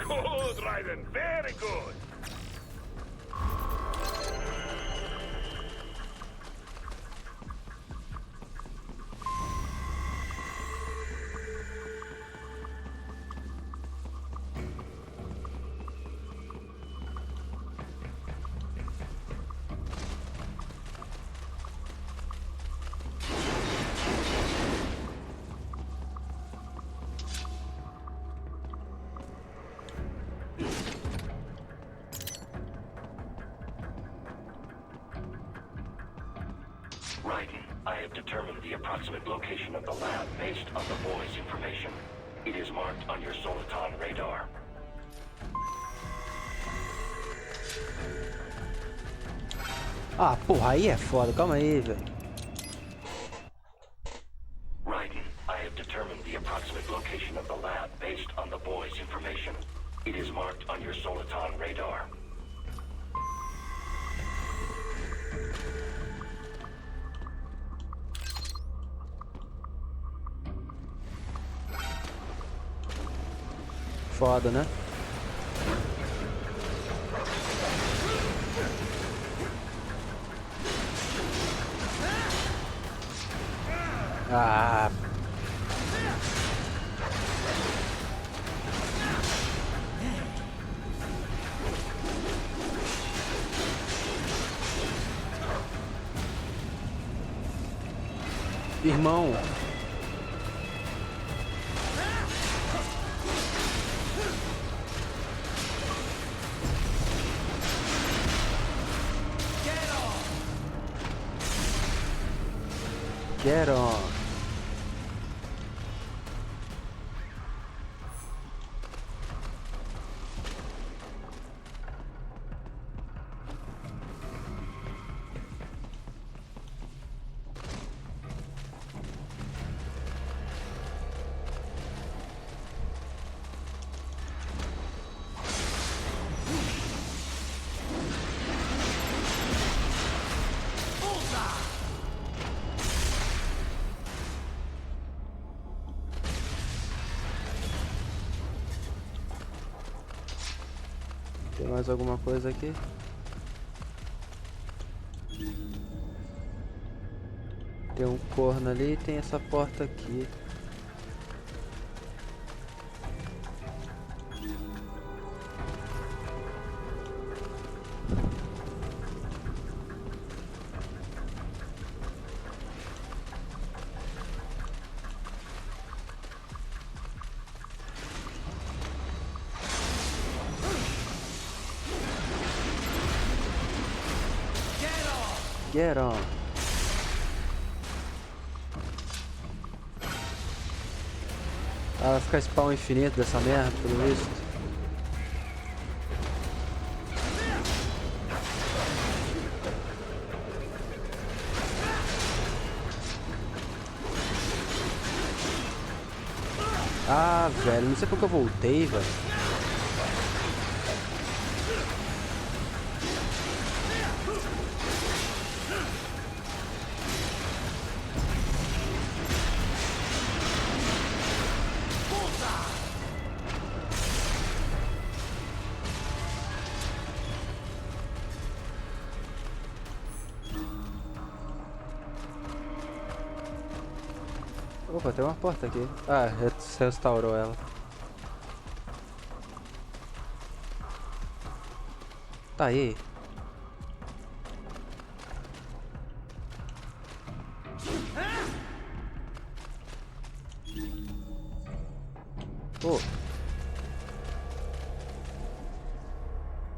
[SPEAKER 10] Good, Raiden. Very good.
[SPEAKER 12] Righty, I have determined the approximate location of the lab based on the boy's information. It is marked on your Soliton radar.
[SPEAKER 1] Ah, porra, aí é foda. Calma aí, velho.
[SPEAKER 12] Righty, I have determined the approximate location of the lab based on the boy's information. It is marked on your Soliton radar.
[SPEAKER 1] Foda, né? Ah. Irmão. Get on. Tem mais alguma coisa aqui? Tem um corno ali e tem essa porta aqui. Get on. Ah, vai ficar spawn infinito dessa merda, pelo visto. Ah, velho, não sei porque eu voltei, velho. Opa, tem uma porta aqui. Ah, restaurou ela. Tá aí. Oh.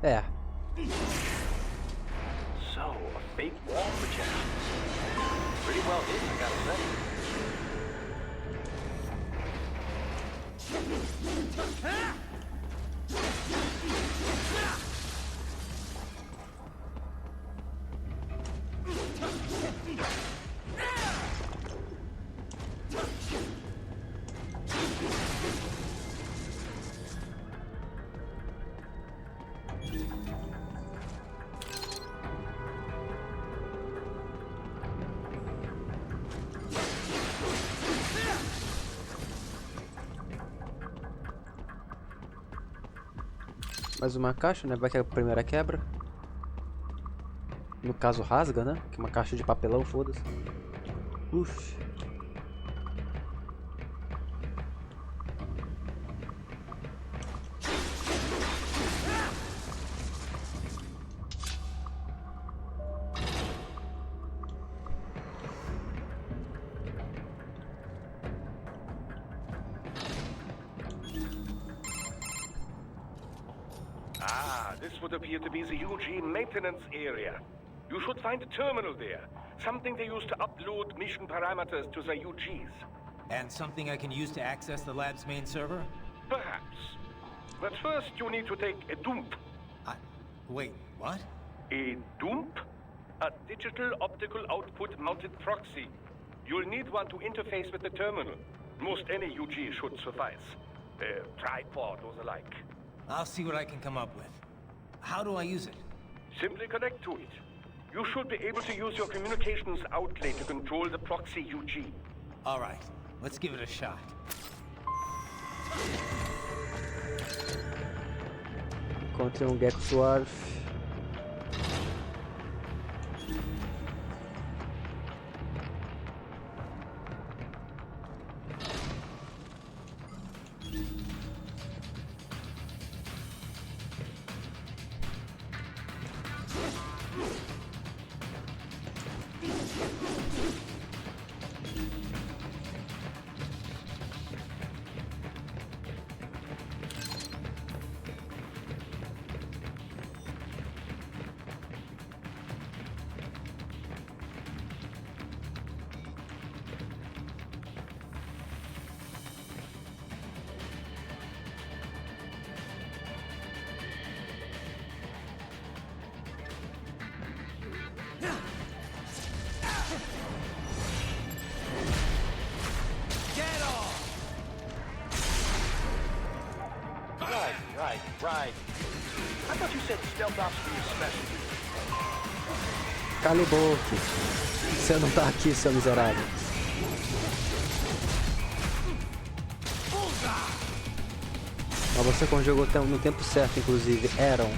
[SPEAKER 1] É.
[SPEAKER 2] So, a fake wall projection. Pretty well hidden, I gotta say.
[SPEAKER 1] Mais uma caixa, né? Vai que a primeira quebra. No caso, rasga, né? Que é uma caixa de papelão, foda-se. Uf.
[SPEAKER 2] This would appear to be the UG maintenance area. You should find a terminal there. Something they use to upload mission parameters to the UGs.
[SPEAKER 5] And something I can use to access the lab's main server?
[SPEAKER 2] Perhaps. But first you need to take a dump.
[SPEAKER 5] Wait, what?
[SPEAKER 2] A dump? A digital optical output mounted proxy. You'll need one to interface with the terminal. Most any UG should suffice. A tripod or the like.
[SPEAKER 5] I'll see what I can come up with. How do I use it?
[SPEAKER 2] Simply connect to it. You should be able to use your communications outlet to control the proxy UG.
[SPEAKER 5] All right, let's give it a shot.
[SPEAKER 1] Encontre Get Dwarf.
[SPEAKER 2] Right. I thought you said stealth ops were your specialty.
[SPEAKER 1] Cala a boca. Você não tá aqui, seu miserável. Mas você conjugou no tempo certo, inclusive. Eram.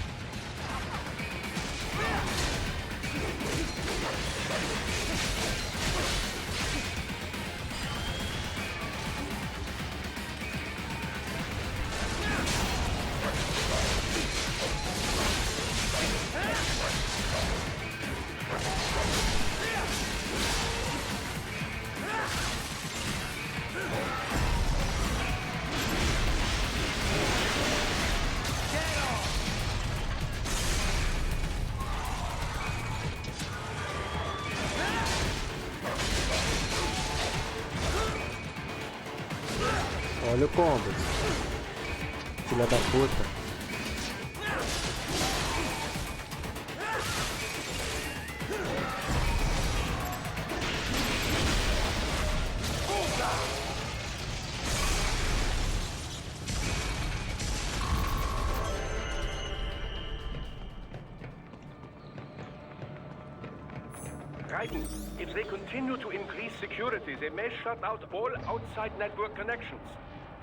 [SPEAKER 1] Olha o combo. Filha da puta.
[SPEAKER 2] Raiden, if they continue to increase security, they may shut out all outside network connections.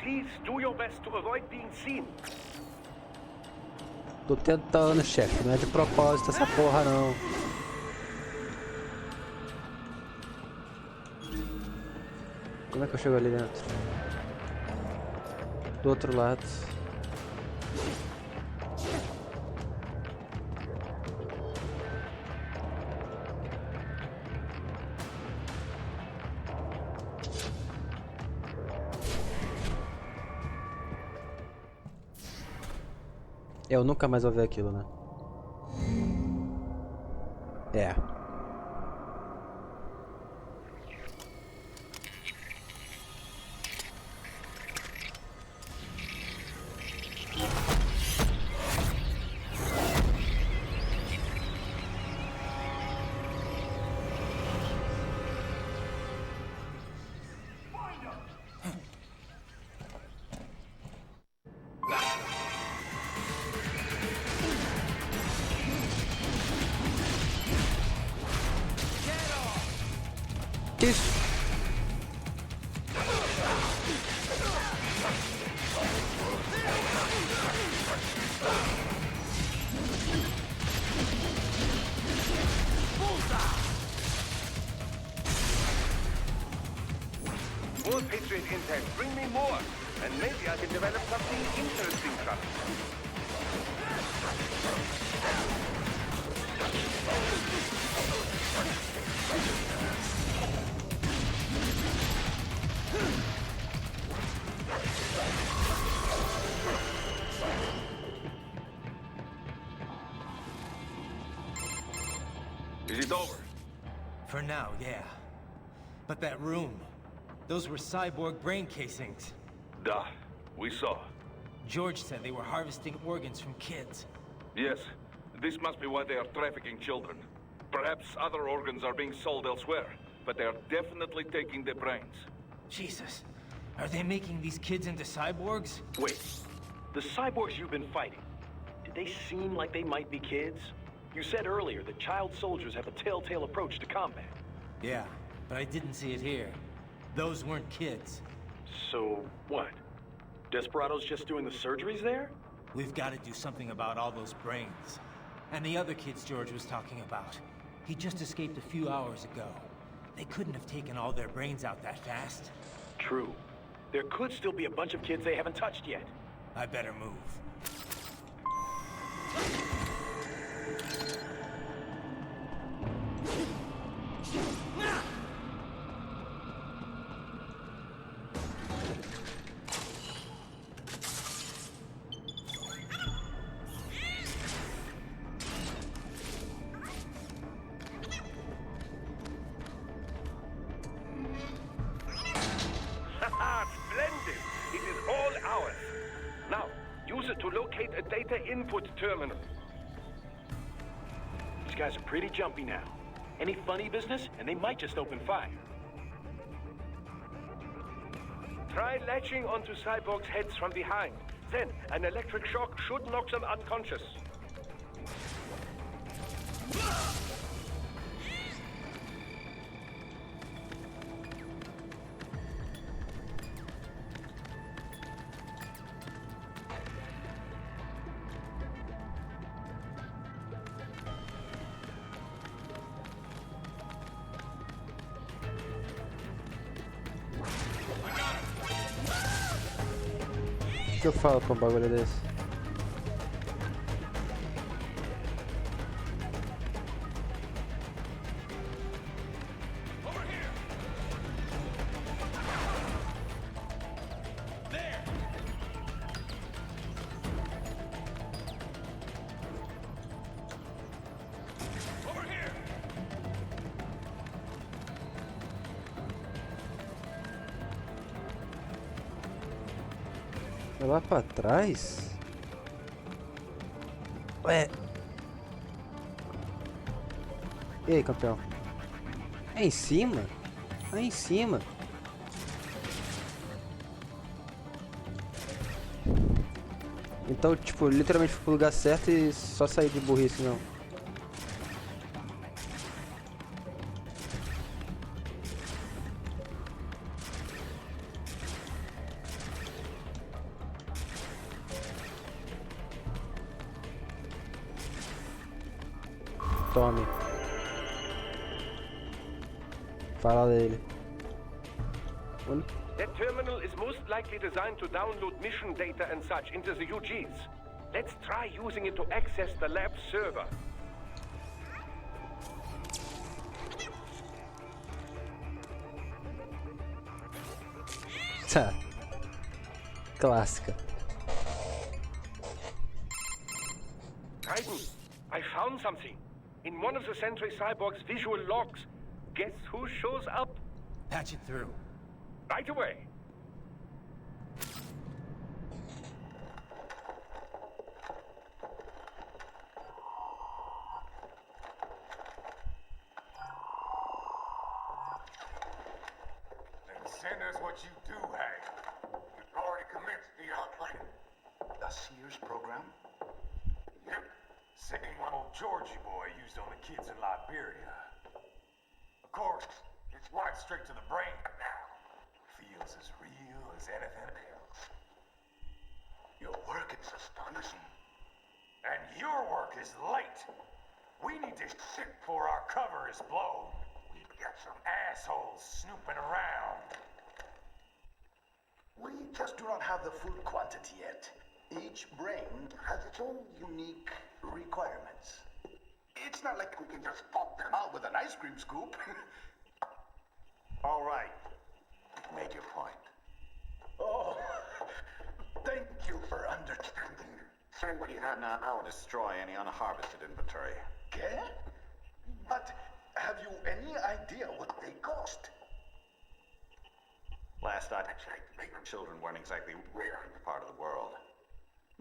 [SPEAKER 2] Please do your best to avoid being seen.
[SPEAKER 1] Tô tentando, chefe. Não é de propósito essa porra, não. Como é que eu chego ali dentro? Do outro lado. Eu nunca mais vou ver aquilo, né? É. Que isso?
[SPEAKER 2] More Patriot intel. Bring me more. And maybe I can develop something interesting from it.
[SPEAKER 10] Is it over?
[SPEAKER 5] For now, yeah. But that room, those were cyborg brain casings.
[SPEAKER 10] Duh, we saw.
[SPEAKER 5] George said they were harvesting organs from kids.
[SPEAKER 10] Yes, this must be why they are trafficking children. Perhaps other organs are being sold elsewhere, but they are definitely taking their brains.
[SPEAKER 5] Jesus, are they making these kids into cyborgs?
[SPEAKER 7] Wait, the cyborgs you've been fighting, did they seem like they might be kids? You said earlier that child soldiers have a telltale approach to combat.
[SPEAKER 5] Yeah, but I didn't see it here. Those weren't kids.
[SPEAKER 7] So, what? Desperado's just doing the surgeries there?
[SPEAKER 5] We've got to do something about all those brains. And the other kids George was talking about. He just escaped a few hours ago. They couldn't have taken all their brains out that fast.
[SPEAKER 7] True. There could still be a bunch of kids they haven't touched yet.
[SPEAKER 5] I better move.
[SPEAKER 2] Splendid! It is all ours. Now, use it to locate a data input terminal.
[SPEAKER 7] These guys are pretty jumpy now. Any funny business, and they might just open fire.
[SPEAKER 2] Try latching onto cyborgs' heads from behind. Then, an electric shock should knock them unconscious.
[SPEAKER 1] O que eu falo pra um bagulho desse? É lá pra trás? Ué. E aí, campeão? É em cima? É em cima. Então, tipo, literalmente fui pro lugar certo e só saí de burrice, não. Tome. Fala dele.
[SPEAKER 2] That terminal is most likely designed to download mission data and such into the UGs. Let's try using it to access the lab server.
[SPEAKER 1] Tá. Clássica.
[SPEAKER 2] Raiden, I found something. In one of the Sentry Cyborg's visual logs. Guess who shows up?
[SPEAKER 5] Patch it through.
[SPEAKER 2] Right away.
[SPEAKER 14] Then send us what you do have. We've already commenced the outline.
[SPEAKER 12] The Sears program?
[SPEAKER 14] Yep. Same one old Georgie boy used on the kids in Liberia. Of course, it's right straight to the brain now. Feels as real as anything else.
[SPEAKER 12] Your work is astonishing.
[SPEAKER 14] And your work is late. We need this shit before our cover is blown. We've got some assholes snooping around.
[SPEAKER 12] We just do not have the full quantity yet. Each brain has its own unique requirements. It's not like we can just pop them out with an ice cream scoop.
[SPEAKER 14] All right.
[SPEAKER 12] Make your point. Oh, thank you for understanding.
[SPEAKER 17] Send what you have now. I will destroy any unharvested inventory.
[SPEAKER 12] Okay? But
[SPEAKER 17] Have you any idea what they cost?
[SPEAKER 18] Last I checked, children weren't exactly rare in the part of the world.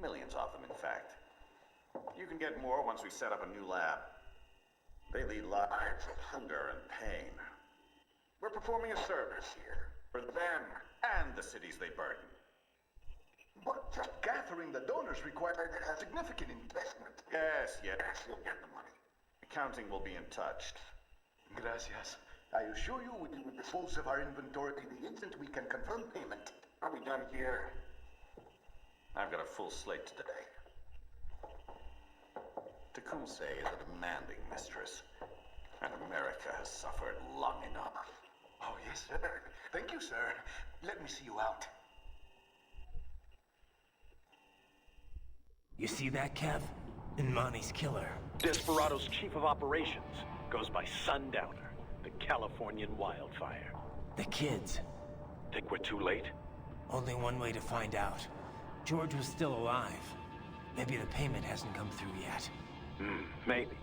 [SPEAKER 18] Millions of them, in fact. You can get more once we set up a new lab. They lead lives of hunger and pain. We're performing a service here for them and the cities they burden.
[SPEAKER 17] But just gathering the donors required a significant investment.
[SPEAKER 18] Yes, you'll get the money. Accounting will be in touch.
[SPEAKER 17] Gracias. I assure you we will dispose of our inventory the instant we can confirm payment.
[SPEAKER 18] Are we done here? I've got a full slate today. Tecumseh is a demanding mistress, and America has suffered long enough.
[SPEAKER 17] Oh, yes, sir. Thank you, sir. Let me see you out.
[SPEAKER 5] You see that, Kev? Imani's killer.
[SPEAKER 7] Desperado's chief of operations goes by Sundowner, the Californian wildfire.
[SPEAKER 5] The kids.
[SPEAKER 7] Think we're too late?
[SPEAKER 5] Only one way to find out. George was still alive. Maybe the payment hasn't come through yet.
[SPEAKER 7] Maybe.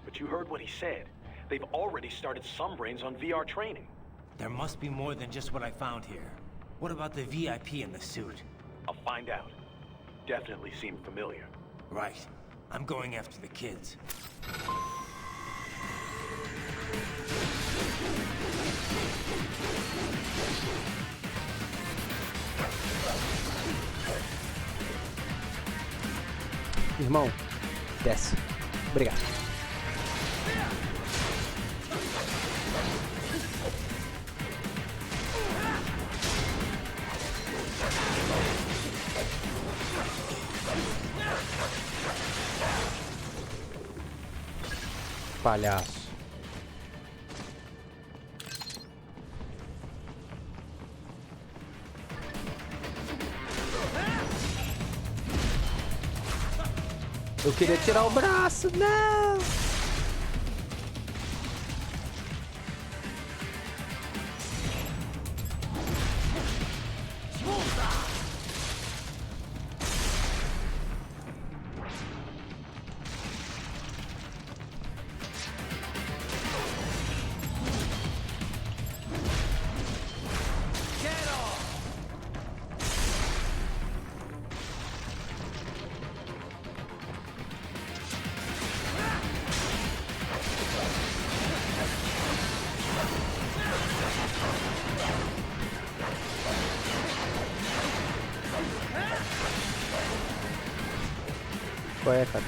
[SPEAKER 7] But you heard what he said. They've already started some brains on VR training.
[SPEAKER 5] There must be more than just what I found here. What about the VIP in the suit?
[SPEAKER 7] I'll find out. Definitely seemed familiar.
[SPEAKER 5] Right. I'm going after the kids.
[SPEAKER 1] Irmão, desce. Obrigado. Palhaço. Eu queria tirar o braço, não! Qual é, cara?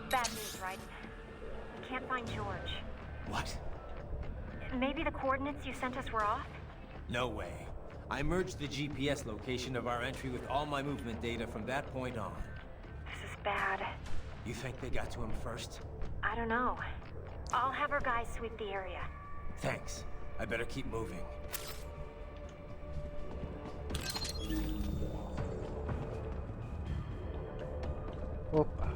[SPEAKER 6] Bad news, right? We can't find George.
[SPEAKER 5] What?
[SPEAKER 6] Maybe the coordinates you sent us were off?
[SPEAKER 5] No way. I merged the GPS location of our entry with all my movement data from that point on.
[SPEAKER 6] This is bad.
[SPEAKER 5] You think they got to him first?
[SPEAKER 6] I don't know. I'll have our guys sweep the area.
[SPEAKER 5] Thanks. I better keep moving.
[SPEAKER 1] Opa.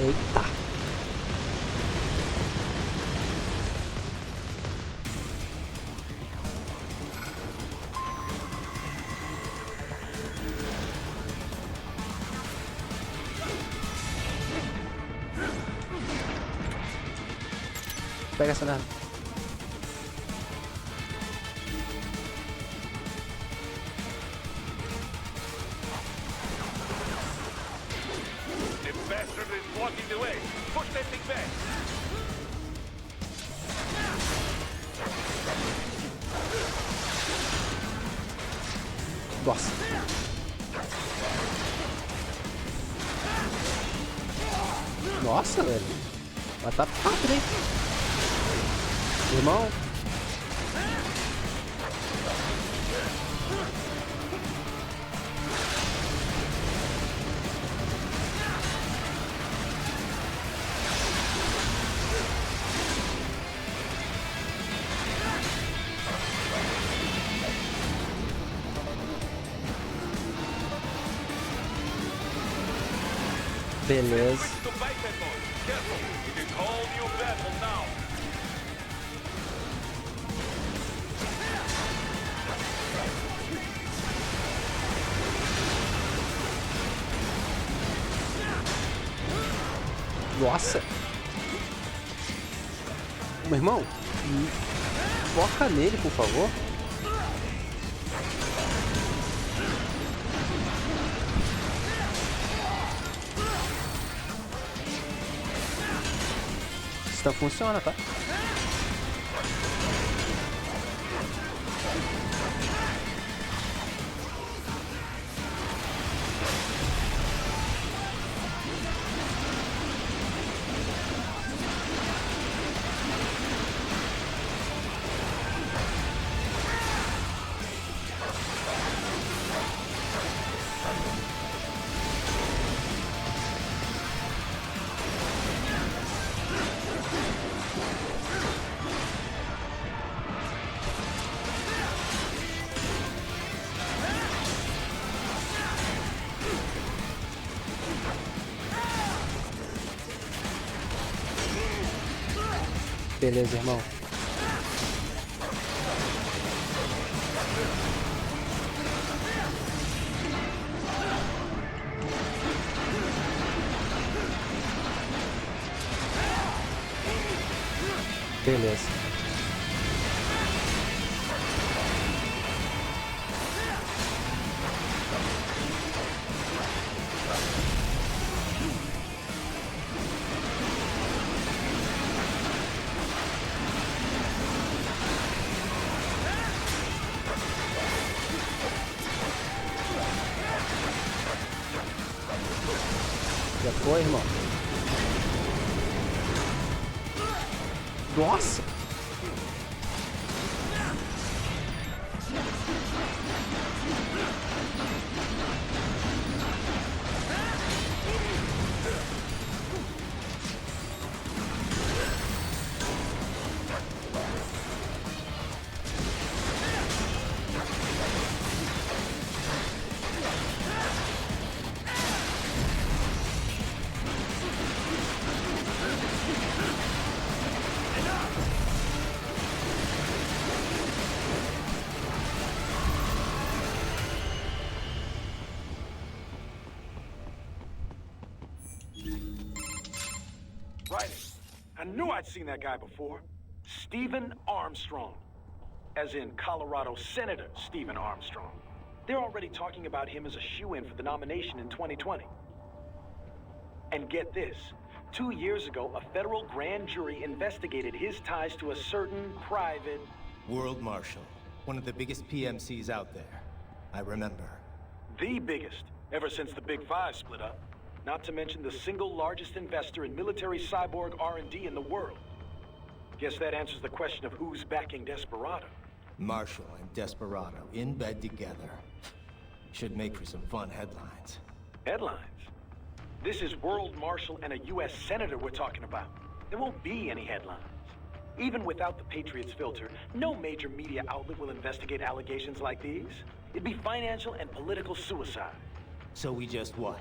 [SPEAKER 1] Eita. Pega essa nave.
[SPEAKER 10] The bastard is blocking the way. Push that thing back.
[SPEAKER 1] Nossa. Nossa, velho. Mas tá rápido, hein? Irmão. Beleza. Nossa. Meu irmão, foca nele, por favor. Isso funciona, tá? Beleza, irmão. Beleza. Já foi, irmão. Nossa!
[SPEAKER 7] Right. I knew I'd seen that guy before. Stephen Armstrong. As in Colorado Senator Stephen Armstrong. They're already talking about him as a shoo-in for the nomination in 2020. And get this. 2 years ago, a federal grand jury investigated his ties to a certain private...
[SPEAKER 5] World Marshal. One of the biggest PMCs out there. I remember.
[SPEAKER 7] The biggest, ever since the Big Five split up. Not to mention the single largest investor in military cyborg R&D in the world. Guess that answers the question of who's backing Desperado.
[SPEAKER 5] Marshall and Desperado in bed together. Should make for some fun headlines.
[SPEAKER 7] Headlines? This is World Marshal and a U.S. Senator we're talking about. There won't be any headlines. Even without the Patriots filter, no major media outlet will investigate allegations like these. It'd be financial and political suicide.
[SPEAKER 5] So we just what?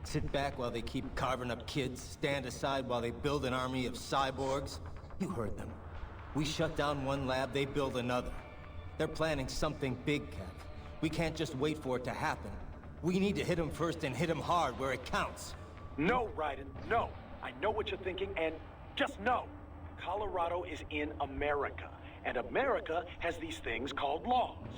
[SPEAKER 5] Sit back while they keep carving up kids, stand aside while they build an army of cyborgs? You heard them. We shut down one lab, they build another. They're planning something big, Kev. We can't just wait for it to happen. We need to hit them first and hit them hard where it counts.
[SPEAKER 7] No, Raiden, no. I know what you're thinking, and just know. Colorado is in America, and America has these things called laws.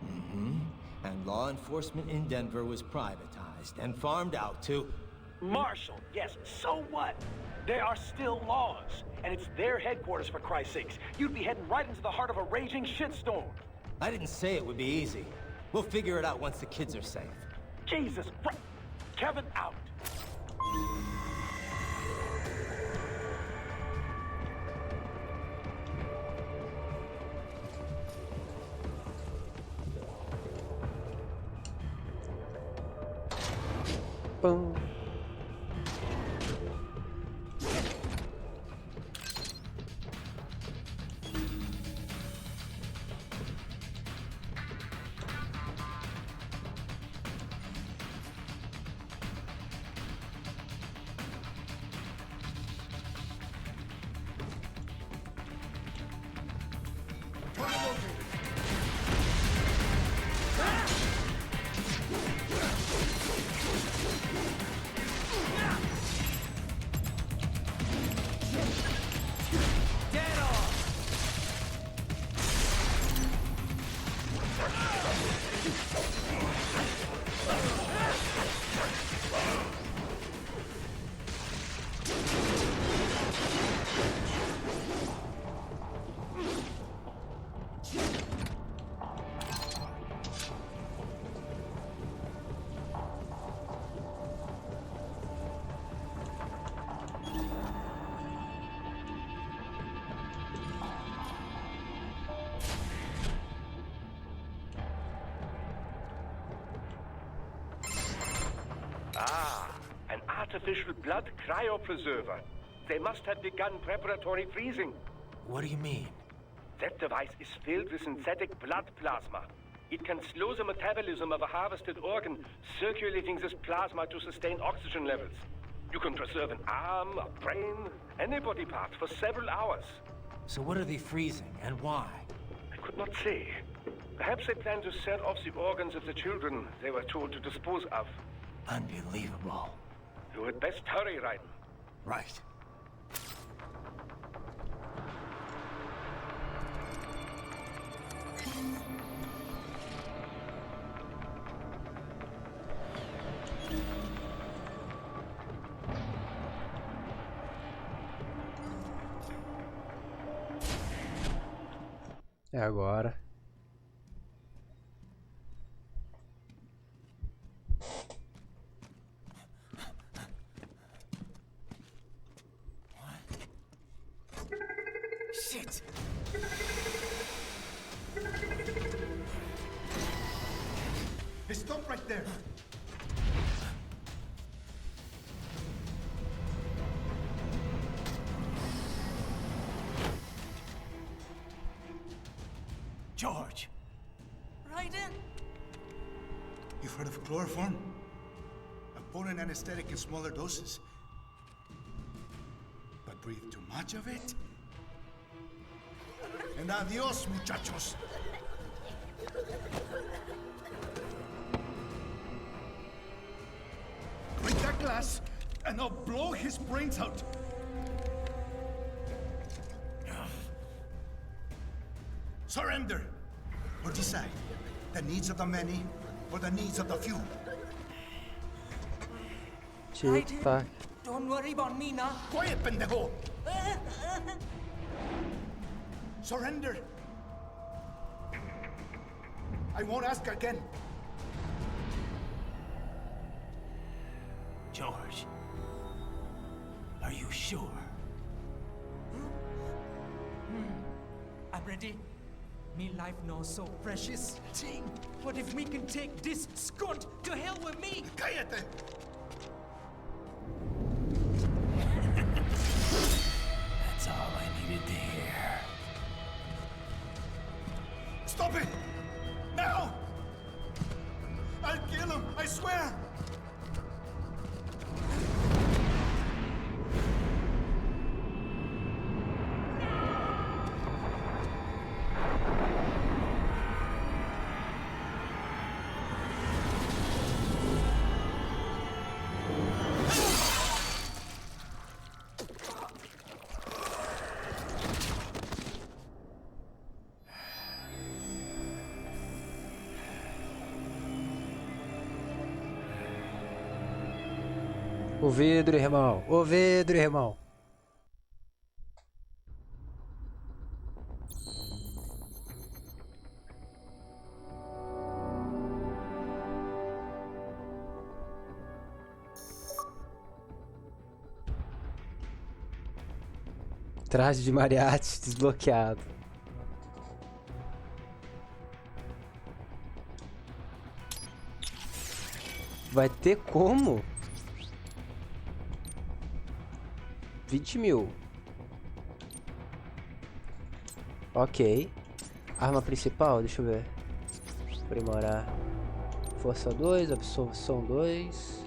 [SPEAKER 5] Mm-hmm. And law enforcement in Denver was privatized and farmed out to...
[SPEAKER 7] Marshall, yes, so what? There are still laws, and it's their headquarters, for Christ's sakes. You'd be heading right into the heart of a raging shitstorm.
[SPEAKER 5] I didn't say it would be easy. We'll figure it out once the kids are safe.
[SPEAKER 11] Jesus Christ! Kevin out!
[SPEAKER 1] Pum.
[SPEAKER 2] An artificial blood cryopreserver. They must have begun preparatory freezing.
[SPEAKER 5] What do you mean?
[SPEAKER 2] That device is filled with synthetic blood plasma. It can slow the metabolism of a harvested organ, circulating this plasma to sustain oxygen levels. You can preserve an arm, a brain, any body part for several hours.
[SPEAKER 5] So what are they freezing, and why?
[SPEAKER 2] I could not say. Perhaps they plan to sell off the organs of the children they were told to dispose of.
[SPEAKER 5] Unbelievable.
[SPEAKER 2] You had best hurry, Raiden.
[SPEAKER 5] Right.
[SPEAKER 1] É agora.
[SPEAKER 16] Shit!
[SPEAKER 14] Hey, stop right there!
[SPEAKER 16] George! Raiden?
[SPEAKER 14] You've heard of chloroform? A potent anesthetic in smaller doses. But breathe too much of it? And adios, muchachos! Break that glass, and I'll blow his brains out! Surrender! Or decide. The needs of the many, or the needs of the few.
[SPEAKER 1] Tic-tac.
[SPEAKER 16] Don't worry about me now.
[SPEAKER 14] Quiet, pendejo! Surrender! I won't ask again.
[SPEAKER 5] George, are you sure?
[SPEAKER 16] I'm ready. Me life now so precious. Ting, what if we can take this skunt to hell with me?
[SPEAKER 14] Cállate!
[SPEAKER 5] That's all I needed to hear.
[SPEAKER 14] Stop it! Now! I'll kill him, I swear!
[SPEAKER 1] O vidro, irmão. O vidro, irmão. Traje de mariachi desbloqueado. Vai ter como? 20 mil. Ok. Arma principal, deixa eu ver. Aprimorar. Força 2, absorção 2.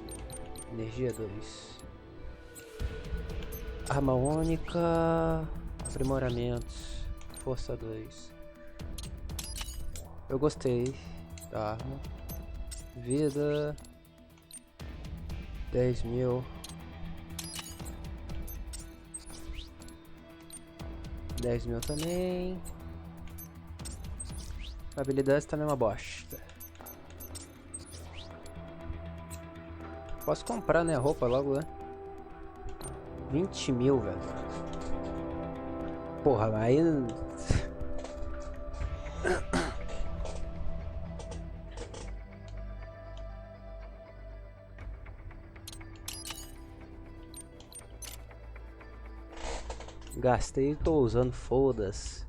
[SPEAKER 1] Energia 2. Arma única. Aprimoramentos. Força 2. Eu gostei da arma. Vida. 10 mil. 10 mil também. Habilidades também é uma bosta. Posso comprar, né? A roupa logo, né? 20 mil, velho. Porra, aí... Gastei e tô usando, foda-se.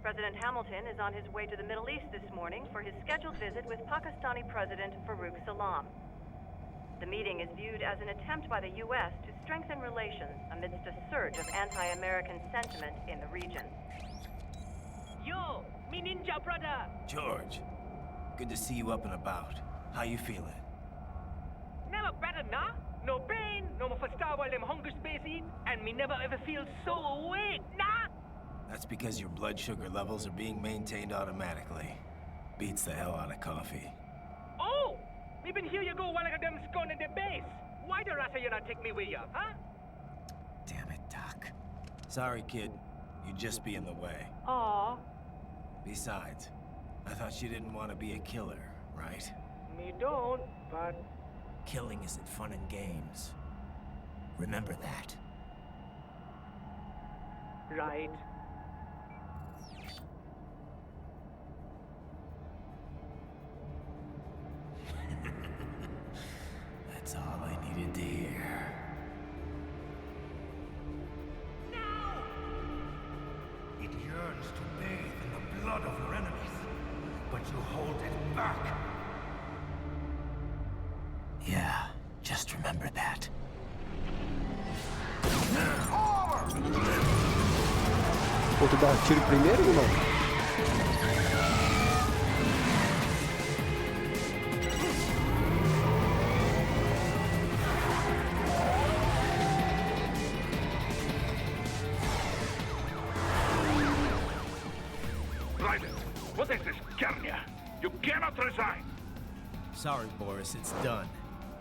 [SPEAKER 19] President Hamilton is on his way to the Middle East this morning for his scheduled visit with Pakistani President Farouk Salam. The meeting is viewed as an attempt by the U.S. to strengthen relations amidst a surge of anti-American sentiment in the region.
[SPEAKER 16] Yo, me ninja brother!
[SPEAKER 5] George, good to see you up and about. How you feeling?
[SPEAKER 16] Never better, nah? No pain, no more faster while them hunger space eat, and me never ever feel so awake, nah?
[SPEAKER 5] That's because your blood sugar levels are being maintained automatically. Beats the hell out of coffee.
[SPEAKER 16] Oh! Me been hear you go while I got them scone in the base. Why the rasta you not take me with you, huh?
[SPEAKER 5] Damn it, Doc. Sorry, kid. You'd just be in the way.
[SPEAKER 16] Aw.
[SPEAKER 5] Besides, I thought you didn't want to be a killer, right?
[SPEAKER 16] Me don't, but...
[SPEAKER 5] Killing isn't fun and games. Remember that.
[SPEAKER 16] Right.
[SPEAKER 5] That's all I needed to hear.
[SPEAKER 14] It yearns to bathe in the blood of your enemies, but you hold it back.
[SPEAKER 5] Yeah, just remember that.
[SPEAKER 1] Pô, tu dá um tiro primeiro, irmão?
[SPEAKER 10] Ryder, what is this, Kernia? You cannot resign!
[SPEAKER 5] Sorry, Boris, it's done.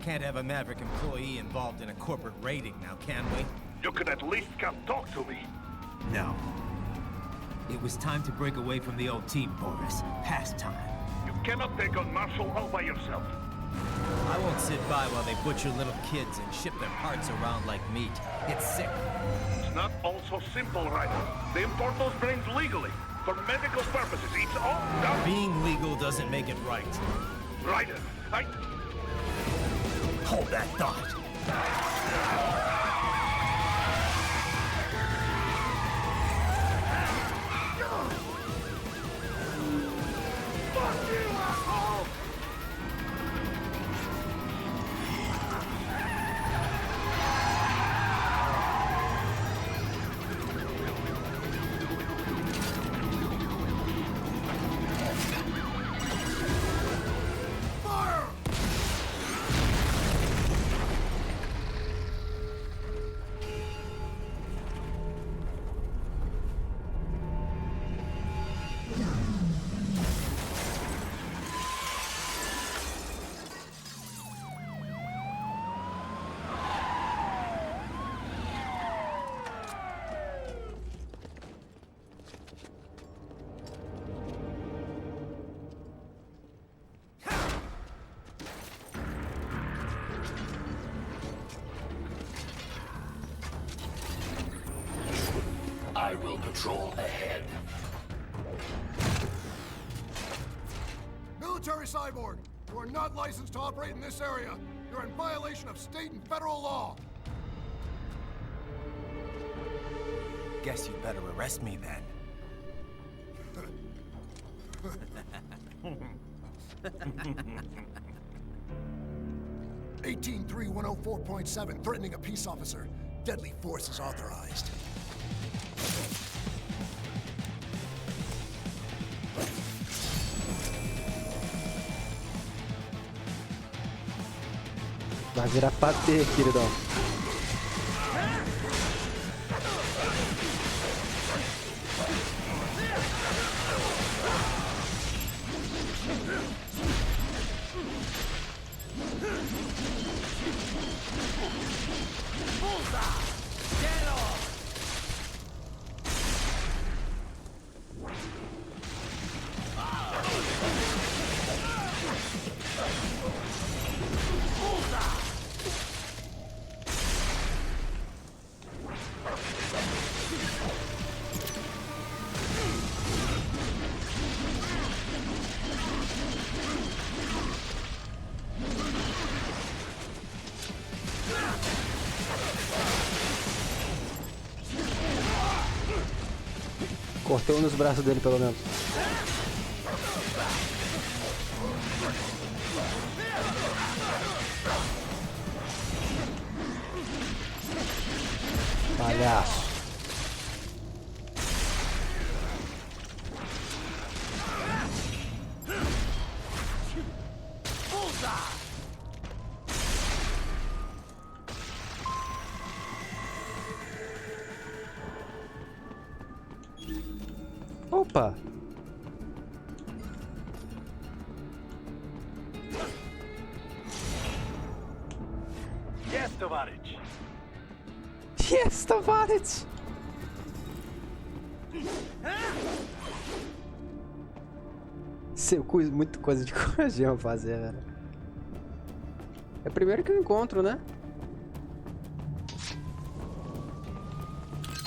[SPEAKER 5] Can't have a Maverick employee involved in a corporate raiding now, can we?
[SPEAKER 10] You could at least come talk to me.
[SPEAKER 5] No. It was time to break away from the old team, Boris. Past time.
[SPEAKER 10] You cannot take on Marshall all by yourself.
[SPEAKER 5] I won't sit by while they butcher little kids and ship their parts around like meat. It's sick.
[SPEAKER 10] It's not all so simple, Ryder. They import those brains legally. For medical purposes, it's all done.
[SPEAKER 5] Being legal doesn't make it right.
[SPEAKER 10] Ryder,
[SPEAKER 5] Hold that thought.
[SPEAKER 14] Fuck you, asshole!
[SPEAKER 12] patrol ahead.
[SPEAKER 20] Military cyborg, you are not licensed to operate in this area. You're in violation of state and federal law.
[SPEAKER 5] Guess you'd better arrest me then.
[SPEAKER 20] 183-104.7, threatening a peace officer. Deadly force is authorized.
[SPEAKER 1] Vai virar patê, queridão. Cortei um nos braços dele, pelo menos. Palhaço. Opa!
[SPEAKER 2] Yes, Tovarich.
[SPEAKER 1] Yes, Tovarich! Muito coisa de coragem fazer, velho. É o primeiro que eu encontro, né?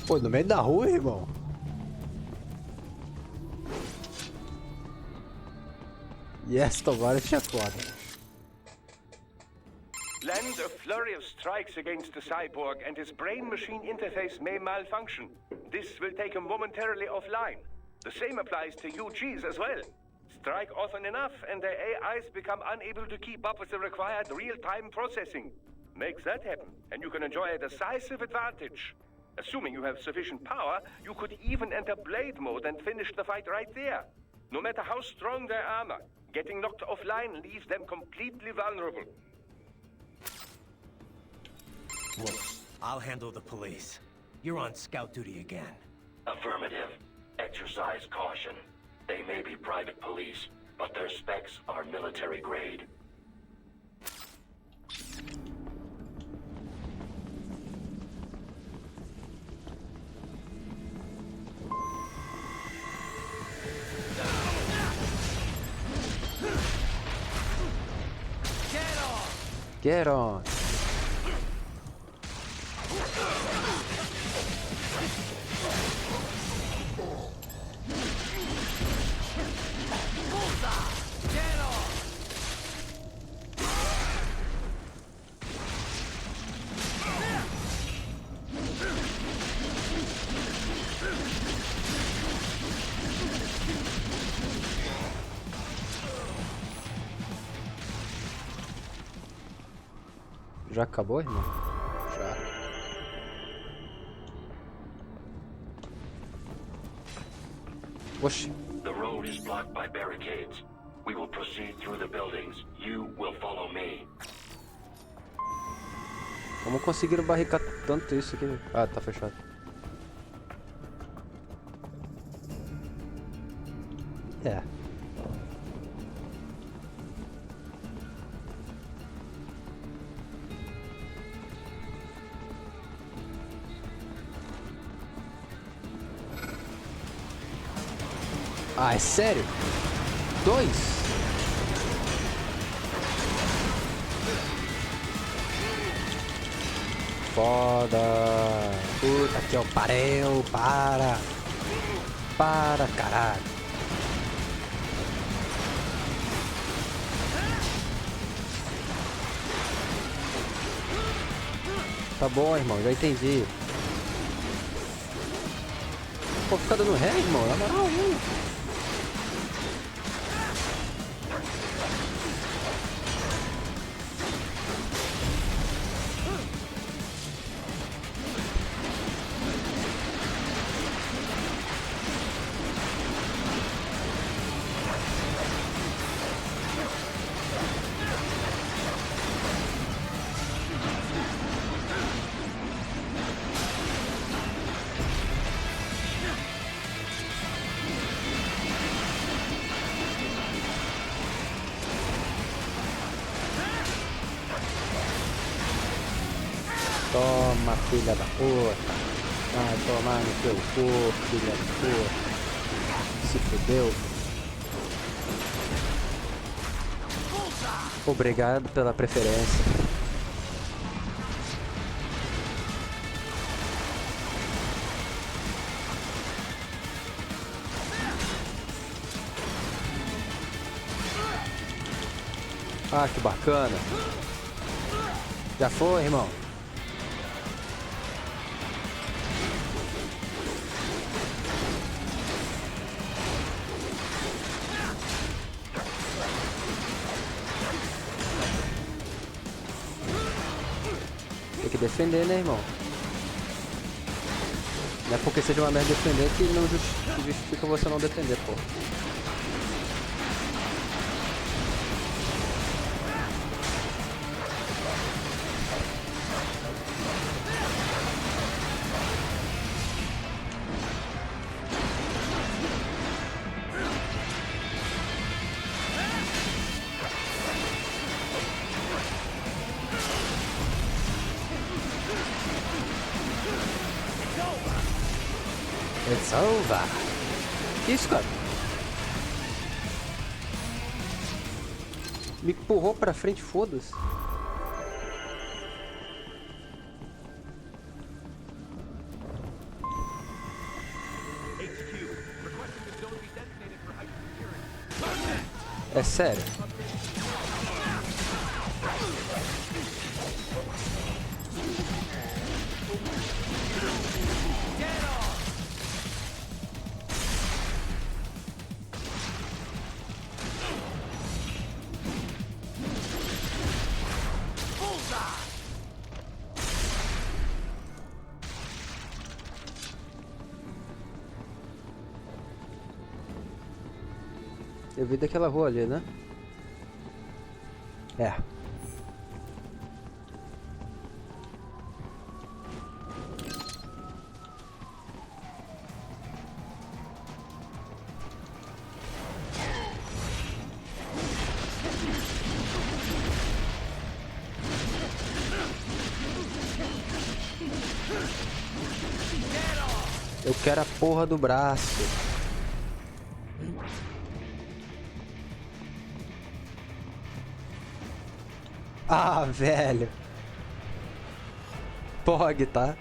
[SPEAKER 1] Pô, no meio da rua, irmão. Yes, Tovarich é foda.
[SPEAKER 2] Land a flurry of strikes against the cyborg and his brain-machine interface may malfunction. This will take him momentarily offline. The same applies to UGs as well. Strike often enough and their AIs become unable to keep up with the required real-time processing. Make that happen and you can enjoy a decisive advantage. Assuming you have sufficient power, you could even enter blade mode and finish the fight right there. No matter how strong their armor, getting knocked offline leaves them completely vulnerable.
[SPEAKER 5] Look, I'll handle the police. You're on scout duty again.
[SPEAKER 12] Affirmative. Exercise caution. They may be private police, but their specs are military grade.
[SPEAKER 1] Get on! Já acabou, irmão? Já. Oxi.
[SPEAKER 12] The road is blocked by barricades. We will proceed through the buildings. You will follow me.
[SPEAKER 1] Como conseguiram barricar tanto isso aqui? Ah, tá fechado. É. Ah, é sério? 2? Foda! Puta que eu pariu, para! para caralho. Tá bom, irmão, já entendi. Pô, fica dando ré, irmão, na moral, hein? Toma, filha da puta. Vai tomar no teu cu, filha da puta. Se fudeu. Obrigado pela preferência. Ah, que bacana. Já foi, irmão. Tem que defender, né, irmão? Não é porque seja uma merda defender que não justifica você não defender, pô. It's over. Que isso, cara? Me empurrou pra frente, foda-se. É sério? Eu vi daquela rua ali, né? É. Eu quero a porra do braço. Ah, velho. Pog, tá?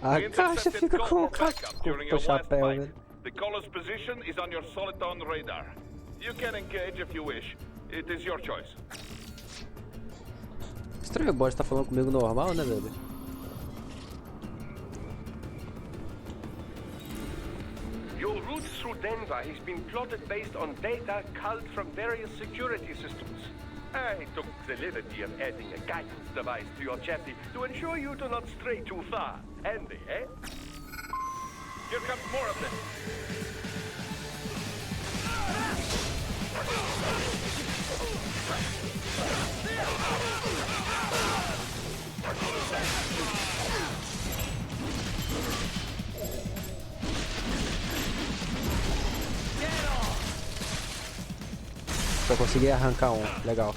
[SPEAKER 1] A caixa fica com o chapéu, né?
[SPEAKER 10] The caller's position is on your soliton radar. You can engage if you wish. It is your choice.
[SPEAKER 1] Estranho o bot tá falando comigo normal, né, velho?
[SPEAKER 2] Your route through Denver has been plotted based on data culled from various security systems. I took the liberty of adding a guidance device to your chassis to ensure you do not stray too far. Handy, eh? Here comes more of them.
[SPEAKER 1] Só consegui arrancar um, legal.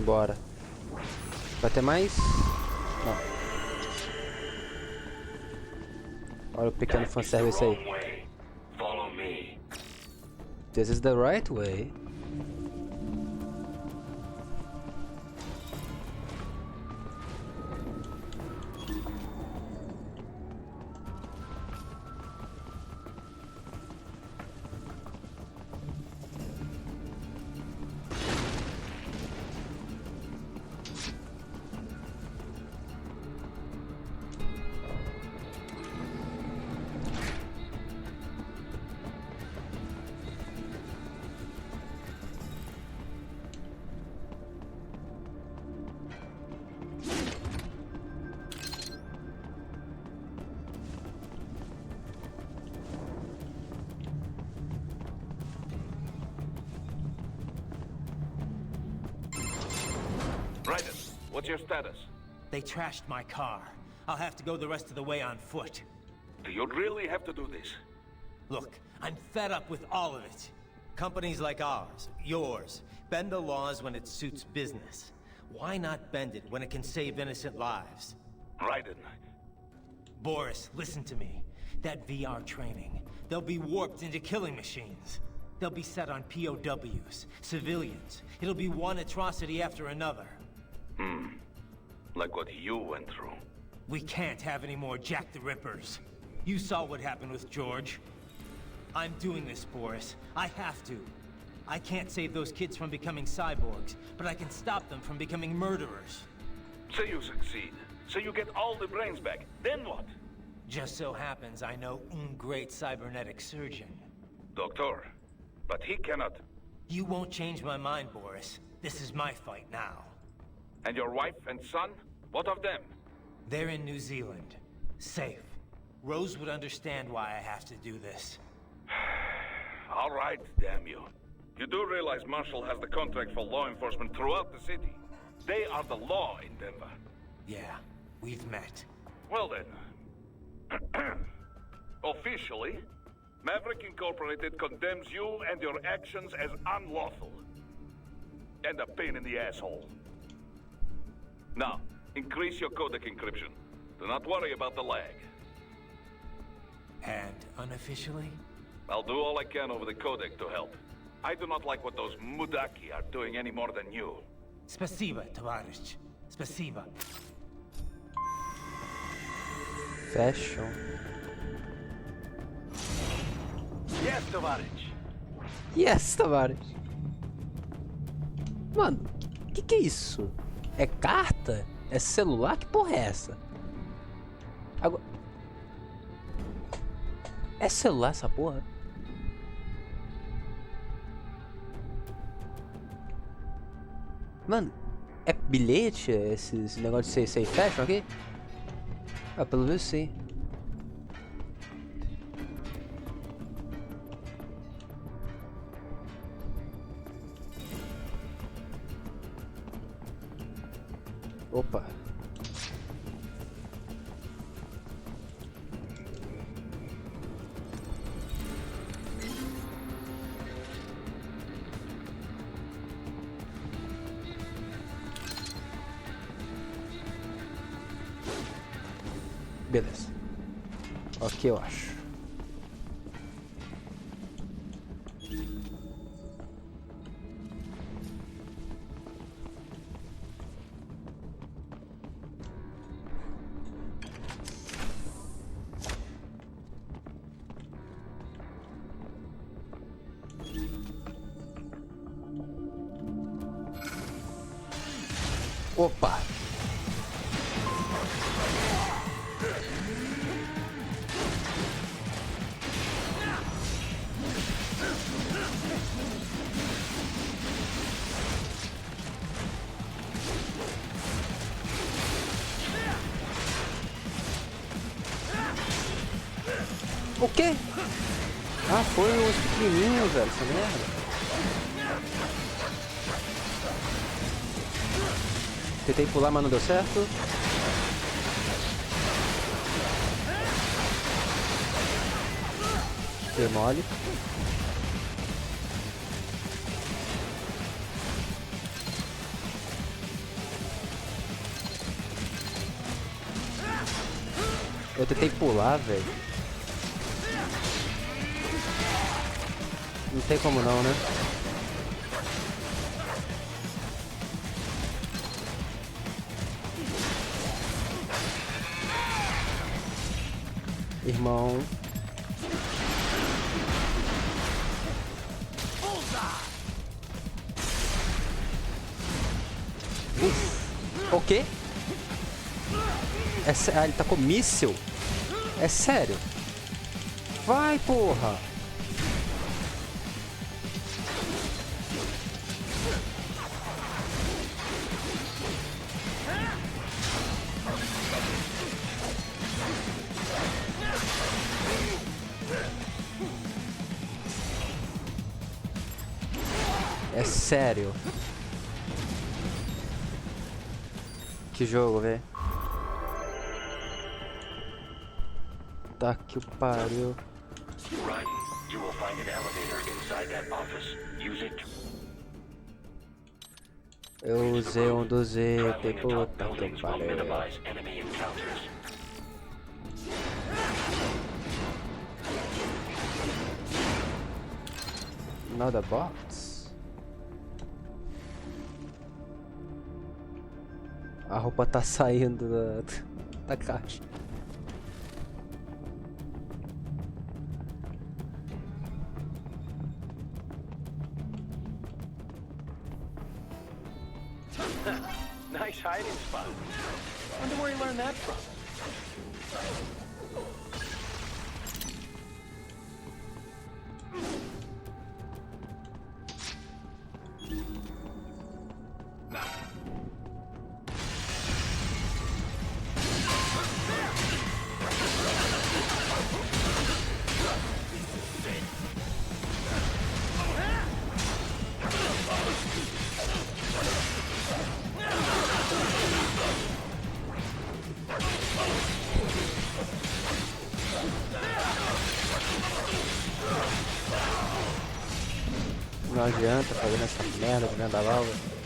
[SPEAKER 1] Bora. Vai ter mais? Não. Olha o pequeno fanservice aí. This is the right way.
[SPEAKER 10] Raiden, what's your status?
[SPEAKER 5] They trashed my car. I'll have to go the rest of the way on foot.
[SPEAKER 10] Do you really have to do this?
[SPEAKER 5] Look, I'm fed up with all of it. Companies like ours, yours, bend the laws when it suits business. Why not bend it when it can save innocent lives?
[SPEAKER 10] Raiden.
[SPEAKER 5] Boris, listen to me. That VR training, they'll be warped into killing machines. They'll be set on POWs, civilians. It'll be one atrocity after another.
[SPEAKER 10] Like what you went through.
[SPEAKER 5] We can't have any more Jack the Rippers. You saw what happened with George. I'm doing this, Boris. I have to. I can't save those kids from becoming cyborgs, but I can stop them from becoming murderers.
[SPEAKER 10] Say you succeed. Say you get all the brains back. Then what?
[SPEAKER 5] Just so happens I know un great cybernetic surgeon.
[SPEAKER 10] Doctor. But he cannot.
[SPEAKER 5] You won't change my mind, Boris. This is my fight now.
[SPEAKER 10] And your wife and son? What of them?
[SPEAKER 5] They're in New Zealand. Safe. Rose would understand why I have to do this.
[SPEAKER 10] All right, damn you. You do realize Marshall has the contract for law enforcement throughout the city. They are the law in Denver.
[SPEAKER 5] Yeah, we've met.
[SPEAKER 10] Well then. Officially, Maverick Incorporated condemns you and your actions as unlawful. And a pain in the asshole. Now, increase your codec encryption. Do not worry about the lag.
[SPEAKER 5] And unofficially?
[SPEAKER 10] I'll do all I can over the codec to help. I do not like what those Mudaki are doing any more than you.
[SPEAKER 5] Spasiba, товарищ. Spasiba.
[SPEAKER 1] Fashion.
[SPEAKER 11] Yes, товарищ.
[SPEAKER 1] Yes, tavares. Mano, que é isso? É carta? É celular? Que porra é essa? Agora... É celular essa porra? Mano, é bilhete esse negócio de safe fashion aqui? Ah, pelo menos sim. Opa. Beleza. Ok, eu acho. Opa! O quê? Ah, foi os pequenininhos, velho, essa merda. Tentei pular, mas não deu certo. Deu mole. Eu tentei pular, velho. Não tem como não, né? Irmão. O quê? Ah, ele tá com míssil? É sério? Vai, porra! É sério? Que jogo, velho. Tá que o pariu.
[SPEAKER 12] Ryan, you will find an elevator inside that office. Use it.
[SPEAKER 1] Eu usei um dos itens,
[SPEAKER 12] Traveling
[SPEAKER 1] puta
[SPEAKER 12] atop
[SPEAKER 1] que
[SPEAKER 12] buildings will
[SPEAKER 1] pariu.
[SPEAKER 12] minimize enemy encounters.
[SPEAKER 1] Another box? A roupa tá saindo da caixa.
[SPEAKER 2] Nice hiding spot. Wonder where you learned that from.
[SPEAKER 1] Não adianta fazer essa merda de vendaval, velho.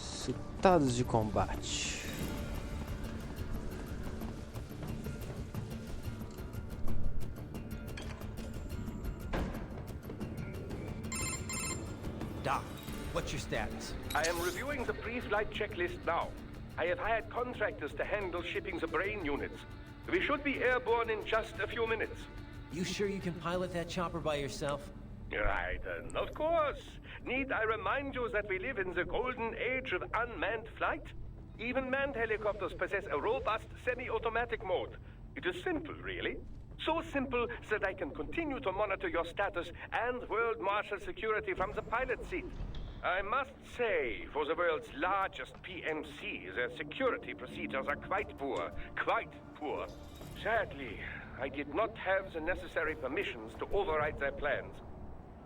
[SPEAKER 1] Citados de combate.
[SPEAKER 16] Doc, what's your status?
[SPEAKER 2] I am reviewing the pre-flight checklist now. I have hired contractors to handle shipping the brain units. We should be airborne in just a few minutes.
[SPEAKER 5] You sure you can pilot that chopper by yourself?
[SPEAKER 2] Right, of course. Need I remind you that we live in the golden age of unmanned flight? Even manned helicopters possess a robust semi-automatic mode. It is simple, really. So simple that I can continue to monitor your status and world marshal security from the pilot seat. I must say, for the world's largest PMC, their security procedures are quite poor. Quite poor. Sadly, I did not have the necessary permissions to override their plans.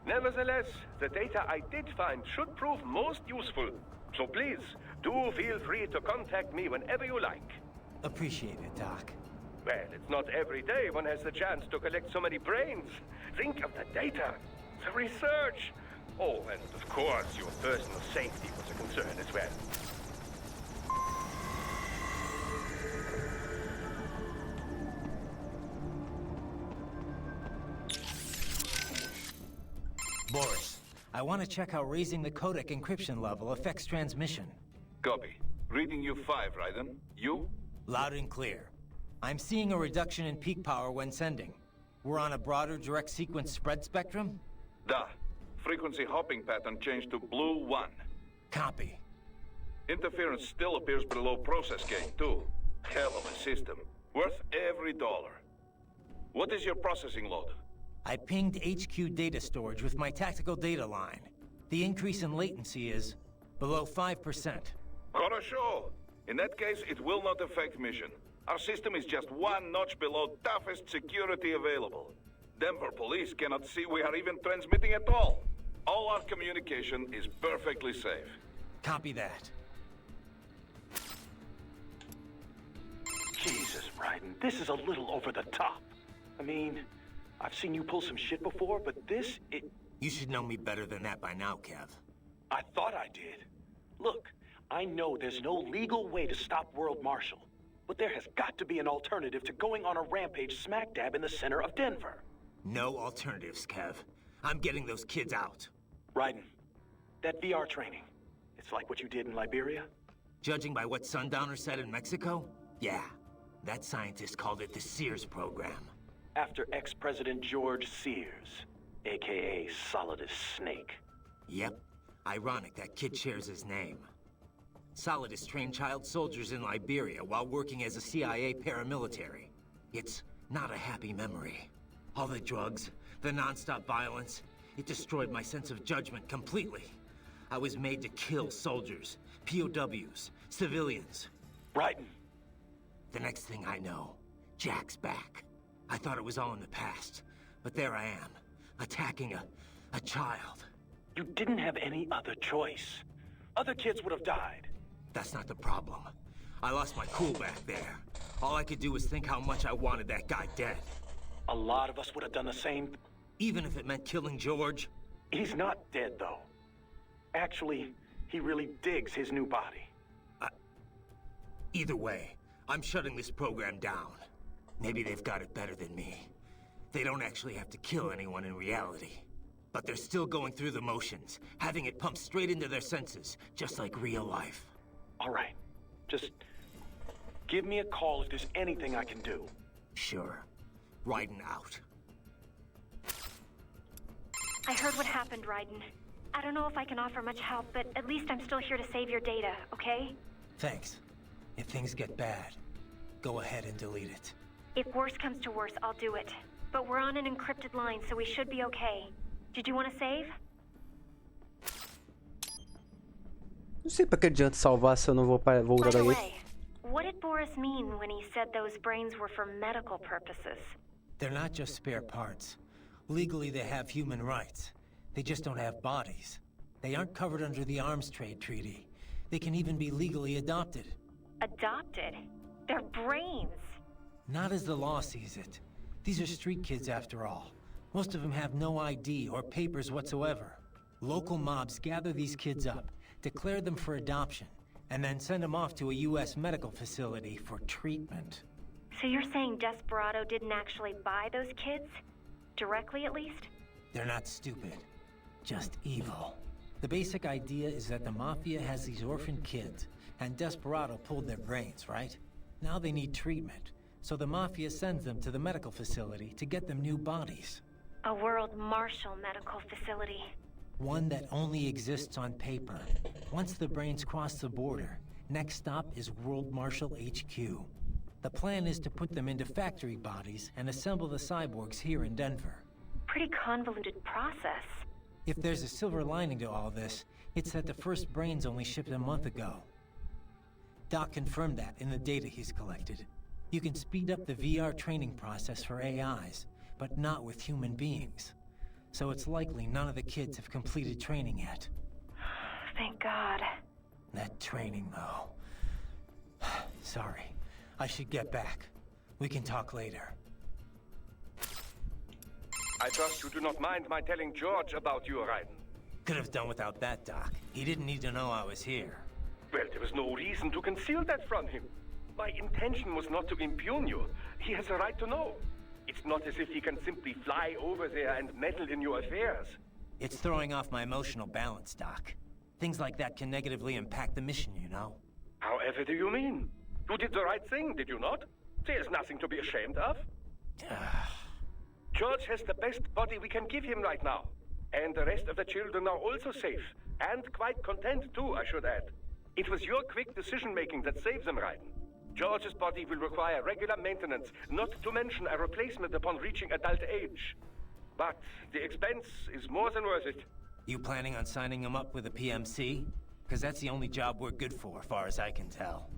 [SPEAKER 2] Nevertheless, the data I did find should prove most useful. So please, do feel free to contact me whenever you like.
[SPEAKER 5] Appreciate it, Doc.
[SPEAKER 2] Well, it's not every day one has the chance to collect so many brains. Think of the data, the research. Oh, and of course, your personal safety was a concern as well.
[SPEAKER 5] Boris, I want to check how raising the codec encryption level affects transmission.
[SPEAKER 10] Copy. Reading you 5, Raiden. You?
[SPEAKER 5] Loud and clear. I'm seeing a reduction in peak power when sending. We're on a broader direct sequence spread spectrum?
[SPEAKER 10] Da. Frequency hopping pattern changed to blue 1.
[SPEAKER 5] Copy.
[SPEAKER 10] Interference still appears below process gain, too. Hell of a system. Worth every dollar. What is your processing load?
[SPEAKER 5] I pinged HQ data storage with my tactical data line. The increase in latency is below 5%.
[SPEAKER 10] Хорошо. In that case, it will not affect mission. Our system is just one notch below toughest security available. Denver police cannot see we are even transmitting at all. All our communication is perfectly safe.
[SPEAKER 5] Copy that.
[SPEAKER 2] Jesus, Raiden, this is a little over the top. I mean,
[SPEAKER 7] I've seen you pull some shit before, but this, it...
[SPEAKER 5] You should know me better than that by now, Kev.
[SPEAKER 7] I thought I did. Look, I know there's no legal way to stop World Marshal, but there has got to be an alternative to going on a rampage smack dab in the center of Denver.
[SPEAKER 5] No alternatives, Kev. I'm getting those kids out.
[SPEAKER 7] Raiden, that VR training, it's like what you did in Liberia?
[SPEAKER 5] Judging by what Sundowner said in Mexico, yeah. That scientist called it the Sears program.
[SPEAKER 7] After ex-President George Sears, aka Solidus Snake.
[SPEAKER 5] Yep. Ironic that kid shares his name. Solidus trained child soldiers in Liberia while working as a CIA paramilitary. It's not a happy memory. All the drugs, the non-stop violence, it destroyed my sense of judgment completely. I was made to kill soldiers, POWs, civilians.
[SPEAKER 7] Raiden.
[SPEAKER 5] The next thing I know, Jack's back. I thought it was all in the past, but there I am, attacking a child.
[SPEAKER 7] You didn't have any other choice. Other kids would have died.
[SPEAKER 5] That's not the problem. I lost my cool back there. All I could do was think how much I wanted that guy dead.
[SPEAKER 7] A lot of us would have done the same.
[SPEAKER 5] Even if it meant killing George?
[SPEAKER 7] He's not dead, though. Actually, he really digs his new body.
[SPEAKER 5] Either way, I'm shutting this program down. Maybe they've got it better than me. They don't actually have to kill anyone in reality. But they're still going through the motions, having it pumped straight into their senses, just like real life.
[SPEAKER 7] All right. Just give me a call if there's anything I can do.
[SPEAKER 5] Sure. Raiden out.
[SPEAKER 6] I heard what happened, Raiden. I don't know if I can offer much help, but at least I'm still here to save your data, okay?
[SPEAKER 5] Thanks. If things get bad, go ahead and delete it.
[SPEAKER 6] If worse comes to worse, I'll do it. But we're on an encrypted line, so we should be okay. Did you want to save?
[SPEAKER 1] Não sei pra que adianta salvar se eu não vou
[SPEAKER 6] By the
[SPEAKER 1] aí.
[SPEAKER 6] way, what did Boris mean when he said those brains were for medical purposes?
[SPEAKER 5] They're not just spare parts. Legally, they have human rights. They just don't have bodies. They aren't covered under the Arms Trade Treaty. They can even be legally adopted.
[SPEAKER 6] Adopted? They're brains!
[SPEAKER 5] Not as the law sees it. These are street kids after all. Most of them have no ID or papers whatsoever. Local mobs gather these kids up, declare them for adoption, and then send them off to a U.S. medical facility for treatment.
[SPEAKER 6] So you're saying Desperado didn't actually buy those kids? Directly, at least?
[SPEAKER 5] They're not stupid, just evil. The basic idea is that the Mafia has these orphan kids, and Desperado pulled their brains, right? Now they need treatment, so the Mafia sends them to the medical facility to get them new bodies.
[SPEAKER 6] A World Marshal medical facility.
[SPEAKER 5] One that only exists on paper. Once the brains cross the border, next stop is World Marshal HQ. The plan is to put them into factory bodies and assemble the cyborgs here in Denver.
[SPEAKER 6] Pretty convoluted process.
[SPEAKER 5] If there's a silver lining to all this, it's that the first brains only shipped a month ago. Doc confirmed that in the data he's collected. You can speed up the VR training process for AIs, but not with human beings. So it's likely none of the kids have completed training yet.
[SPEAKER 6] Thank God.
[SPEAKER 5] That training, though. Sorry. I should get back. We can talk later.
[SPEAKER 2] I trust you do not mind my telling George about you, Raiden.
[SPEAKER 5] Could have done without that, Doc. He didn't need to know I was here.
[SPEAKER 2] Well, there was no reason to conceal that from him. My intention was not to impugn you. He has a right to know. It's not as if he can simply fly over there and meddle in your affairs.
[SPEAKER 5] It's throwing off my emotional balance, Doc. Things like that can negatively impact the mission, you know?
[SPEAKER 2] However do you mean? You did the right thing, did you not? There's nothing to be ashamed of. George has the best body we can give him right now. And the rest of the children are also safe. And quite content too, I should add. It was your quick decision-making that saved them, Raiden. George's body will require regular maintenance, not to mention a replacement upon reaching adult age. But the expense is more than worth it.
[SPEAKER 5] You planning on signing him up with a PMC? Because that's the only job we're good for, far as I can tell.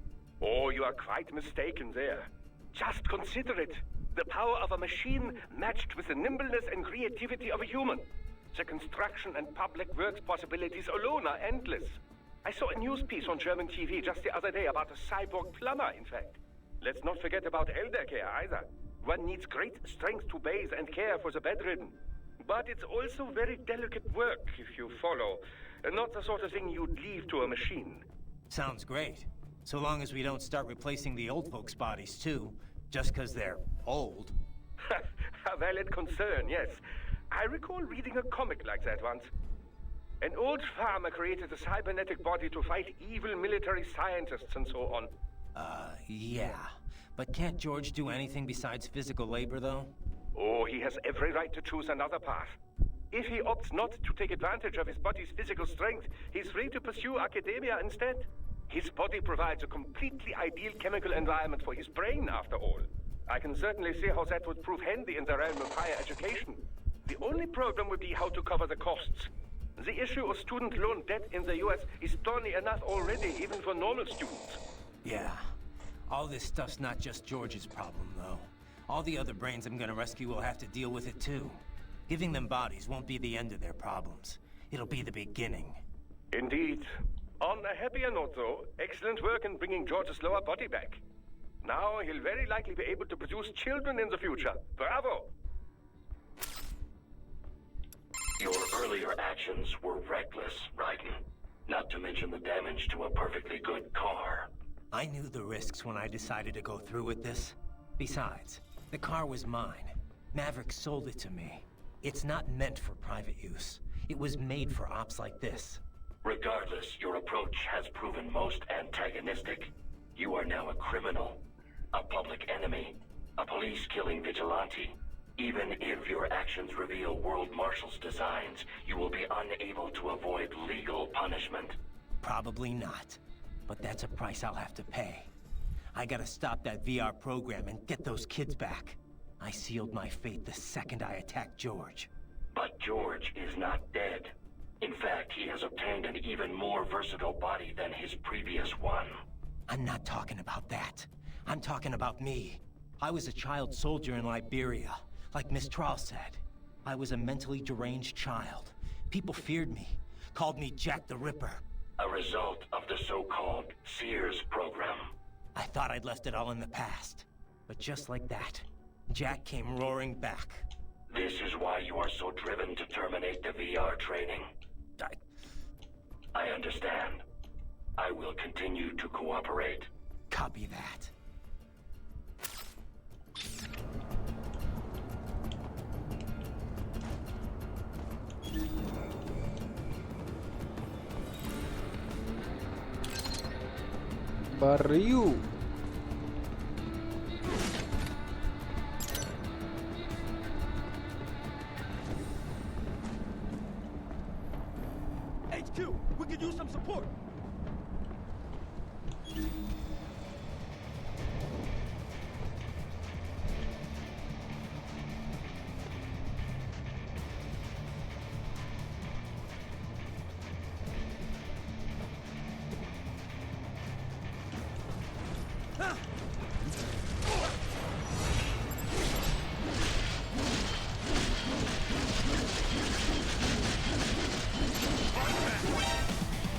[SPEAKER 2] Oh, you are quite mistaken there. Just consider it. The power of a machine matched with the nimbleness and creativity of a human. The construction and public works possibilities alone are endless. I saw a news piece on German TV just the other day about a cyborg plumber, in fact. Let's not forget about elder care either. One needs great strength to bathe and care for the bedridden. But it's also very delicate work, if you follow. Not the sort of thing you'd leave to a machine.
[SPEAKER 5] Sounds great. So long as we don't start replacing the old folks' bodies, too. Just because they're old.
[SPEAKER 2] A valid concern, yes. I recall reading a comic like that once. An old farmer created a cybernetic body to fight evil military scientists and so on.
[SPEAKER 5] Yeah. But can't George do anything besides physical labor, though?
[SPEAKER 2] Oh, he has every right to choose another path. If he opts not to take advantage of his body's physical strength, he's free to pursue academia instead. His body provides a completely ideal chemical environment for his brain, after all. I can certainly see how that would prove handy in the realm of higher education. The only problem would be how to cover the costs. The issue of student loan debt in the US is thorny enough already, even for normal students.
[SPEAKER 5] Yeah. All this stuff's not just George's problem, though. All the other brains I'm gonna rescue will have to deal with it, too. Giving them bodies won't be the end of their problems. It'll be the beginning.
[SPEAKER 2] Indeed. On a happier note, though, excellent work in bringing George's lower body back. Now he'll very likely be able to produce children in the future. Bravo!
[SPEAKER 12] Your earlier actions were reckless, Raiden. Not to mention the damage to a perfectly good car.
[SPEAKER 5] I knew the risks when I decided to go through with this. Besides, the car was mine. Maverick sold it to me. It's not meant for private use. It was made for ops like this.
[SPEAKER 12] Regardless, your approach has proven most antagonistic. You are now a criminal, a public enemy, a police-killing vigilante. Even if your actions reveal World Marshal's designs, you will be unable to avoid legal punishment.
[SPEAKER 5] Probably not. But that's a price I'll have to pay. I gotta stop that VR program and get those kids back. I sealed my fate the second I attacked George.
[SPEAKER 12] But George is not dead. In fact, he has obtained an even more versatile body than his previous one.
[SPEAKER 5] I'm not talking about that. I'm talking about me. I was a child soldier in Liberia, like Miss Trawl said. I was a mentally deranged child. People feared me, called me Jack the Ripper.
[SPEAKER 12] A result of the so-called Sears program.
[SPEAKER 5] I thought I'd left it all in the past. But just like that, Jack came roaring back.
[SPEAKER 12] This is why you are so driven to terminate the VR training. I understand. I will continue to cooperate.
[SPEAKER 5] Copy that.
[SPEAKER 1] Barril.
[SPEAKER 11] HQ, we could use some support.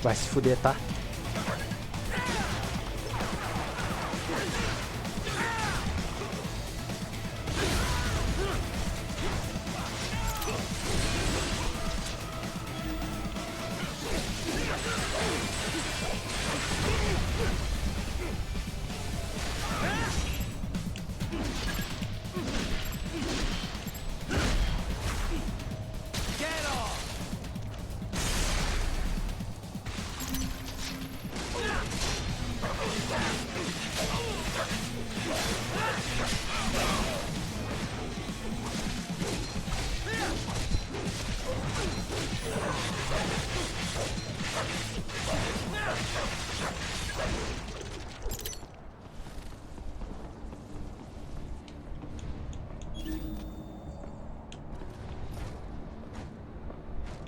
[SPEAKER 1] Vai se fuder, tá?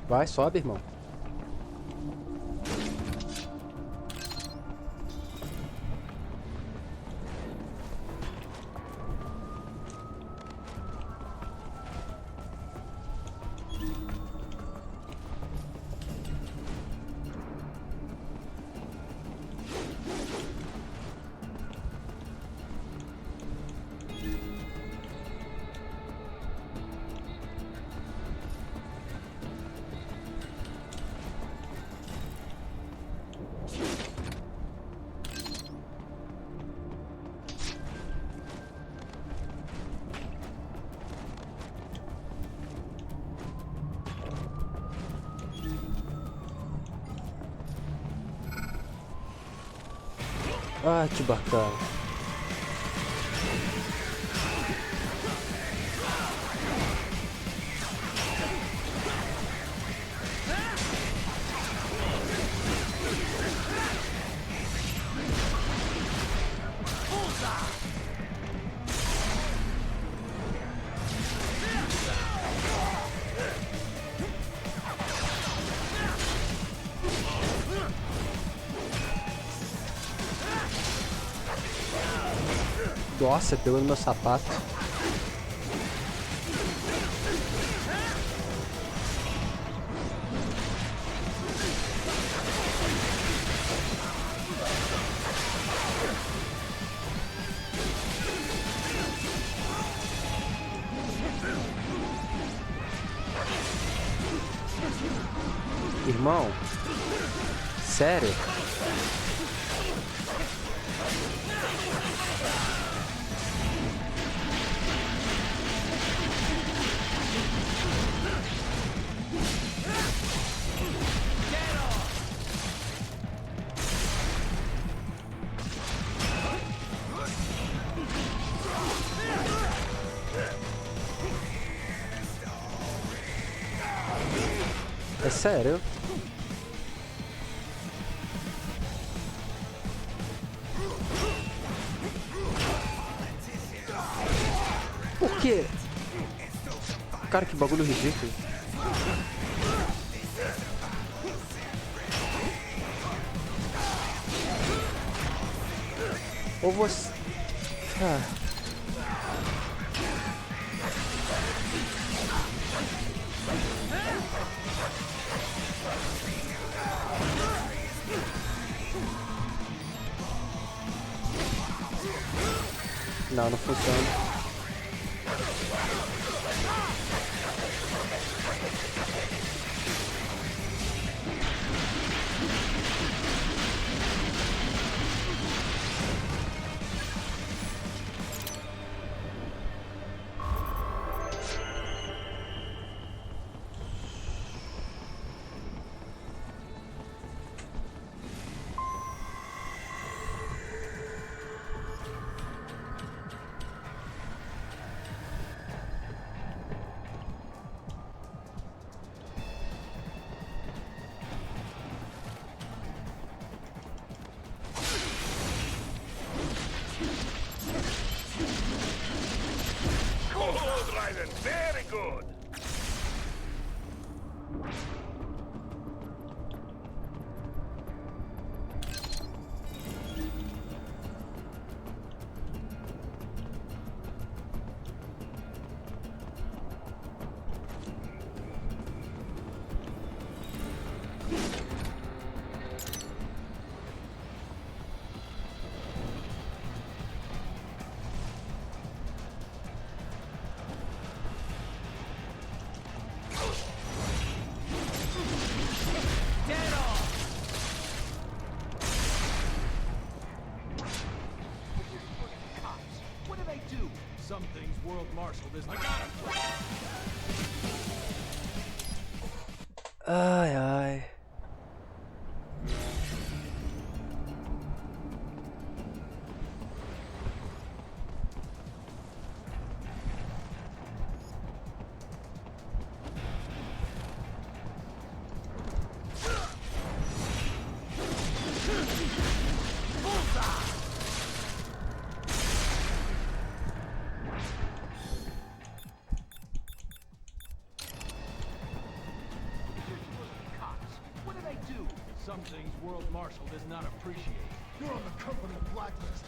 [SPEAKER 1] Vai, sobe, irmão. Ah, que bacana. Nossa, pegou no meu sapato. Irmão? Sério? É sério? Por quê? Cara, que bagulho ridículo. Ou você... Ah. Não, não funciona.
[SPEAKER 2] Good, Raiden. Very good.
[SPEAKER 8] Some things world marshaled is... I got him!
[SPEAKER 1] Ai, ai.
[SPEAKER 8] Some things World Marshal does not appreciate.
[SPEAKER 20] You're on the company blacklist.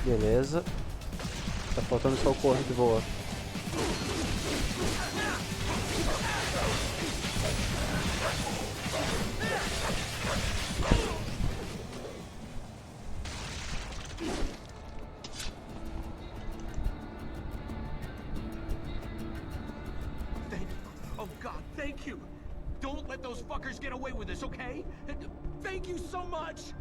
[SPEAKER 1] Beleza. Tá faltando só o corno que voa.
[SPEAKER 11] fuckers get away with this, okay? Thank you so much!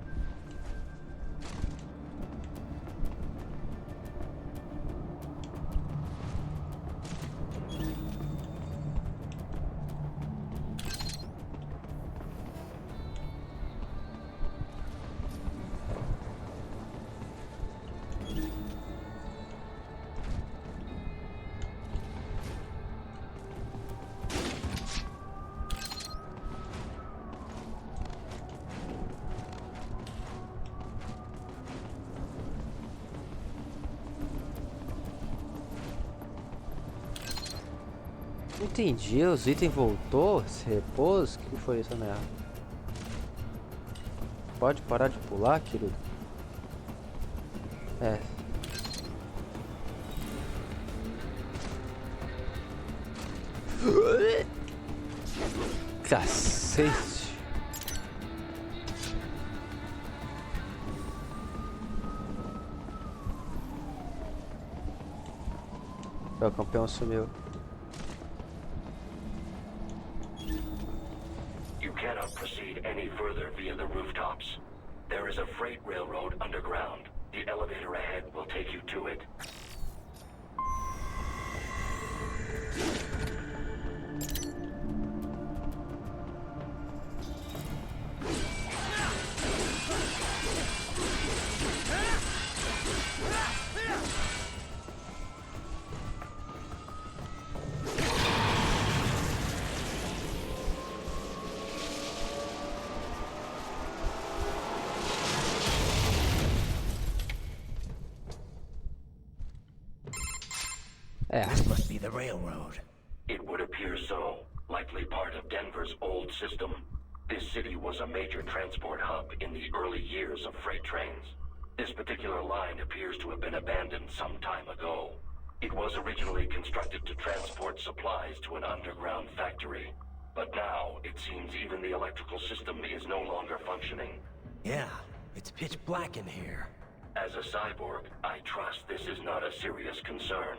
[SPEAKER 1] Não entendi, os itens voltou? Esse repouso? O que foi essa merda? Pode parar de pular, querido? É. Cacete. O campeão sumiu.
[SPEAKER 12] You cannot proceed any further via the rooftops. There is a freight railroad underground. The elevator ahead will take you to it.
[SPEAKER 5] This must be the railroad.
[SPEAKER 12] It would appear so. Likely part of Denver's old system. This city was a major transport hub in the early years of freight trains. This particular line appears to have been abandoned some time ago. It was originally constructed to transport supplies to an underground factory. But now, it seems even the electrical system is no longer functioning.
[SPEAKER 5] Yeah, it's pitch black in here.
[SPEAKER 12] As a cyborg, I trust this is not a serious concern.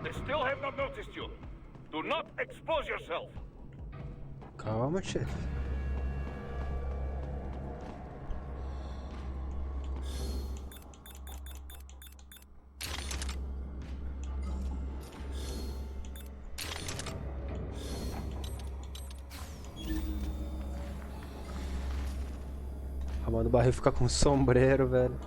[SPEAKER 10] They still have not noticed you. Do not expose yourself.
[SPEAKER 1] Calma, chefe. A mão do barril fica com sombreiro, velho.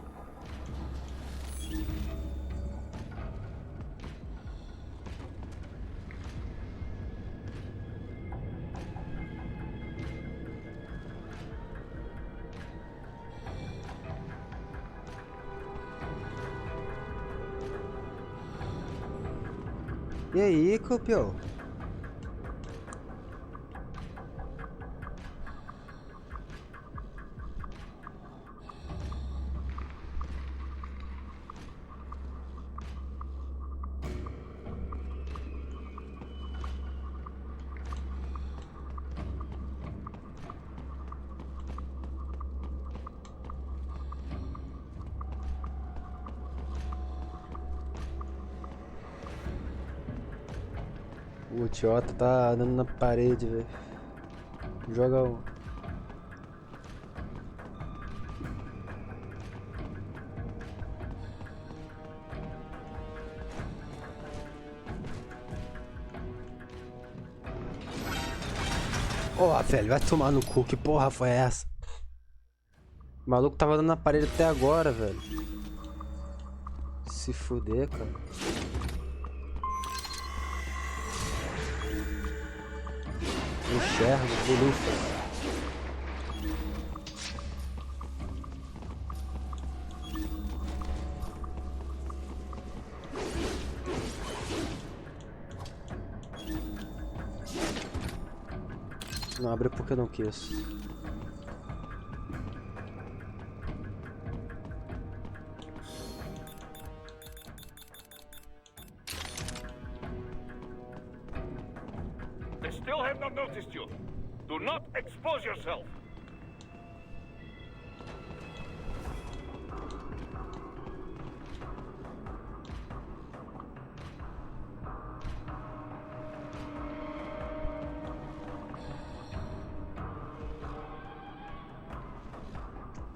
[SPEAKER 1] E aí, campeão? O idiota tá andando na parede, velho. Joga um. Ó, velho, vai tomar no cu. Que porra foi essa? O maluco tava andando na parede até agora, velho. Se fuder, cara. Enxerga, bolufa. Não abre porque eu não quis.
[SPEAKER 10] They still have not noticed you. Do not expose yourself.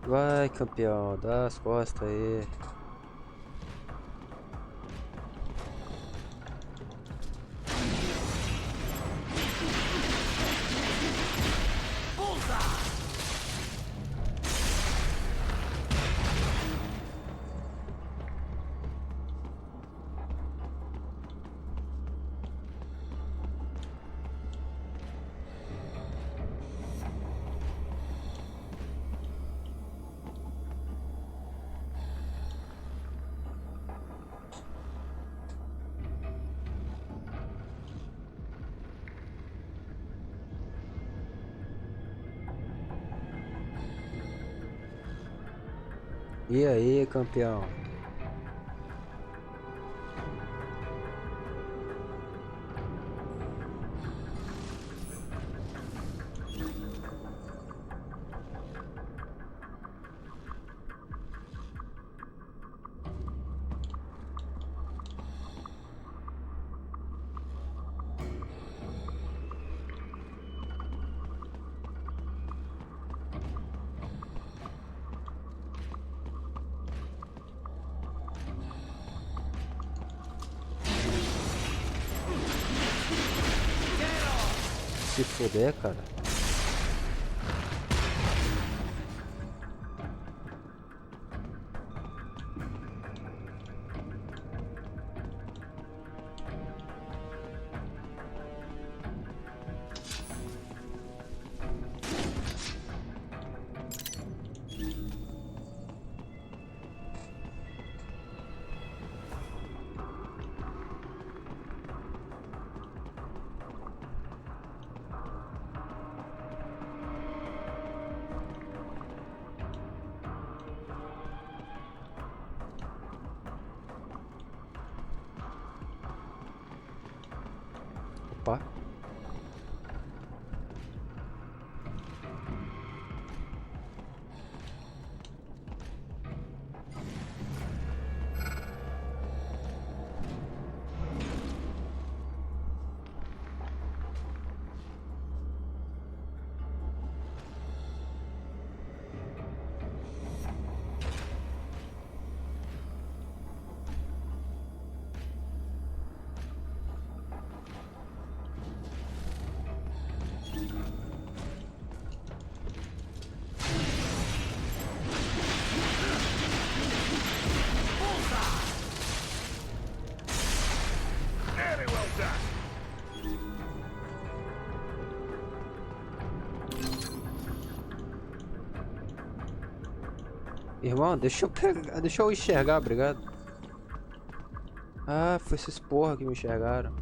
[SPEAKER 1] Vai, campeão, dá as costas aí. E aí, campeão? Se fuder, cara. Opa.
[SPEAKER 10] Very well done.
[SPEAKER 1] Irmão, deixa eu pegar, deixa eu enxergar, obrigado. Ah, foi esses porra que me enxergaram.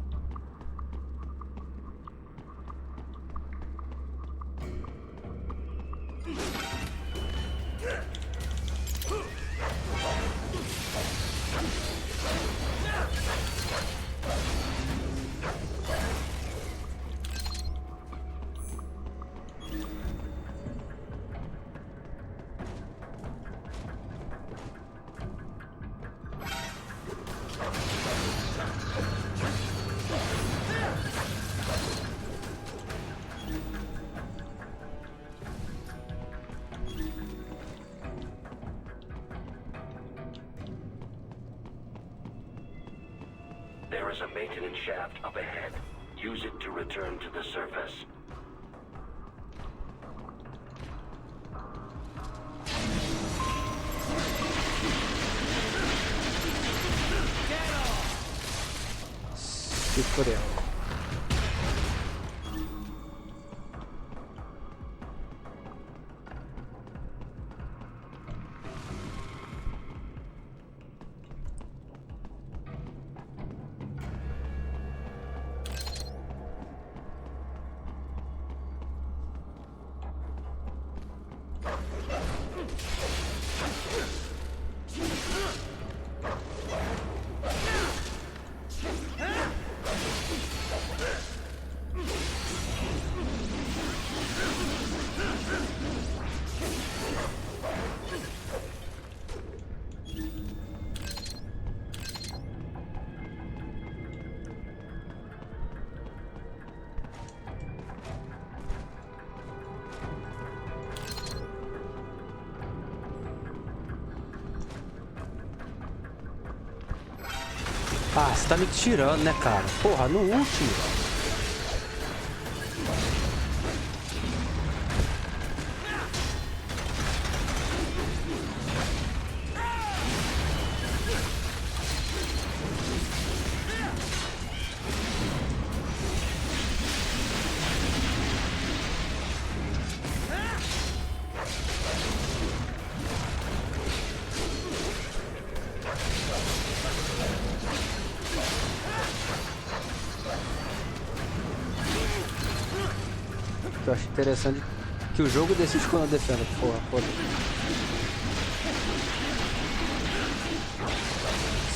[SPEAKER 12] There is a maintenance shaft up ahead. Use it to return to the surface.
[SPEAKER 1] Se fudeu. Ah, você tá me tirando, né, cara? Porra, no último. Eu acho interessante que o jogo decide quando eu defendo. Porra, foda.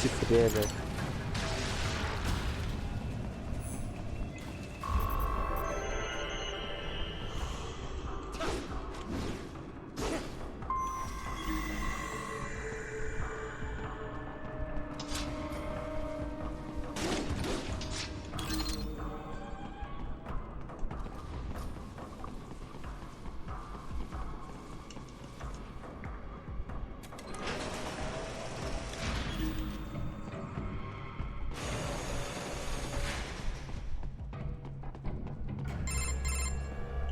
[SPEAKER 1] Se fuder, velho.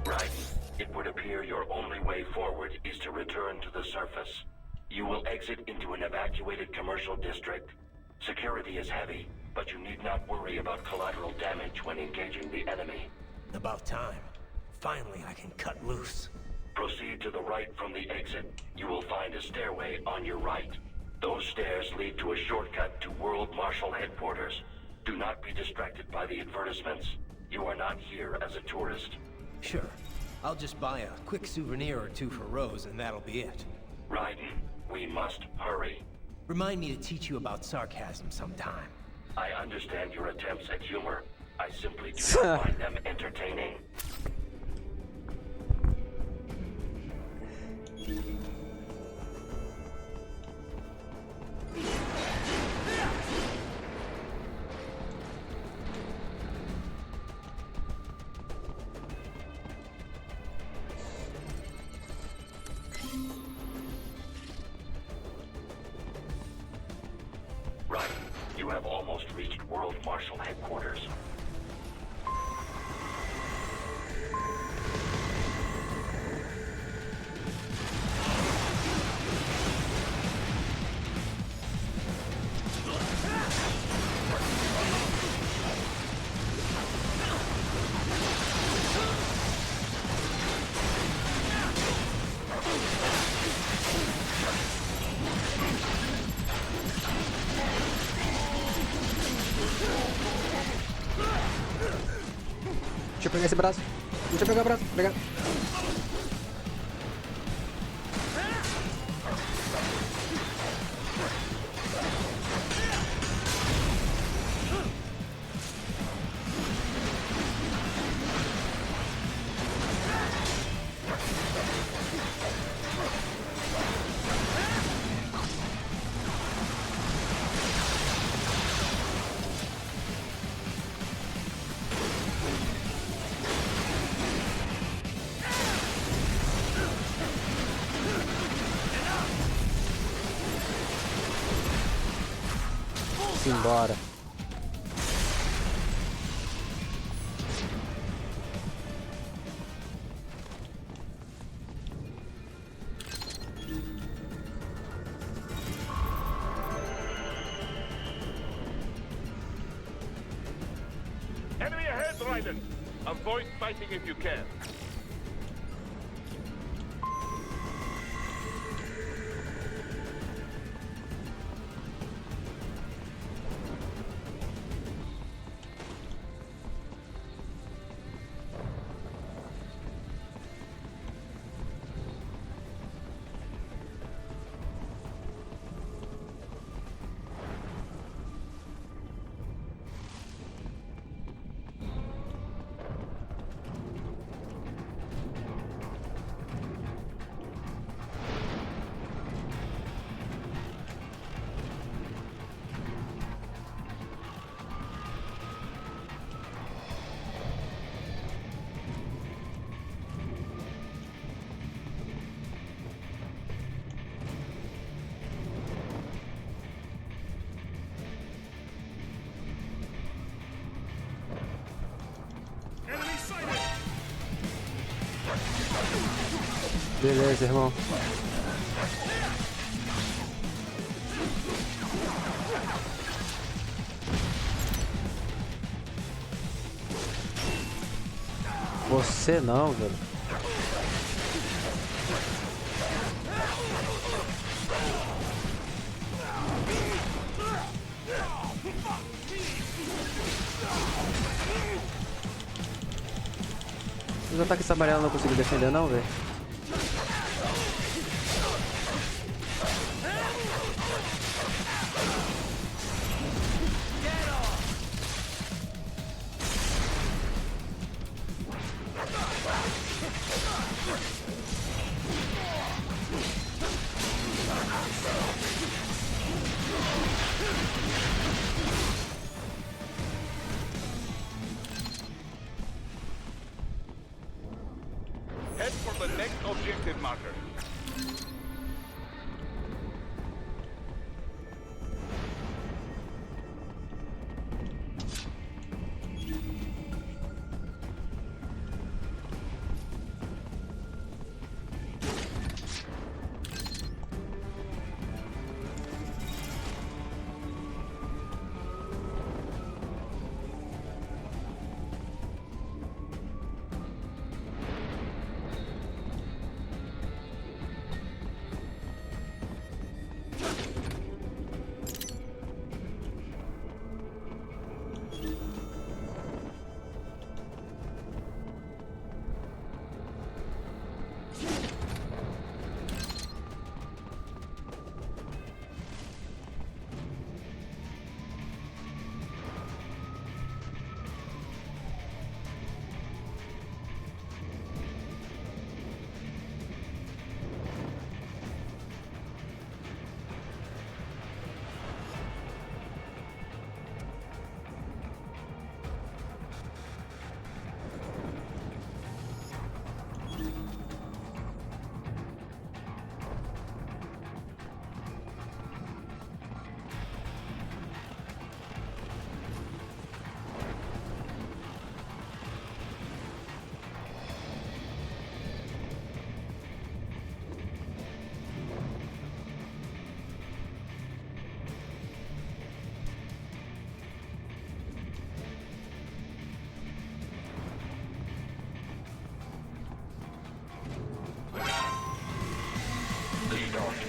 [SPEAKER 12] Right. It would appear your only way forward is to return to the surface. You will exit into an evacuated commercial district. Security is heavy, but you need not worry about collateral damage when engaging the enemy.
[SPEAKER 5] About time. Finally, I can cut loose.
[SPEAKER 12] Proceed to the right from the exit. You will find a stairway on your right. Those stairs lead to a shortcut to World Marshal Headquarters. Do not be distracted by the advertisements. You are not here as a tourist.
[SPEAKER 5] Sure. I'll just buy a quick souvenir or two for Rose, and that'll be it.
[SPEAKER 12] Raiden, we must hurry.
[SPEAKER 5] Remind me to teach you about sarcasm sometime.
[SPEAKER 12] I understand your attempts at humor. I simply do not find them entertaining. Right. You have almost reached World Marshal Headquarters.
[SPEAKER 1] Deixa eu pegar esse braço. Deixa eu pegar o braço. Pegar. Simbora.
[SPEAKER 10] Enemy ahead, Raiden! Avoid fighting if you can.
[SPEAKER 1] Beleza, irmão. Você não, velho. Os ataques amarelos eu não consigo defender não, velho.
[SPEAKER 10] Head for the next objective marker.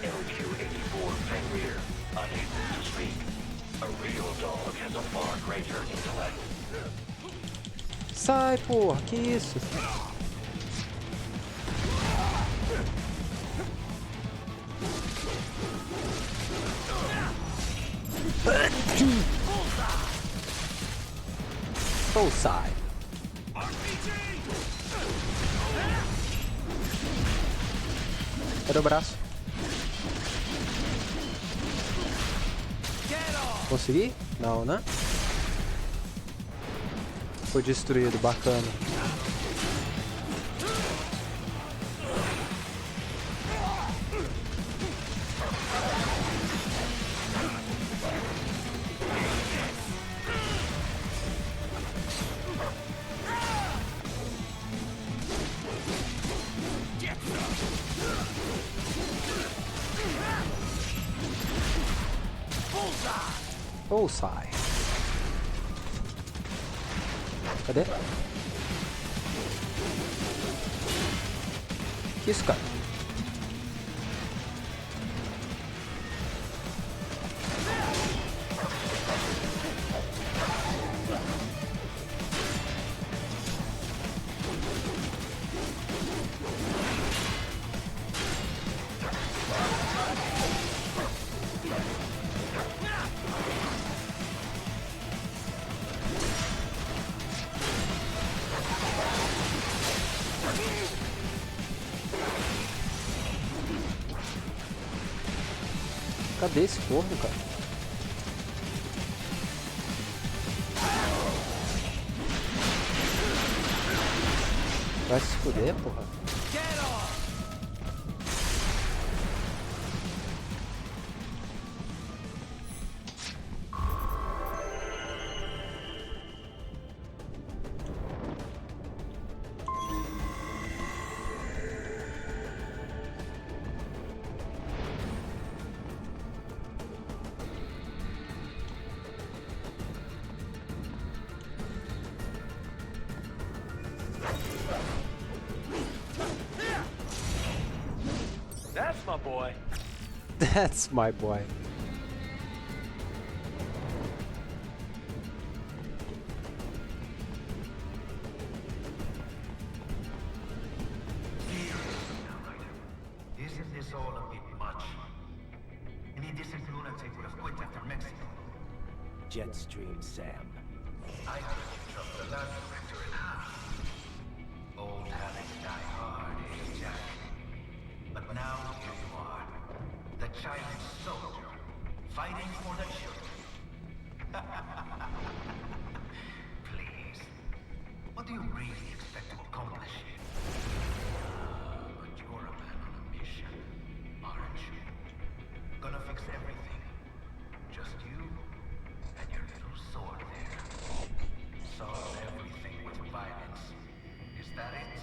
[SPEAKER 12] LQ-84 Fenrir, unable to speak. A real dog has a far greater intellect.
[SPEAKER 1] Sai, porra, que isso? Ou sai. Cadê o braço? Consegui? Não, né? Foi destruído, bacana. Ou sai. Cadê? Que isso, cara? Cadê esse corno, cara? Vai se fuder, porra. That's my boy.
[SPEAKER 21] Isn't this all a bit much? Any decent lunatic would have quit after Mexico.
[SPEAKER 5] Jetstream Sam.
[SPEAKER 21] I heard you dropped the last director in half. Old habits die hard, eh, Jack? But now here you are, the child soldier, fighting for the children. Please, what do you really expect to accomplish here? But you're a man on a mission, aren't you? Gonna fix everything. Just you and your little sword there. Solve everything with violence. Is that it?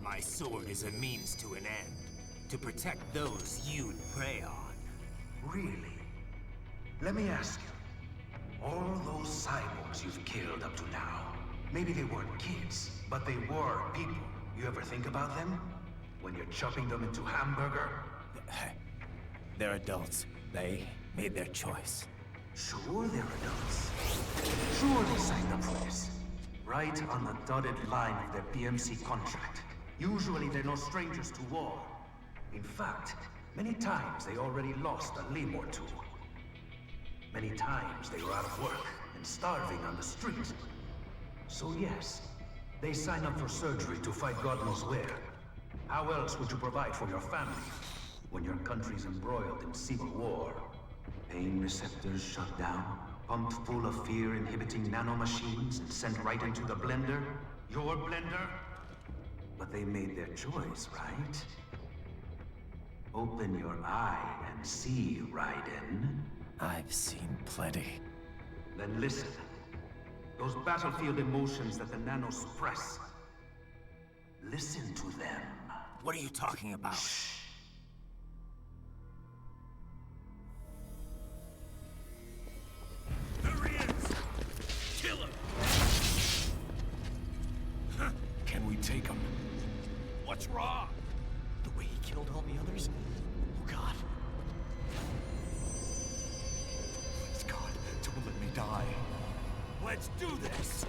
[SPEAKER 5] My sword is a means to an end. To protect those you'd prey on.
[SPEAKER 21] Really? Let me ask you. All those cyborgs you've killed up to now, maybe they weren't kids, but they were people. You ever think about them? When you're chopping them into hamburger?
[SPEAKER 5] They're adults. They made their choice.
[SPEAKER 21] Sure they're adults. Sure they signed up for this. Right on the dotted line of their PMC contract. Usually they're no strangers to war. In fact, many times they already lost a limb or two. Many times they were out of work and starving on the street. So yes, they sign up for surgery to fight God knows where. How else would you provide for your family when your country's embroiled in civil war? Pain receptors shut down, pumped full of fear-inhibiting nanomachines and sent right into the blender? Your blender? But they made their choice, right? Open your eye and see, Raiden.
[SPEAKER 5] I've seen plenty.
[SPEAKER 21] Then listen. Those battlefield emotions that the nanos suppress. Listen to them.
[SPEAKER 5] What are you talking about?
[SPEAKER 21] Shh.
[SPEAKER 4] There he is! Kill him! Can we take him? What's wrong?
[SPEAKER 11] The way he killed all the others? Oh God. Please God, don't let me die.
[SPEAKER 4] Let's do this!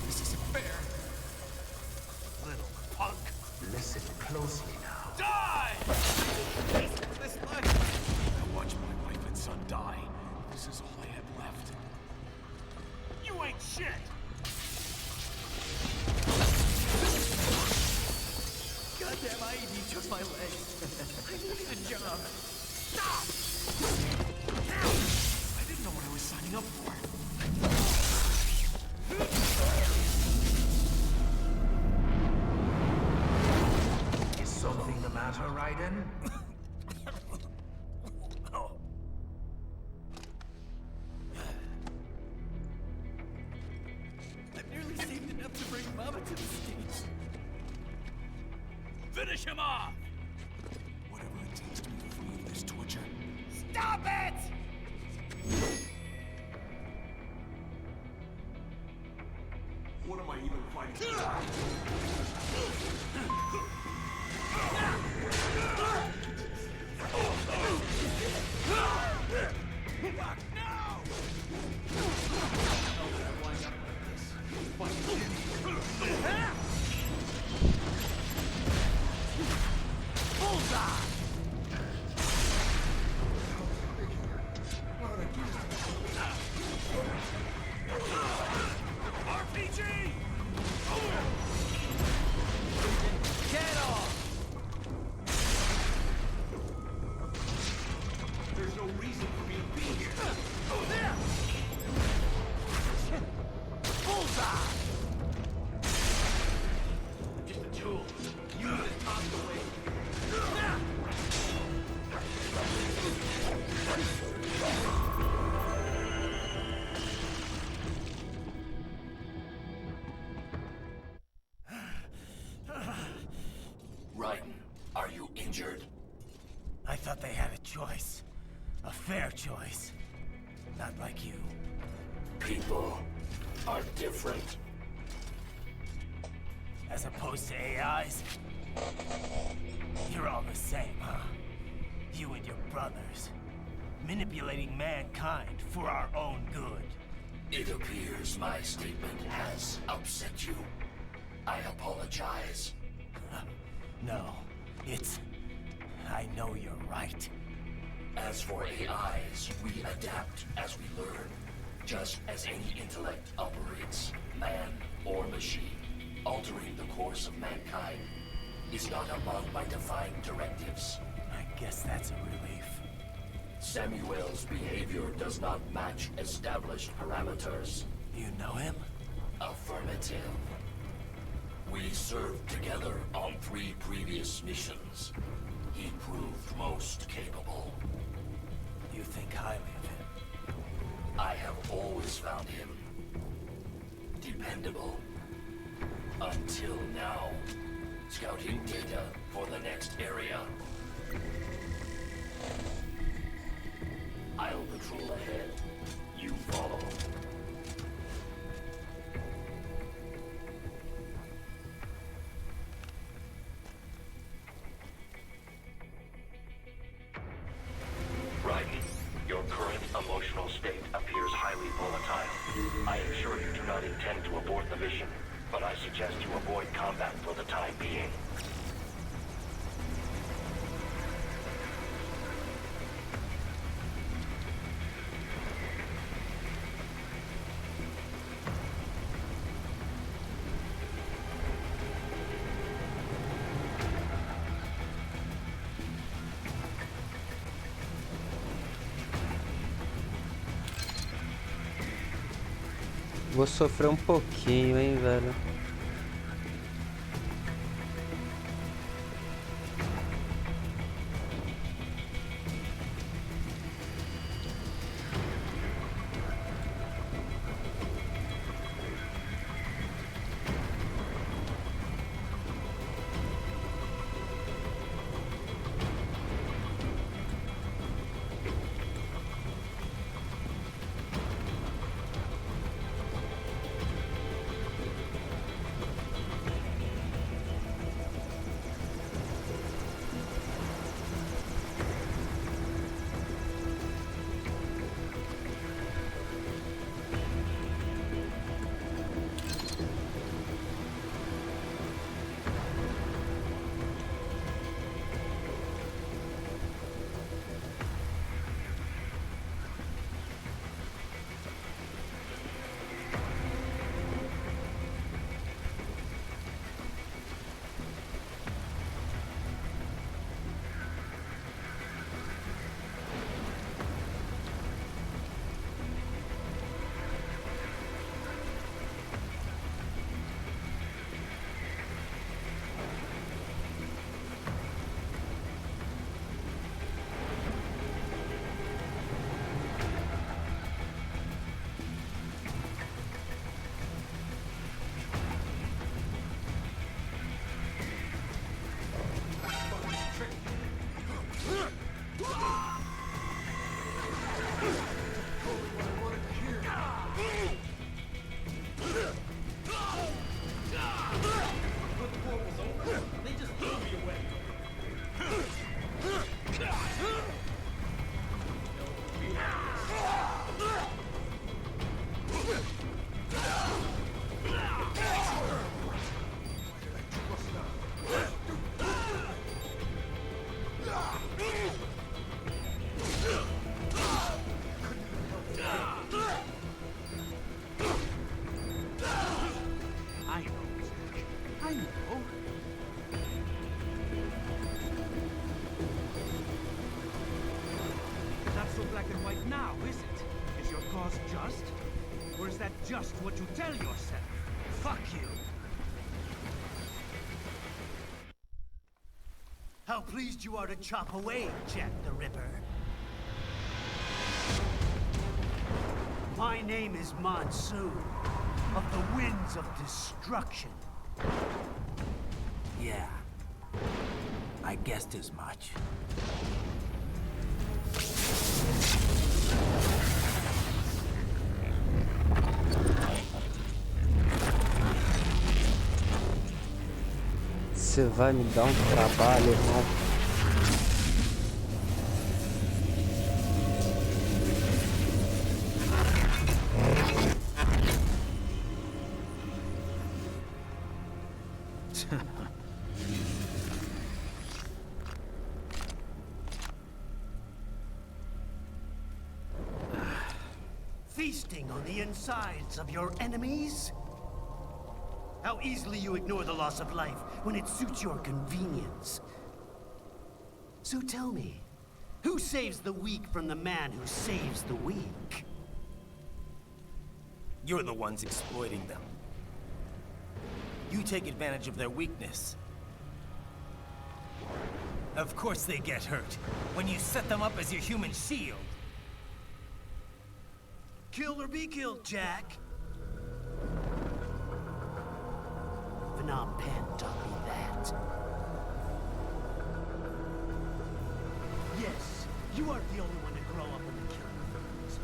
[SPEAKER 11] This isn't fair.
[SPEAKER 4] Little punk!
[SPEAKER 21] Listen closely now.
[SPEAKER 4] Die!
[SPEAKER 11] This life.
[SPEAKER 4] I watched my wife and son die. This is all I had left. You ain't shit!
[SPEAKER 11] Goddamn IED took my leg. I needed a job.
[SPEAKER 4] Stop!
[SPEAKER 11] I didn't know what I was signing up for.
[SPEAKER 21] Is something the matter, Raiden?
[SPEAKER 11] I've nearly saved enough to bring Mama to the States.
[SPEAKER 4] Finish him off!
[SPEAKER 11] Whatever it takes to be free of this torture.
[SPEAKER 4] Stop it!
[SPEAKER 11] What am I even fighting for?
[SPEAKER 4] RPG!
[SPEAKER 11] Get off! There's no reason for me to be here.
[SPEAKER 4] Bullseye!
[SPEAKER 11] I'm just a tool. Use it tossed away.
[SPEAKER 12] Raiden, are you injured?
[SPEAKER 5] I thought they had a choice. A fair choice. Not like you.
[SPEAKER 12] People are different.
[SPEAKER 5] as opposed to AIs? You're all the same, huh? You and your brothers. Manipulating mankind for our own good.
[SPEAKER 12] It appears my statement has upset you. I apologize.
[SPEAKER 5] No, I know you're right.
[SPEAKER 12] As for AIs, we adapt as we learn. Just as any intellect operates, man or machine, altering the course of mankind is not among my defined directives.
[SPEAKER 5] I guess that's a relief.
[SPEAKER 12] Samuel's behavior does not match established parameters.
[SPEAKER 5] You know him?
[SPEAKER 12] Affirmative. We served together on 3 previous missions. He proved most capable.
[SPEAKER 5] You think highly of him?
[SPEAKER 12] I have always found him dependable. Until now. Scouting data for the next area. I'll patrol ahead. You follow. Right. Your current emotional state appears highly volatile. I am sure you do not intend to abort the mission, but I suggest you avoid combat for the time being.
[SPEAKER 1] Vou sofrer um pouquinho, hein, velho.
[SPEAKER 11] Just what you tell yourself. Fuck you. How pleased you are to chop away, Jack the Ripper. My name is Monsoon, of the Winds of Destruction.
[SPEAKER 5] Yeah, I guessed as much.
[SPEAKER 1] Você vai me dar um trabalho, irmão.
[SPEAKER 21] Feasting on the insides of your enemies? How easily you ignore the loss of life when it suits your convenience. So tell me, who saves the weak from the man who saves the weak?
[SPEAKER 5] You're the ones exploiting them. You take advantage of their weakness. Of course they get hurt when you set them up as your human shield.
[SPEAKER 21] Kill or be killed, Jack. Phnom Penh taught me that. Yes, you aren't the only one to grow up in the killing fields.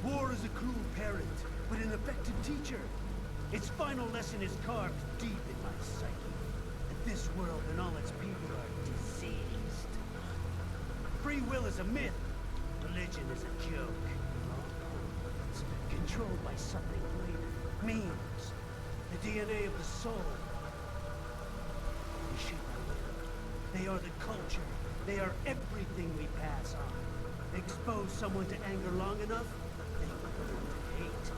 [SPEAKER 21] War is a cruel parent, but an effective teacher. Its final lesson is carved deep in my psyche. That this world and all its people are diseased. Free will is a myth. Religion is a joke. Controlled by something greater. Memes. The DNA of the soul. They shape our world. They are the culture. They are everything we pass on. Expose someone to anger long enough, they burn to hate.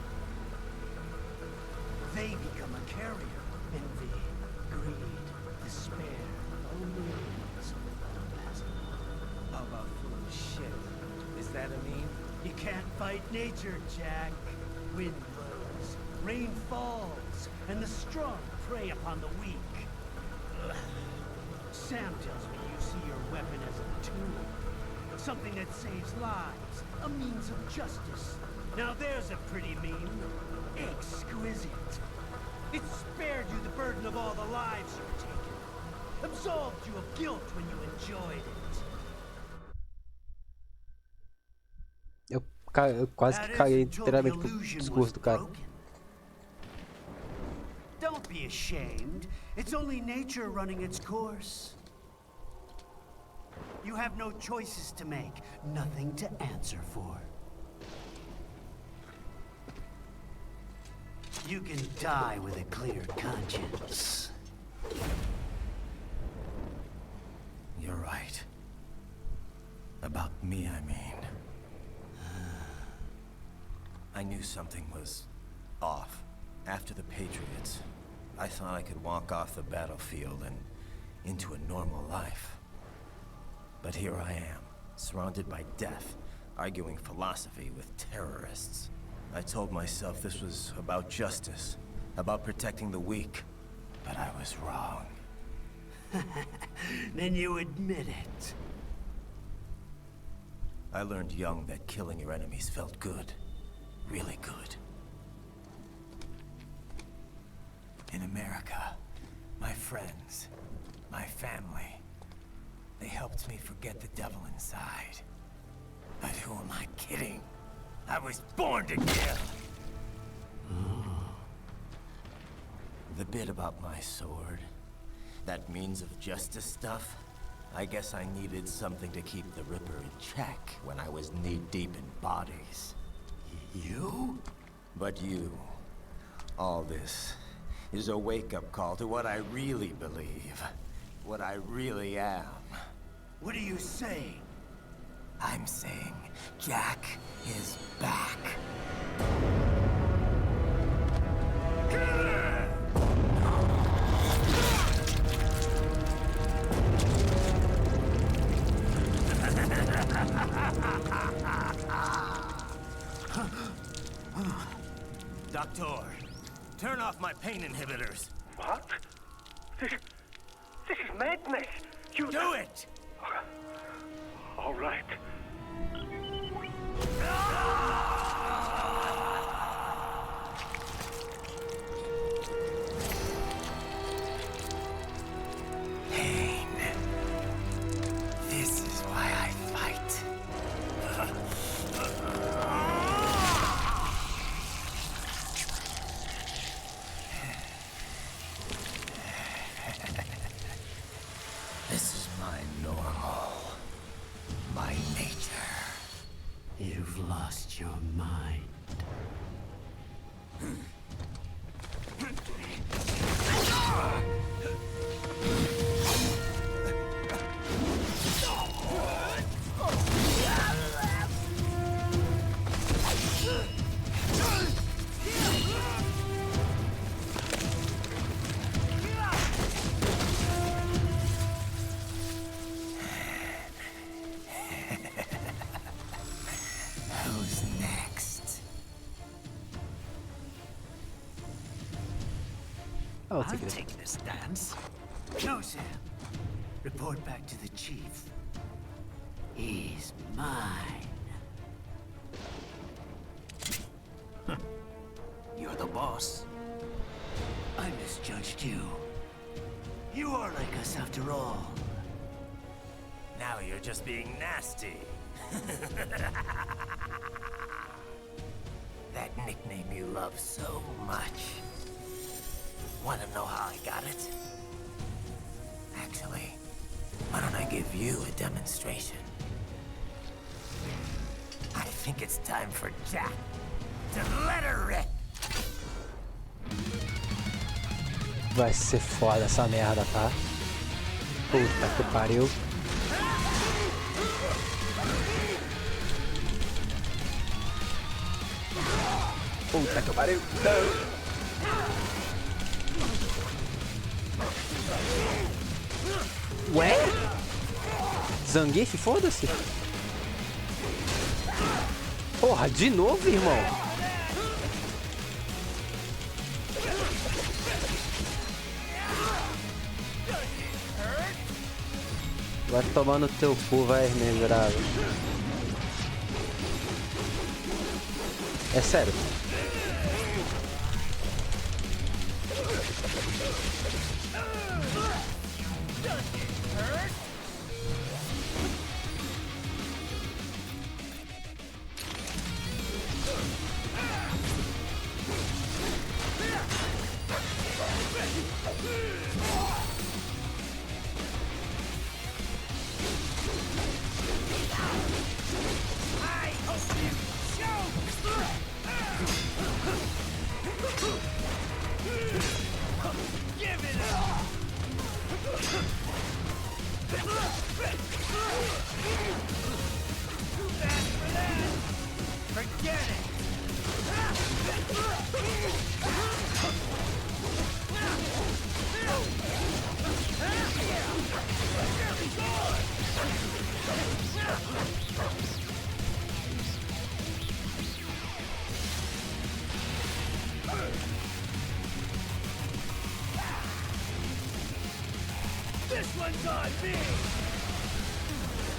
[SPEAKER 21] They become a carrier. Envy, greed, despair, loneliness.
[SPEAKER 5] How about full of shit? Is that a meme?
[SPEAKER 21] You can't fight nature, Jack. Wind blows, rain falls, and the strong prey upon the weak. Ugh. Sam tells me you see your weapon as a tool. Something that saves lives, a means of justice. Now there's a pretty meme. Exquisite. It spared you the burden of all the lives you've taken. Absolved you of guilt when you enjoyed it.
[SPEAKER 1] Eu quase que caguei inteiramente pro discurso do cara.
[SPEAKER 21] Don't be ashamed. It's only nature running its course. You have no choices to make, nothing to answer for. You can die with a clear conscience.
[SPEAKER 5] You're right. About me, I mean. I knew something was off. After the Patriots, I thought I could walk off the battlefield and into a normal life. But here I am, surrounded by death, arguing philosophy with terrorists. I told myself this was about justice, about protecting the weak. But I was wrong.
[SPEAKER 21] Then you admit it.
[SPEAKER 5] I learned young that killing your enemies felt good. Really good. In America, my friends, my family, they helped me forget the devil inside. But who am I kidding? I was born to kill! The bit about my sword, that means of justice stuff, I guess I needed something to keep the Ripper in check when I was knee-deep in bodies.
[SPEAKER 21] You?
[SPEAKER 5] But you, all this, is a wake-up call to what I really believe. What I really am.
[SPEAKER 21] What are you saying?
[SPEAKER 5] I'm saying Jack is back. Doctor, turn off my pain inhibitors.
[SPEAKER 2] What? This is madness. You
[SPEAKER 5] do it!
[SPEAKER 2] All right.
[SPEAKER 5] Pain. This is why I fight.
[SPEAKER 12] lost your mind.
[SPEAKER 5] Who's next?
[SPEAKER 1] I'll
[SPEAKER 12] take this dance. No, sir. Report back to the chief. He's mine. You're the boss. I misjudged you. You are like us after all.
[SPEAKER 5] Now you're just being nasty. That nickname you love so much. Want to know how I got it? Actually, why don't I give you a demonstration? I think it's time for Jack to let her rip.
[SPEAKER 1] Vai ser foda essa merda, tá? Puta que pariu. Puta que pariu. Ué? Zangief, foda-se. Porra, de novo, irmão? Vai tomar no teu cu, vai, miserável. É sério.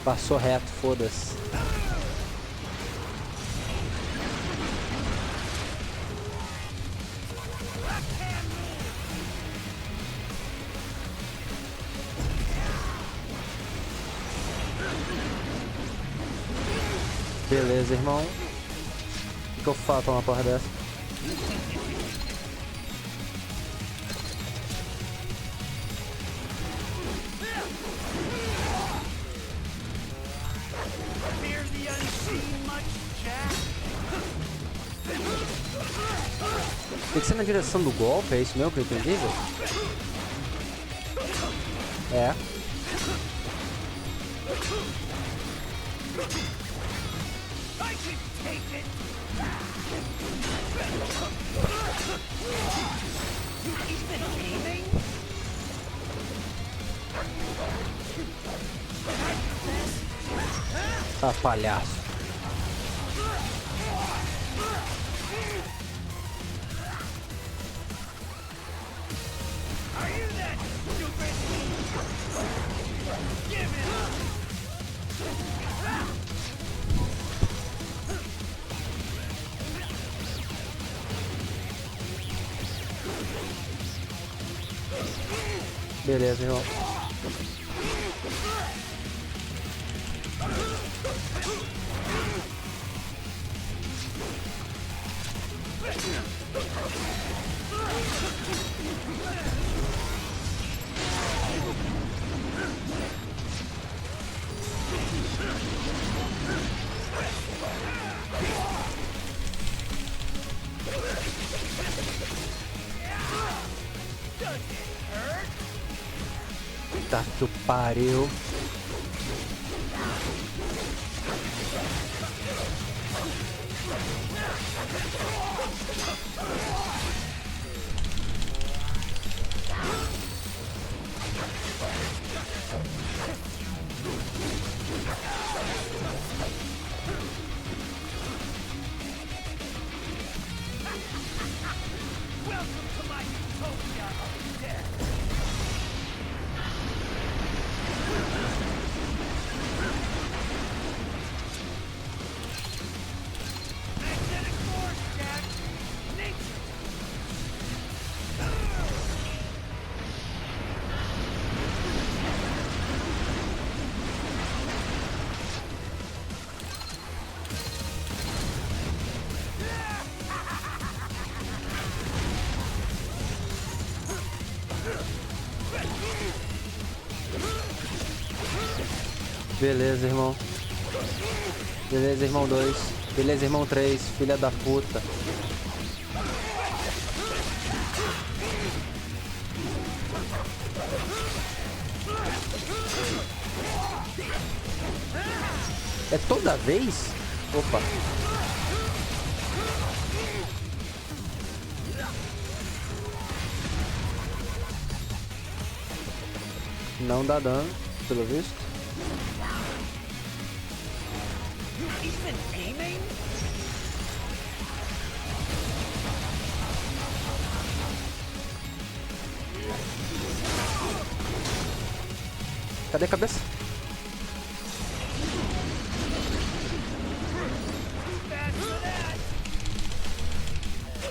[SPEAKER 1] Passou reto, foda-se. Beleza, irmão. O que eu falo pra uma porra dessa? Tem que ser na direção do golpe, é isso mesmo que eu entendi, velho? É. Tá, palhaço. Beleza, irmão. Puta que o pariu. Beleza, irmão. Beleza, irmão 2. Beleza, irmão 3. Filha da puta. É toda vez? Opa. Não dá dano, pelo visto. Cadê a cabeça?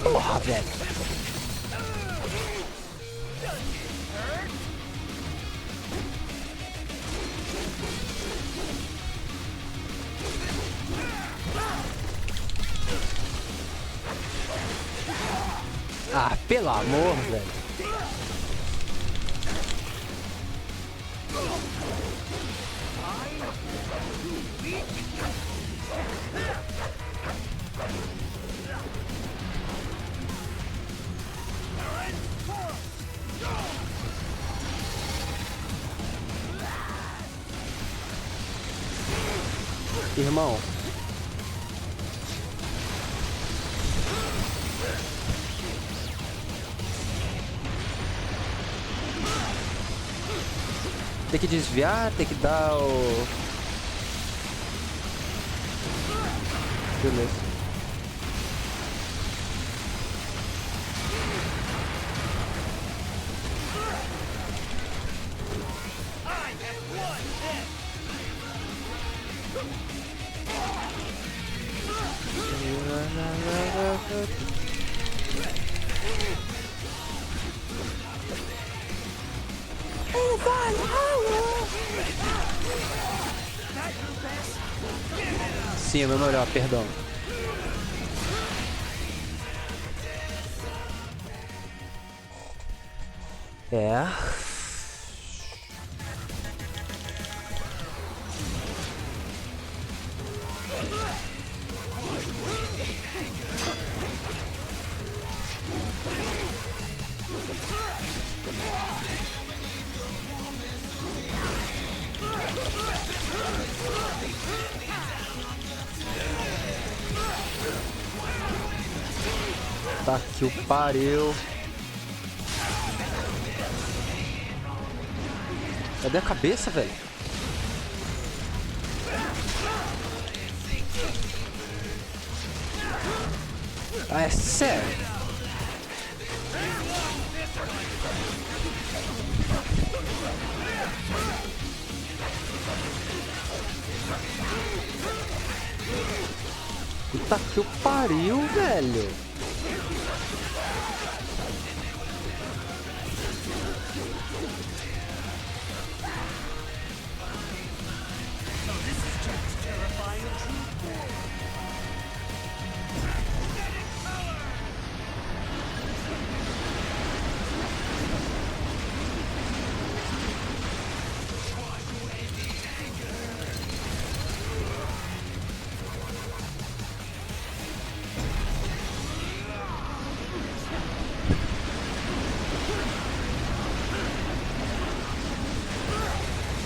[SPEAKER 1] Porra, velho. Ah, pelo amor, velho. Irmão. Tem que desviar, tem que dar o... Beleza. Sim, é meu melhor, perdão. É. Tá que o pariu. Cadê a cabeça, velho? Ah, é sério? Puta que o pariu, velho.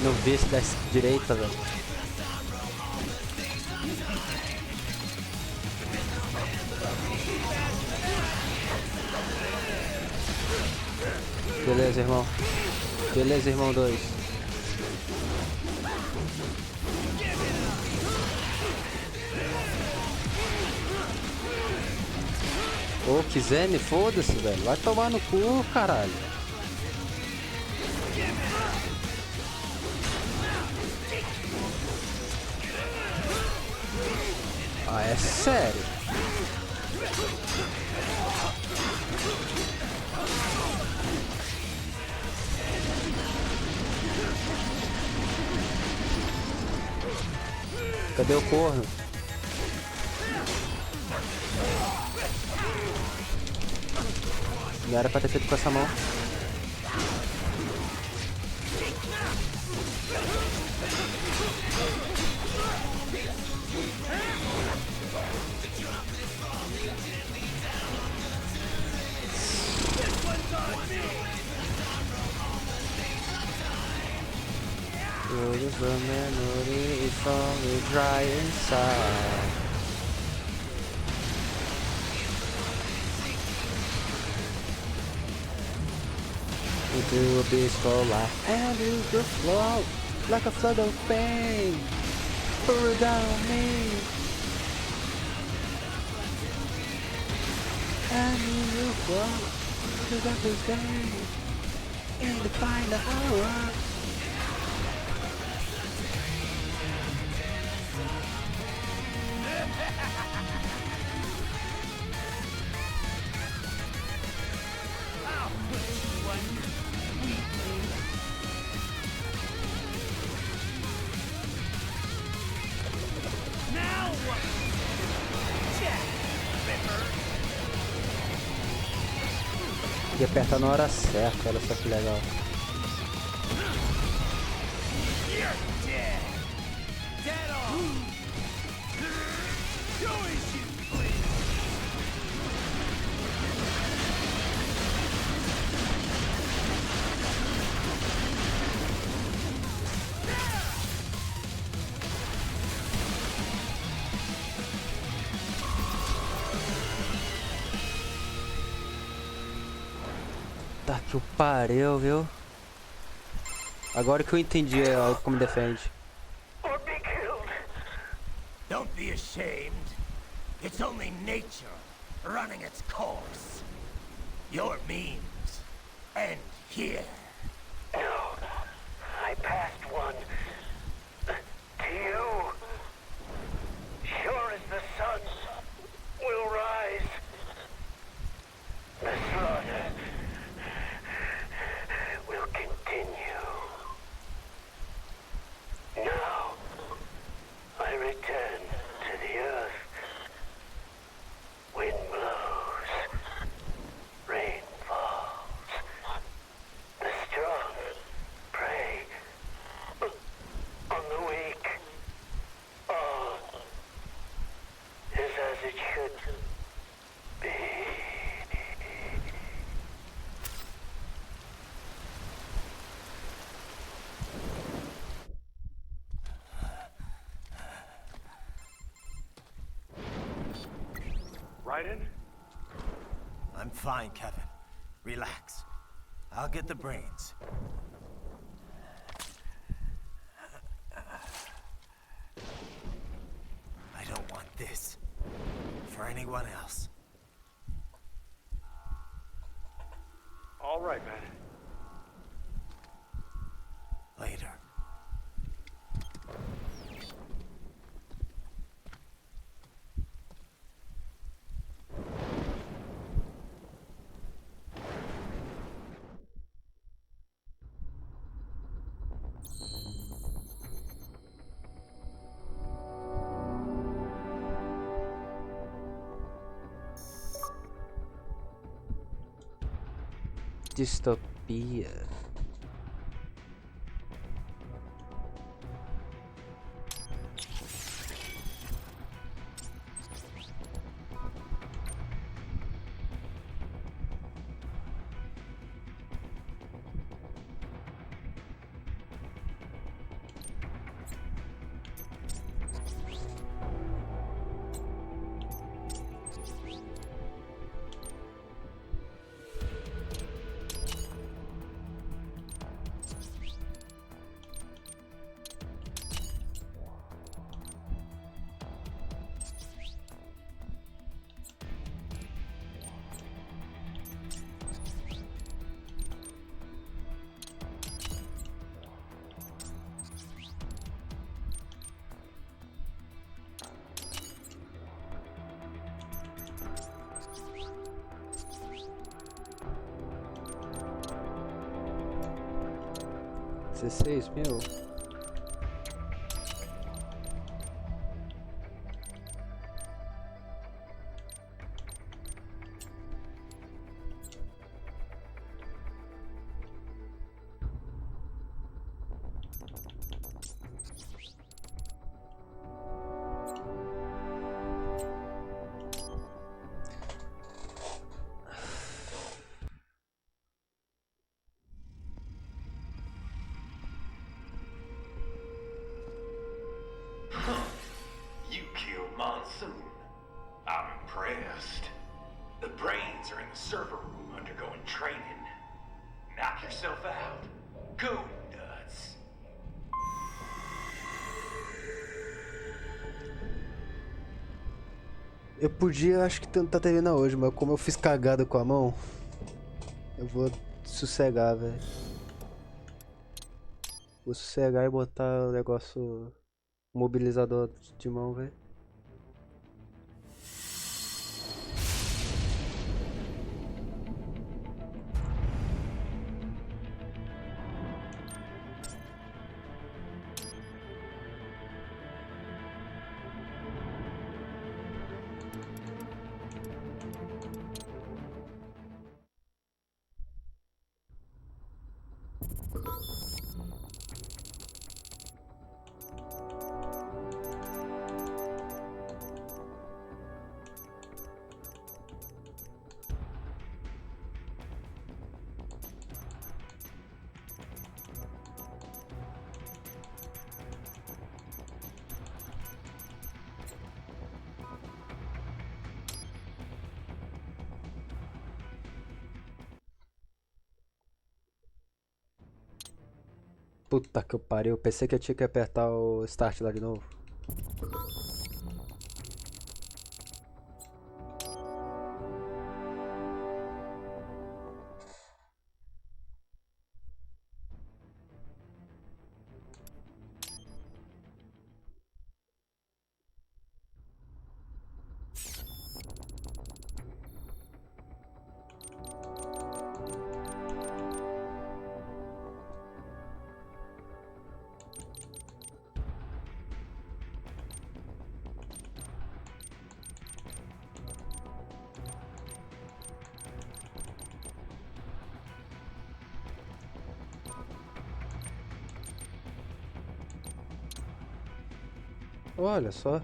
[SPEAKER 1] Não vi esse da direita, velho. Beleza, irmão. Beleza, irmão 2. Ô, que Zen, foda-se, velho. Vai tomar no cu, caralho. Ah, é sério. Cadê o corno? Não era pra ter feito com essa mão. The memory is only dry inside. Into a peaceful life and into the flow like a flood of pain. Pour down on me. And you will fall to the darkest day in the final hour. E apertar na hora certa, olha só que legal. Tá que o pariu, viu? Agora que eu entendi como defende.
[SPEAKER 12] Or be killed. Don't be ashamed. It's only nature running its course. Your means end here. No, I passed one. To you. Sure as the sun will rise. The slaughter will continue. Now, I return to the earth. Wind blows. Rain falls. The strong prey on the weak. All is as it should be.
[SPEAKER 7] Raiden?
[SPEAKER 5] I'm fine, Kevin. Relax. I'll get the brains. I don't want this for anyone else.
[SPEAKER 7] All right, man.
[SPEAKER 5] Later.
[SPEAKER 1] Distopia. 16 mil.
[SPEAKER 11] You killed Monsoon. I'm impressed. The brains are in the server room undergoing training. Knock yourself out. Go nuts.
[SPEAKER 1] Eu podia, acho que tentar terminar hoje, mas como eu fiz cagada com a mão, eu vou sossegar, velho. Vou sossegar e botar o negócio mobilizador de mão, velho. Puta que eu pariu, eu pensei que eu tinha que apertar o start lá de novo. Olha só.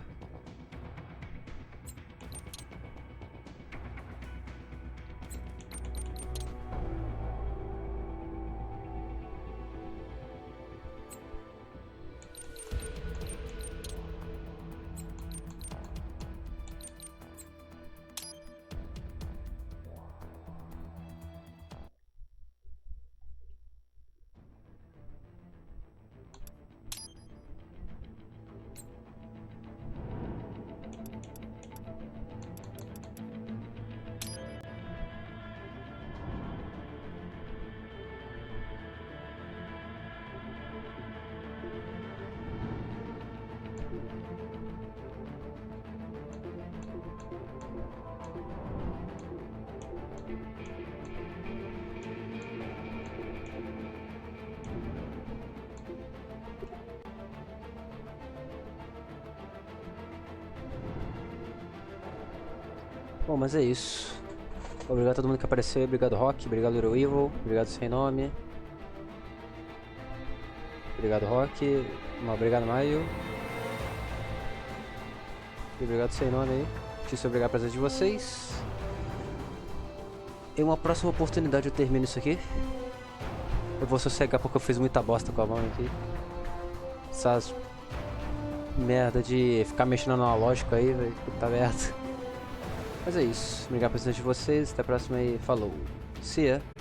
[SPEAKER 1] Bom, mas é isso. Obrigado a todo mundo que apareceu. Obrigado, Rock. Obrigado, Little Evil. Obrigado, Sem Nome. Obrigado, Rock. Obrigado, Maio. E obrigado, Sem Nome aí. Quis obrigado a presença de vocês. Em uma próxima oportunidade eu termino isso aqui. Eu vou sossegar porque eu fiz muita bosta com a mão aqui. Essas merda de ficar mexendo no analógico aí, velho. Puta merda. Mas é isso. Obrigado pela presença de vocês. Até a próxima e falou. See ya.